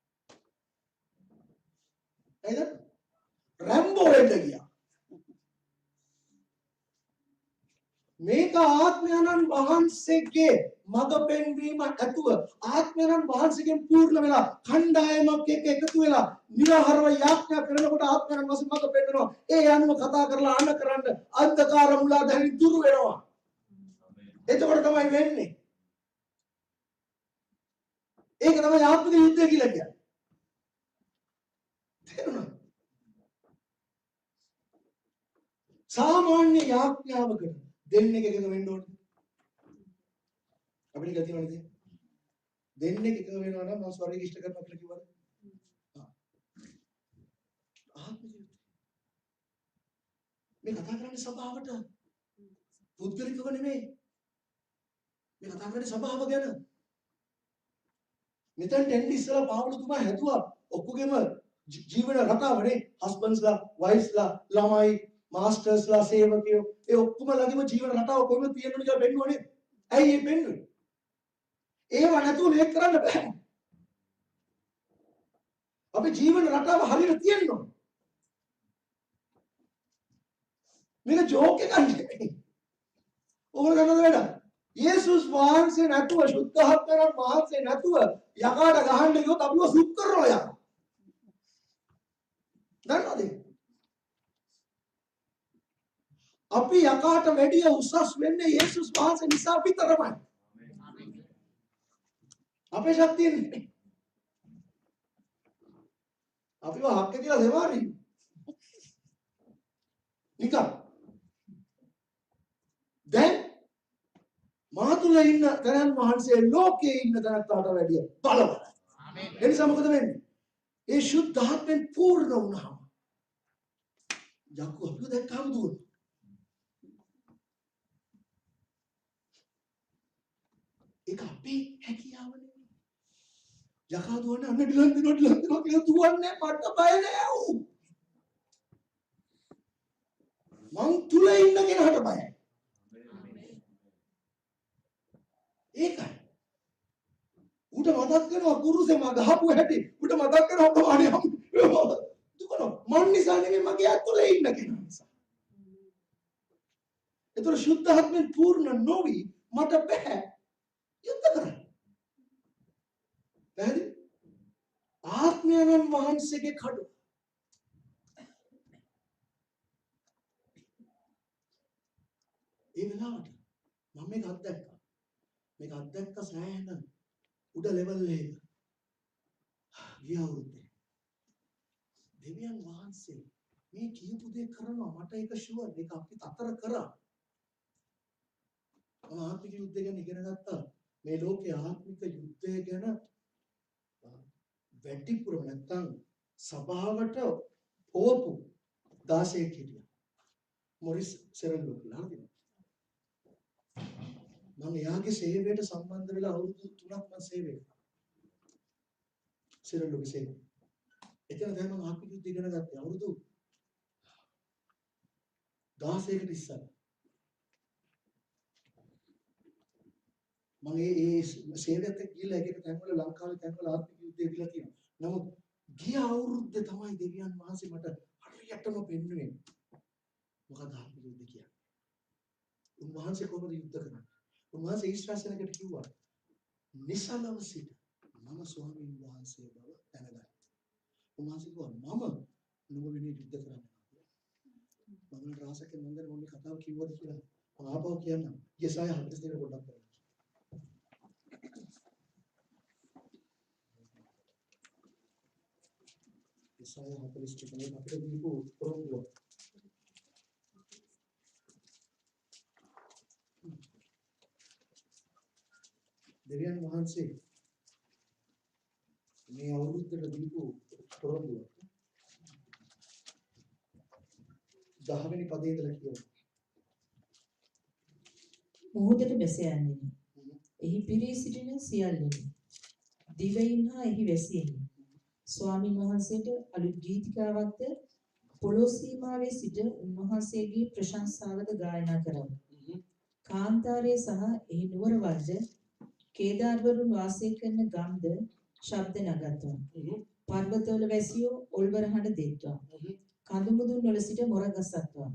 ඇයිද? රැම්බෝ වෙන්න ගියා. මේක ආත්මයන්න් වහන්සේගේ මඟ පෙන්වීම ඇතුව ආත්මයන්න් වහන්සේගෙන් පූර්ණ වෙලා කණ්ඩායමක් එක්ක එකතු වෙලා නිරහරව යාඥා කරනකොට ආත්මයන්න් වහන්සේ මඟ පෙන්වනවා. ඒ අනුව කතා කරලා අණ කරන්න අන්ධකාර මුලා දැනි දුරු වෙනවා. එතකොට තමයි වෙන්නේ. ඒක තමයි ආත්මික යුද්ධය කියලා කියන්නේ. තේරුණාද? සාමාන්‍ය යාඥාවකට දෙන්නේ එකක වෙන්න ඕනේ. අපිට කියලා තියෙනවනේ දෙන්නේ එකක වෙනවා නම් මම ස්වර්ගය ඉෂ්ට කරනවා කියලා කිව්වද? මේ කතා කරන්නේ සභාවට. පුද්ගලිකව නෙමෙයි. මේ කතා කරන්නේ සභාව ගැන. මෙතෙන් එන්න ඉස්සලා පාවුලතුමා හැදුවා ඔක්කොගෙම ජීවන රටාවනේ හස්බන්ඩ්ස්ලා, වයිෆ්ස්ලා, ළමයි, මාස්ටර්ස්ලා, සේවකයෝ ඒ ඔක්කොම ළඟම ජීවන රටාව කොහොමද තියෙන්නේ කියලා පෙන්වන්නේ. ඇයි මේ පෙන්වන්නේ? ඒව නැතුව මේක කරන්න බෑ. අපේ ජීවන රටාව හරියට තියෙන්න ඕන. මේක ජෝක් එකක් නෙමෙයි. ඕගොල්ලෝ ගන්නද වැඩ? යේසුස් වහන්සේ නැතුව සුද්ධාත්මයන් වහන්සේ නැතුව යකාට ගහන්න ගියොත් අපිව සුත් කරනවා යකා. දන්නවද? අපි යකාට වැඩිය උසස් වෙන්නේ යේසුස් වහන්සේ නිසා විතරමයි. අපේ ශක්තිය නෙමෙයි. අපිව හක්කේ තියලා දෙමාරි. නිකන්. දැන් මාතුල ඉන්න තරන් වහන්සේ ලෝකයේ ඉන්න තරන්ට වැඩිය බලවත්. ආමේන්. එනිසා මොකද වෙන්නේ? ඒ සුද්ධාත්මෙන් පූර්ණ වුණාම යකෝ අපිව දැක්කම දුවන. ඒක අපේ හැකියාව නෙමෙයි. යකා දුවන්නේ අන්න ඩිලන් දිනවා කියලා දුවන්නේ මට බය නෑ ඌ. මං තුල ඉන්න කෙනාට බයයි. ඒකයි. උට මතක් කරනවා කුරුසේ මම ගහපු හැටි. උට මතක් කරනවා ප්‍රමාණය. දුකන මන් නිසා නෙමෙයි මගේ ඇතුලේ ඉන්න කෙනා නිසා. ඒතර සුද්ධාත්මෙන් පූර්ණ නොවි මට බෑ යුද්ධ කරන්න. බැරි? ආත්මයන් වහන්සේගේ කඩු. ඒ වෙලාවට මම මේක අත්දැක්කා. මේක අත්දැක්ක සෑහෙන උඩ ලෙවල් එක. ගිය අවුරුද්දේ දෙවියන් වහන්සේ මේ කියපු දේ කරනවා මට ඒක ෂුවර් ඒක අපිත් අතර කරා. මම ආත්මික යුද්ධය ගැන ඉගෙන ගත්තා. මේ ලෝකේ ආත්මික යුද්ධය ගැන වැඩිපුරම නැත්තම් සභාවට පොවපු 16 හිටියා. මොරිස් සෙරල්ලෝ කියලා හරිද? මම එයාගේ සේවයට සම්බන්ධ වෙලා අවුරුදු 3ක් මම සේවය කරා. සෙරල්ලෝගේ සේවය. එතන තමයි මම ආත්මික යුද්ධය ඉගෙන ගත්තේ අවුරුදු 16කට ඉස්සෙල්ලා. මම ඒ සේවයට ගිහිල්ලා එක එක තැන්වල ලංකාවේ තැන්වල ආත්මික යුද්ධය දීලා තියෙනවා. නමුත් ගිය අවුරුද්දේ තමයි දෙවියන් වහන්සේ මට හරියටම පෙන්වුවේ. මොකද ආත්මික යුද්ධ කියන්නේ? උන්වහන්සේ කොහොමද යුද්ධ කරන්නේ? උන්වහන්සේ ඊශ්‍රායලයකට කිව්වා නිසලව සිට මම ස්වාමීන් වහන්සේ බව දැනගන්න. උන්වහන්සේ කිව්වා මම නුඹ වෙනුවෙන් යුද්ධ කරන්න. මම රාසකේ මන්දර මම කතාව කිව්වද කියලා මම ආපහු කියන්නම්. යසාය 42 පොඩ්ඩක් බලන්න. යසාය 42 අපිට දීපු පොරොන්දුව. දෙවියන් වහන්සේ මේ අවුරුද්දට දීපු පොරොන්දුව 10 වෙනි පදේ ඉඳලා කියනවා. මොහොතට බැස යන්නේ. එහි පිරී සිටින සියල්ලෙනි. දිවයින් හා එහි වැසියෙනි. ස්වාමින් වහන්සේට අලුත් ගීතිකාවක්ද පොළොස් සීමාවේ සිට උන්වහන්සේගේ ප්‍රශංසාවද ගායනා කරමු. කාන්තාරයේ සහ එහි නුවර වර්ග කේදාර්වරුන් වාසය කරන ගම්ද ශබ්ද නගත්වා. පර්වතවල වැසියෝ ඔල්වර හඬ දෙත්වා. කඳුමුදුන් වල සිට මොර ගසත්වා.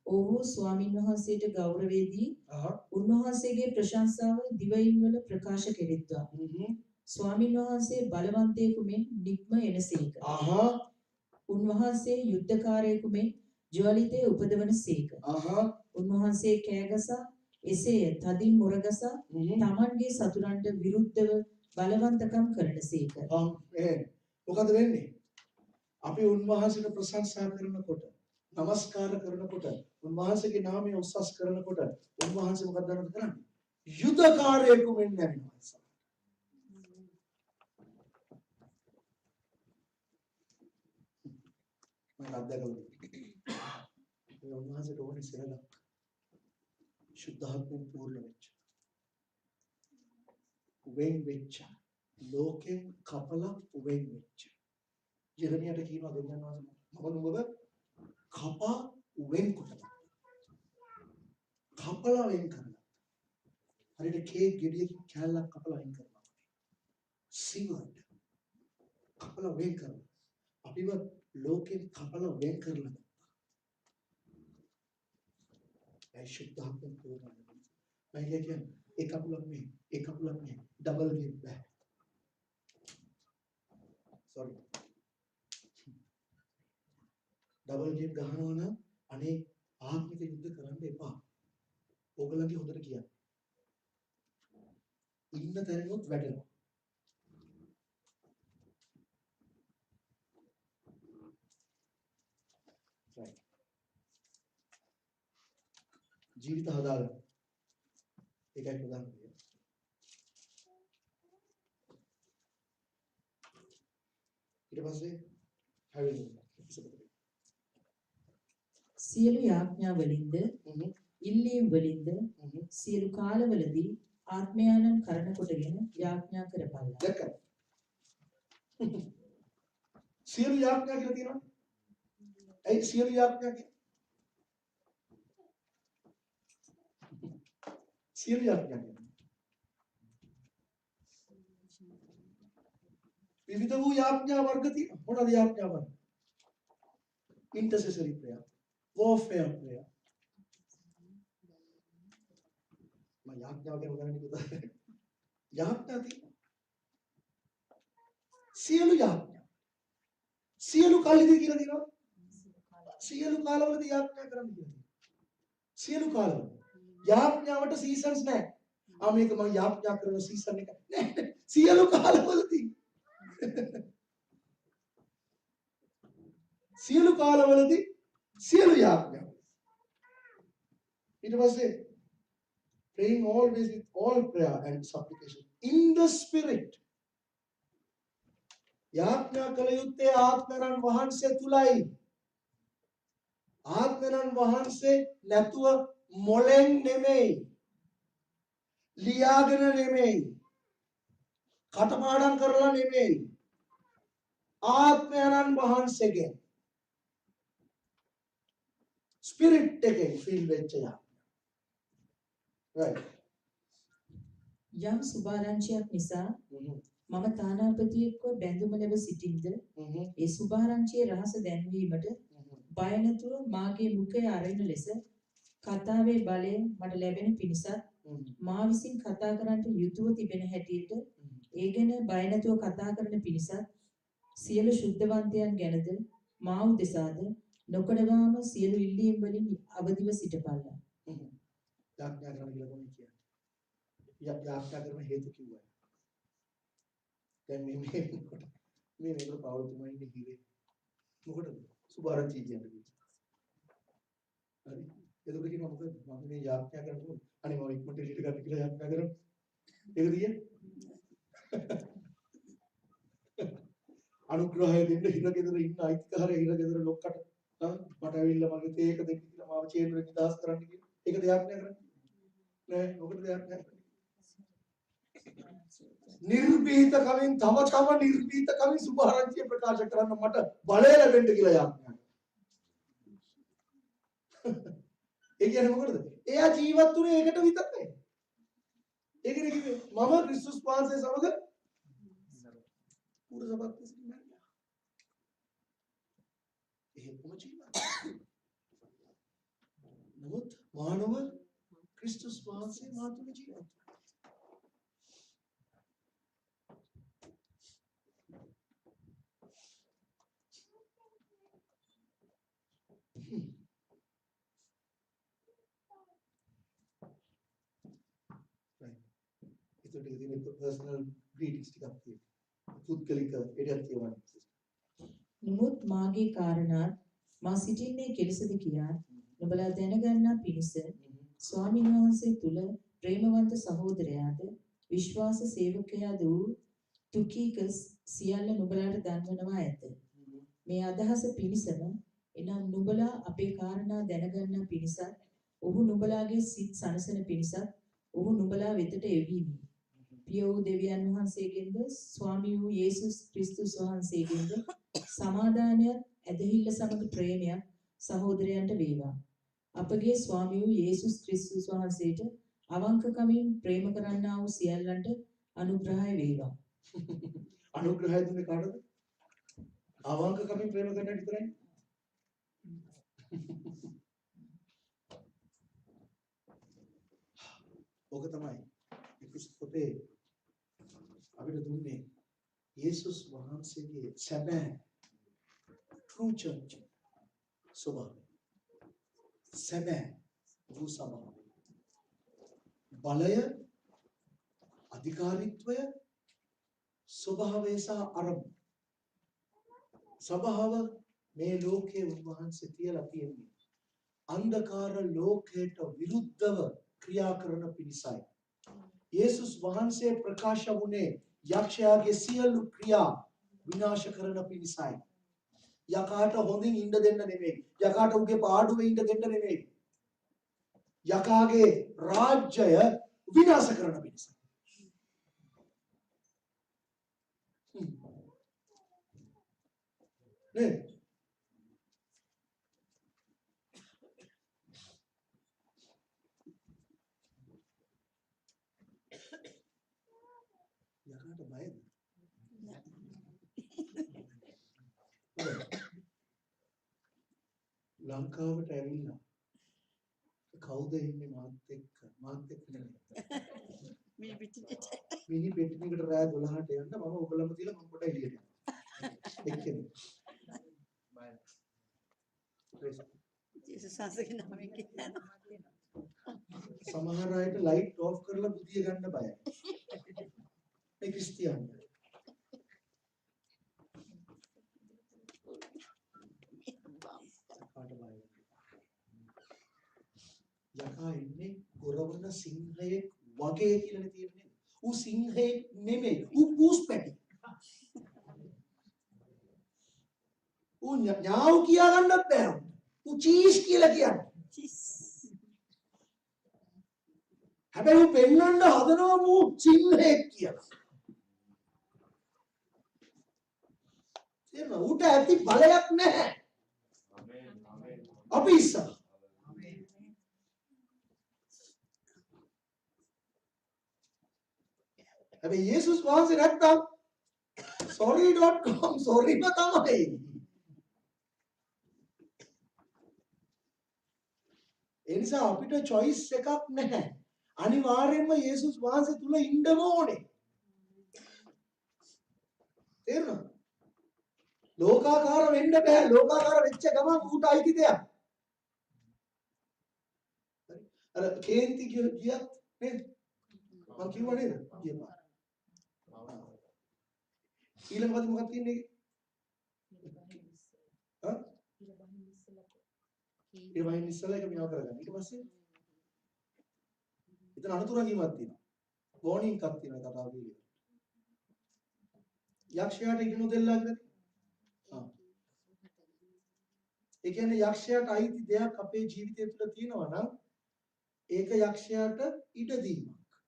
ඔහු ස්වාමින් වහන්සේට ගෞරවයේදී උන්වහන්සේගේ ප්‍රශංසාව දිවයින් වල ප්‍රකාශ කෙරෙත්වා. ස්වාමින් වහන්සේ බලවන්තයෙකු මෙන් නික්ම එනසේක. උන්වහන්සේ යුද්ධකාරයෙකු මෙන් ජ්වලිතේ උපදවන සේක. උන්වහන්සේ කෑගසා එසේ තදින් මොරගසා තමන්ගේ සතුරන්ට විරුද්ධව බලවන්තකම් කරන සේක. මොකද වෙන්නේ? අපි උන්වහන්සේට ප්‍රශංසා කරනකොට නමස්කාර කරනකොට උන්වහන්සේගේ නාමය උස්සස් කරනකොට උන්වහන්සේ මොකද කරන්නේ? යුද්ධකාරයෙකු මෙන් නැවෙනවා. මම අත්දැකලා ඒ උන්වහන්සේට ඕනේ සෙනඟක් සුද්ධාත්මෙන් පූර්ණ වෙච්ච වෙන් වෙච්ච ලෝකෙන් කපලා වෙන් වෙච්ච ජෙරමියාට කියනවා දෙවියන් වහන්සේ මම නුඹව කපා වෙන් කොටලා කපලා වෙන් කරලා හරියට කේක් ගෙඩියක කෑල්ලක් කපලා වෙන් කරනවා සිවර්ඩ් කපලා වෙන් කරලා අපිව ලෝකෙන් කපලා වෙන් කරලා ඒ සුද්ධාත්මෙන් පූර්ණ වෙනවා. මම කියන්නේ ඒ කපුලක් නේ ඩබල් ගේම් බෑ. sorry ඩබල් ගේම් ගහනවා නම් අනේ ආත්මික යුද්ධ කරන්න එපා. ඕගලන්ගේ හොඳට කියන්න. ඉන්න තැනොත් වැඩෙනවා. right. ජීවිත හදාගන්න. ඒකයි ප්‍රධාන දේ. ඊට පස්සේ හැවෙන්නේ ඉස්සරහට. සියලු යාඥා වලින්ද ඉල්ලීම් වලින්ද සියලු කාලවලදී ආත්මයන්න් කරන කොටගෙන යාඥා කරපල්ලා. දැක්කද? සියලු යාඥා කියලා තියෙනවා. ඇයි සියලු යාඥා කියන්නේ? සියලු යාඥා කියන්නේ. විවිධ වූ යාඥා වර්ග තියෙනවා. මොනවාද යාඥා වර්ග? Intercessory prayer, warfare prayer. මම යාඥා ගැන උදාහරණයක් දුන්නා. යාඥා තියෙනවා. සියලු යාඥා. සියලු කාලෙදී කියලා තියෙනවා. සියලු කාලවලදී යාඥා කරන්න කියලා. සියලු කාලවල. යාඥාවට සීසන්ස් නැහැ. මේක මම යාඥා කරන සීසන් එක නෑ. සියලු කාලවලදී. සියලු කාලවලදී සියලු යාඥා. ඊට පස්සේ praying always with all prayer and supplication in the spirit. යාඥා කළ යුත්තේ ආත්මයන් වහන්සේ තුලයි. ආත්මයන් වහන්සේ නැතුව මොලෙන් නෙමෙයි. ලියාගෙන නෙමෙයි. කටපාඩම් කරලා නෙමෙයි. ආත්මයන් වහන්සේගෙන් ස්පිරිට් එකෙන් ෆීල් වෙච්ච යා. right. යම් සුභාරංචියක් නිසා මම තානාපතියෙක්ව බැඳුම ලැබ සිටින්ද ඒ සුභාරංචියේ රහස දැන්වීමට බය නැතුව මාගේ මුඛය අරින ලෙස කතාවේ බලය මට ලැබෙන පිණිසත් මා විසින් කතා කරන්නට යුතුව තිබෙන හැටියට ඒ ගැන බය නැතුව කතා කරන පිණිසත් සියලු ශුද්ධවන්තයන් ගැනද මා උදෙසාද නොකඩවාම සියලු ඉල්ලීම් වලින් අවදිව සිටපල්ලා. යාඥා කරන්න කියලා කොහොමද කියන්නේ? යාඥා කරන හේතු කිව්වා. දැන් මේ මේකට පවුලුතුමා ඉන්නේ හිරේ. මොකටද? සුභාරංචි කියන්නේ. හරි. එතකොට කියනවා මොකද? මම මේ යාඥා කරනකොට අනේ මම ඉක්මනට එළියට ගන්න කියලා යාඥා කරනවා. ඒකද කියන්නේ? අනුග්‍රහය දෙන්න හිරගෙදර ඉන්න අයිතිකාරය හිරගෙදර ලොක්කට මට ඇවිල්ලා මගේ තේ එක දෙන්න කියලා මාව චේන්බර් එක නිදහස් කරන්න කියලා. ඒකද යාඥා කරන්නේ? නෑ, මොකටද යාඥා කරන්නේ? නිර්භීත කමින් තම නිර්භීත කමින් සුභාරංචිය ප්‍රකාශ කරන්න මට බලය ලැබෙන්න කියලා යාඥා. ඒ කියන්නේ මොකටද? එයා ජීවත් වුණේ ඒකට විතරයි. ඒකනේ කිව්වේ මම ක්‍රිස්තුස් වහන්සේ සමග පුරසපත් සිටිනවා. එහෙම ජීවත්. නමුත් මානව ක්‍රිස්තුස් වහන්සේ මාතුල ජීවත්. ඒකට ඉතින් පර්සනල් ග්‍රීටින්ග්ස් ටිකක් තියෙනවා. පුද්ගලික එඩියක් කියවන්න. නමුත් මාගේ කාරණාත් මා සිටින්නේ කෙලෙසද කියා නුඹලා දැනගන්නා පිණිස ස්වාමීන් වහන්සේ තුල ප්‍රේමවන්ත සහෝදරයාද විශ්වාස සේවකයාද වූ තුකීකස් සියල්ල නුඹලාට දන්වනවා ඇත. මේ අදහස පිණිසම එනම් නුඹලා අපේ කාරණා දැනගන්නා පිණිසත් ඔහු නුඹලාගේ සිත් සනසන පිණිසත් ඔහු නුඹලා වෙතට එවීමි. පිය වූ දෙවියන් වහන්සේගෙන්ද ස්වාමී වූ යේසුස් ක්‍රිස්තුස් වහන්සේගෙන්ද සමාදානයත් ඇදහිල්ල සමග ප්‍රේමයක් සහෝදරයන්ට වේවා. අපගේ ස්වාමී වූ යේසුස් ක්‍රිස්තුස් වහන්සේට අවංකකමින් ප්‍රේම කරන්නා වූ සියල්ලන්ට අනුග්‍රහය වේවා. අනුග්‍රහය දුන්නේ කාටද? අවංකකමින් ප්‍රේම කරන්න විතරයි. ඔක තමයි පොතේ අපිට දුන්නේ යේසුස් වහන්සේගේ සැබෑ true church ස්වභාවය. සැබෑ වූ ස්වභාවය. බලය, අධිකාරීත්වය, ස්වභාවය සහ අරමුණ. ස්වභාව මේ ලෝකයේ උන්වහන්සේ තියලා තියෙන්නේ අන්ධකාර ලෝකයට විරුද්ධව ක්‍රියා කරන පිණිසයි. යේසුස් වහන්සේ ප්‍රකාශ වුණේ යක්ෂයාගේ සියලු ක්‍රියා විනාශ කරන පිණිසයි. යකාට හොඳින් ඉන්න දෙන්න නෙමෙයි. යකාට උගේ පාඩුවේ ඉන්න දෙන්න නෙමෙයි. යකාගේ රාජ්‍යය විනාශ කරන පිණිසයි. නේ? යකාට බයද? ලංකාවට ඇවිල්ලා කවුද ඉන්නේ මාත් එක්ක නෙමෙයි. මිනි පෙට්ටියකට රෑ 12ට යන්න මම ඔයගොල්ලන්ම තියලා මම පොඩ එළියට යනවා. එක්කෙනෙක්. ජේසුස් වහන්සේගේ නමෙන් කියනවා. සමහර අයට ලයිට් ඔෆ් කරලා බුදිය ගන්න බයයි. ඒ ක්‍රිස්තියානි. යකා ඉන්නේ ගොරවන සිංහයෙක් වගේ කියලානේ තියෙන්නේ. ඌ සිංහයෙක් නෙමෙයි. ඌ පූස් පැටි. ඌ ඥාව් කියා ගන්නත් බෑ. ඌ චීස් කියලා කියන්නේ. හැබැයි ඌ පෙන්වන්න හදනවා ඌ සිංහයෙක් කියලා. තේරෙනවද? ඌට ඇති බලයක් නැහැ. අපි ඉස්සර හැබැයි යේසුස් වහන්සේ නැත්තම් sorry.com sorryම තමයි. ඒ නිසා අපිට choice එකක් නැහැ. අනිවාර්යයෙන්ම යේසුස් වහන්සේ තුල ඉන්නම ඕනේ. තේරුණාද? ලෝකාකාර වෙන්න බෑ. ලෝකාකාර වෙච්ච ගමන් ඌට අයිති දෙයක්. අර කේන්ති ගියත් නේද? මම කිව්වා නේද? ගියපා. ඊළඟ පද මොකක්ද තියෙන්නේ? හා? ඒ වයින් ඉස්සලා එක මෙයා කරගන්න. ඊට පස්සේ එතන අනුතරංගීමක් තියෙනවා. වෝනින් එකක් තියෙනවා කතාව කියන්නේ. යක්ෂයාට ඉඩ නොදෙල්ලා කියලා. හා. ඒ කියන්නේ යක්ෂයාට අයිති දෙයක් අපේ ජීවිතය තුළ තියෙනවා නම් ඒක යක්ෂයාට ඉඩ දීමක්.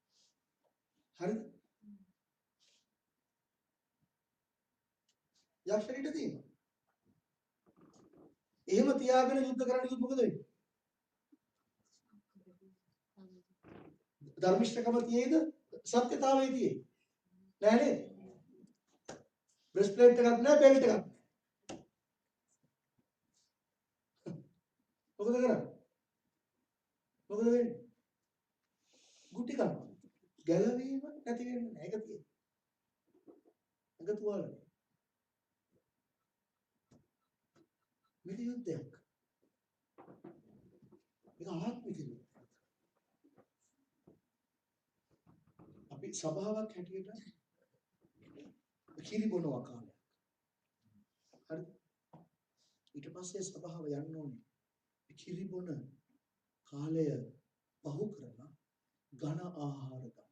හරිද? යක්ෂයාට ඉඩ දීම. එහෙම තියාගෙන යුද්ධ කරන්න කිව්වොත් මොකද වෙන්නේ? ධර්මිෂ්ඨකම තියේද? සත්‍යතාවය තියේ. නෑ නේද? බ්‍රෙස්ට්ප්ලේට් එකක් නෑ, බෙල්ට් එකක් නෑ. මොකද කරන්නේ? මොකද වෙන්නේ? ගුටි කනවා. ගැලවීම නැති වෙන්නේ නෑ. ඒක තියෙන්නේ. ඒක තුවාලනේ. මේක යුද්ධයක්. මේක ආත්මික යුද්ධයක්. අපි සභාවක් හැටියට කිරි බොනවා කාලයක්. හරිද? ඊට පස්සේ සභාව යන්න ඕනේ. කිරි බොන කාලය පහු කරලා ඝන ආහාර ගන්න.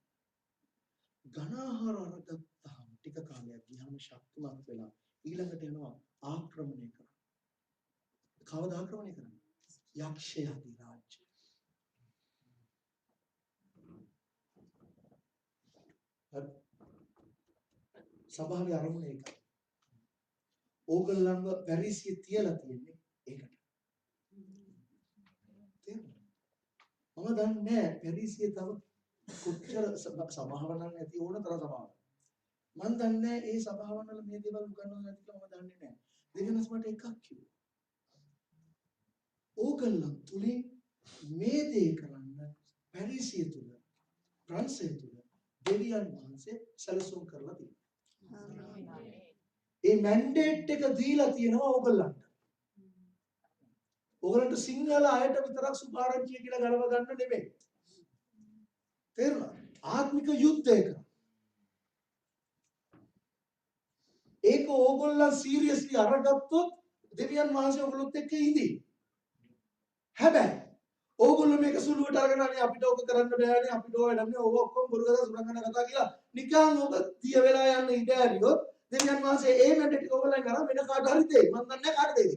ඝන ආහාර අරගත්තාම ටික කාලයක් ගියාම ශක්තිමත් වෙලා ඊළඟට යනවා ආක්‍රමණය කරන්න. කවද ආක්‍රමණය කරන්නේ? යක්ෂයාගේ රාජ්‍ය. සභාවේ අරමුණ ඒකයි. ඕගොල්ලන්ව පැරිසිය තියලා තියෙන්නේ ඒකට. තේරුණාද? මම දන්නේ පැරිසිය තව කොච්චර සභාව නම් ඇති ඕන තරම් සභාව. මම දන්නේ ඒ සභාවන් වල මේ දේවල් උගන්වන්නේ නැති කියලා මම දන්නේ නැහැ. දෙවෙනස් මට එකක් කිව්වා. ඕගොල්ලන් තුලින් මේ දේ කරන්න පැරිසිය තුල ප්‍රංශය තුල දෙවියන් වහන්සේ සැලසුම් කරලා තියෙනවා. ඒ මැන්ඩේට් එක දීලා තියෙනවා ඕගොල්ලන්ට. ඕගොල්ලන්ට සිංහල අයට විතරක් සුභාරංචිය කියලා ගලව ගන්න නෙමෙයි. තේරුණාද? ආත්මික යුද්ධයක. ඒක ඕගොල්ලන් සීරියස්ලි අරගත්තොත් දෙවියන් වහන්සේ ඔයගොල්ලොත් එක්ක ඉඳී. හැබැයි ඕගොල්ලෝ මේක සුළුවට අරගෙන අනේ අපිට ඕක කරන්න බෑනේ අපිට ඕක වැඩන්නේ ඕක ඔක්කොම බොරු කතා සුරංගන කතා කියලා නිකන් ඕක දිය වෙලා යන්න ඉඩ ඇරියොත් දෙවියන් වහන්සේ ඒ මැඩ ටික ඕගොල්ලන් කරා වෙන කාට හරි දෙයි. මම දන්නේ කාට දෙයිද.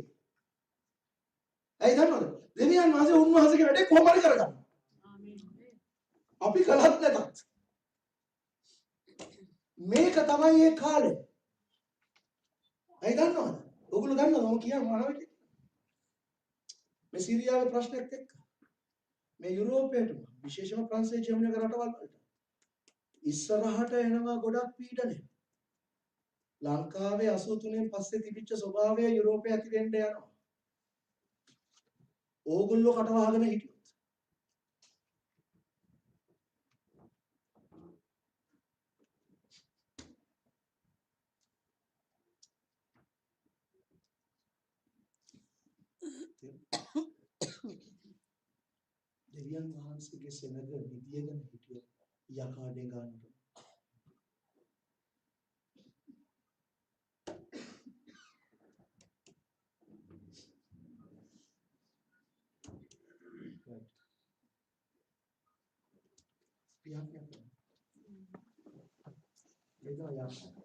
ඇයි දන්නවද? දෙවියන් වහන්සේ උන්වහන්සේගේ වැඩේ කොහොම හරි කරගන්නවා. අපි කලත් නැතත්. මේක තමයි ඒ කාලේ. ඇයි දන්නවද? ඔයගොල්ලෝ දන්නවද මම කියන්නේ මොනවද? මේ සිරියාවේ ප්‍රශ්නෙත් එක්ක මේ යුරෝපයට විශේෂම ප්‍රංශයේ ජර්මනිය රටවල් වලට ඉස්සරහට එනවා ගොඩක් පීඩනය. ලංකාවේ 83න් පස්සේ තිබිච්ච ස්වභාවය යුරෝපයේ ඇති වෙන්න යනවා. ඕගොල්ලෝ කටවහගෙන හිටියොත් දෙවියන් වහන්සේගේ සෙනඟ නිදියගෙන හිටියොත් යකාඩේ ගන්නට පියක් යනවා. ඒක යාත්‍රා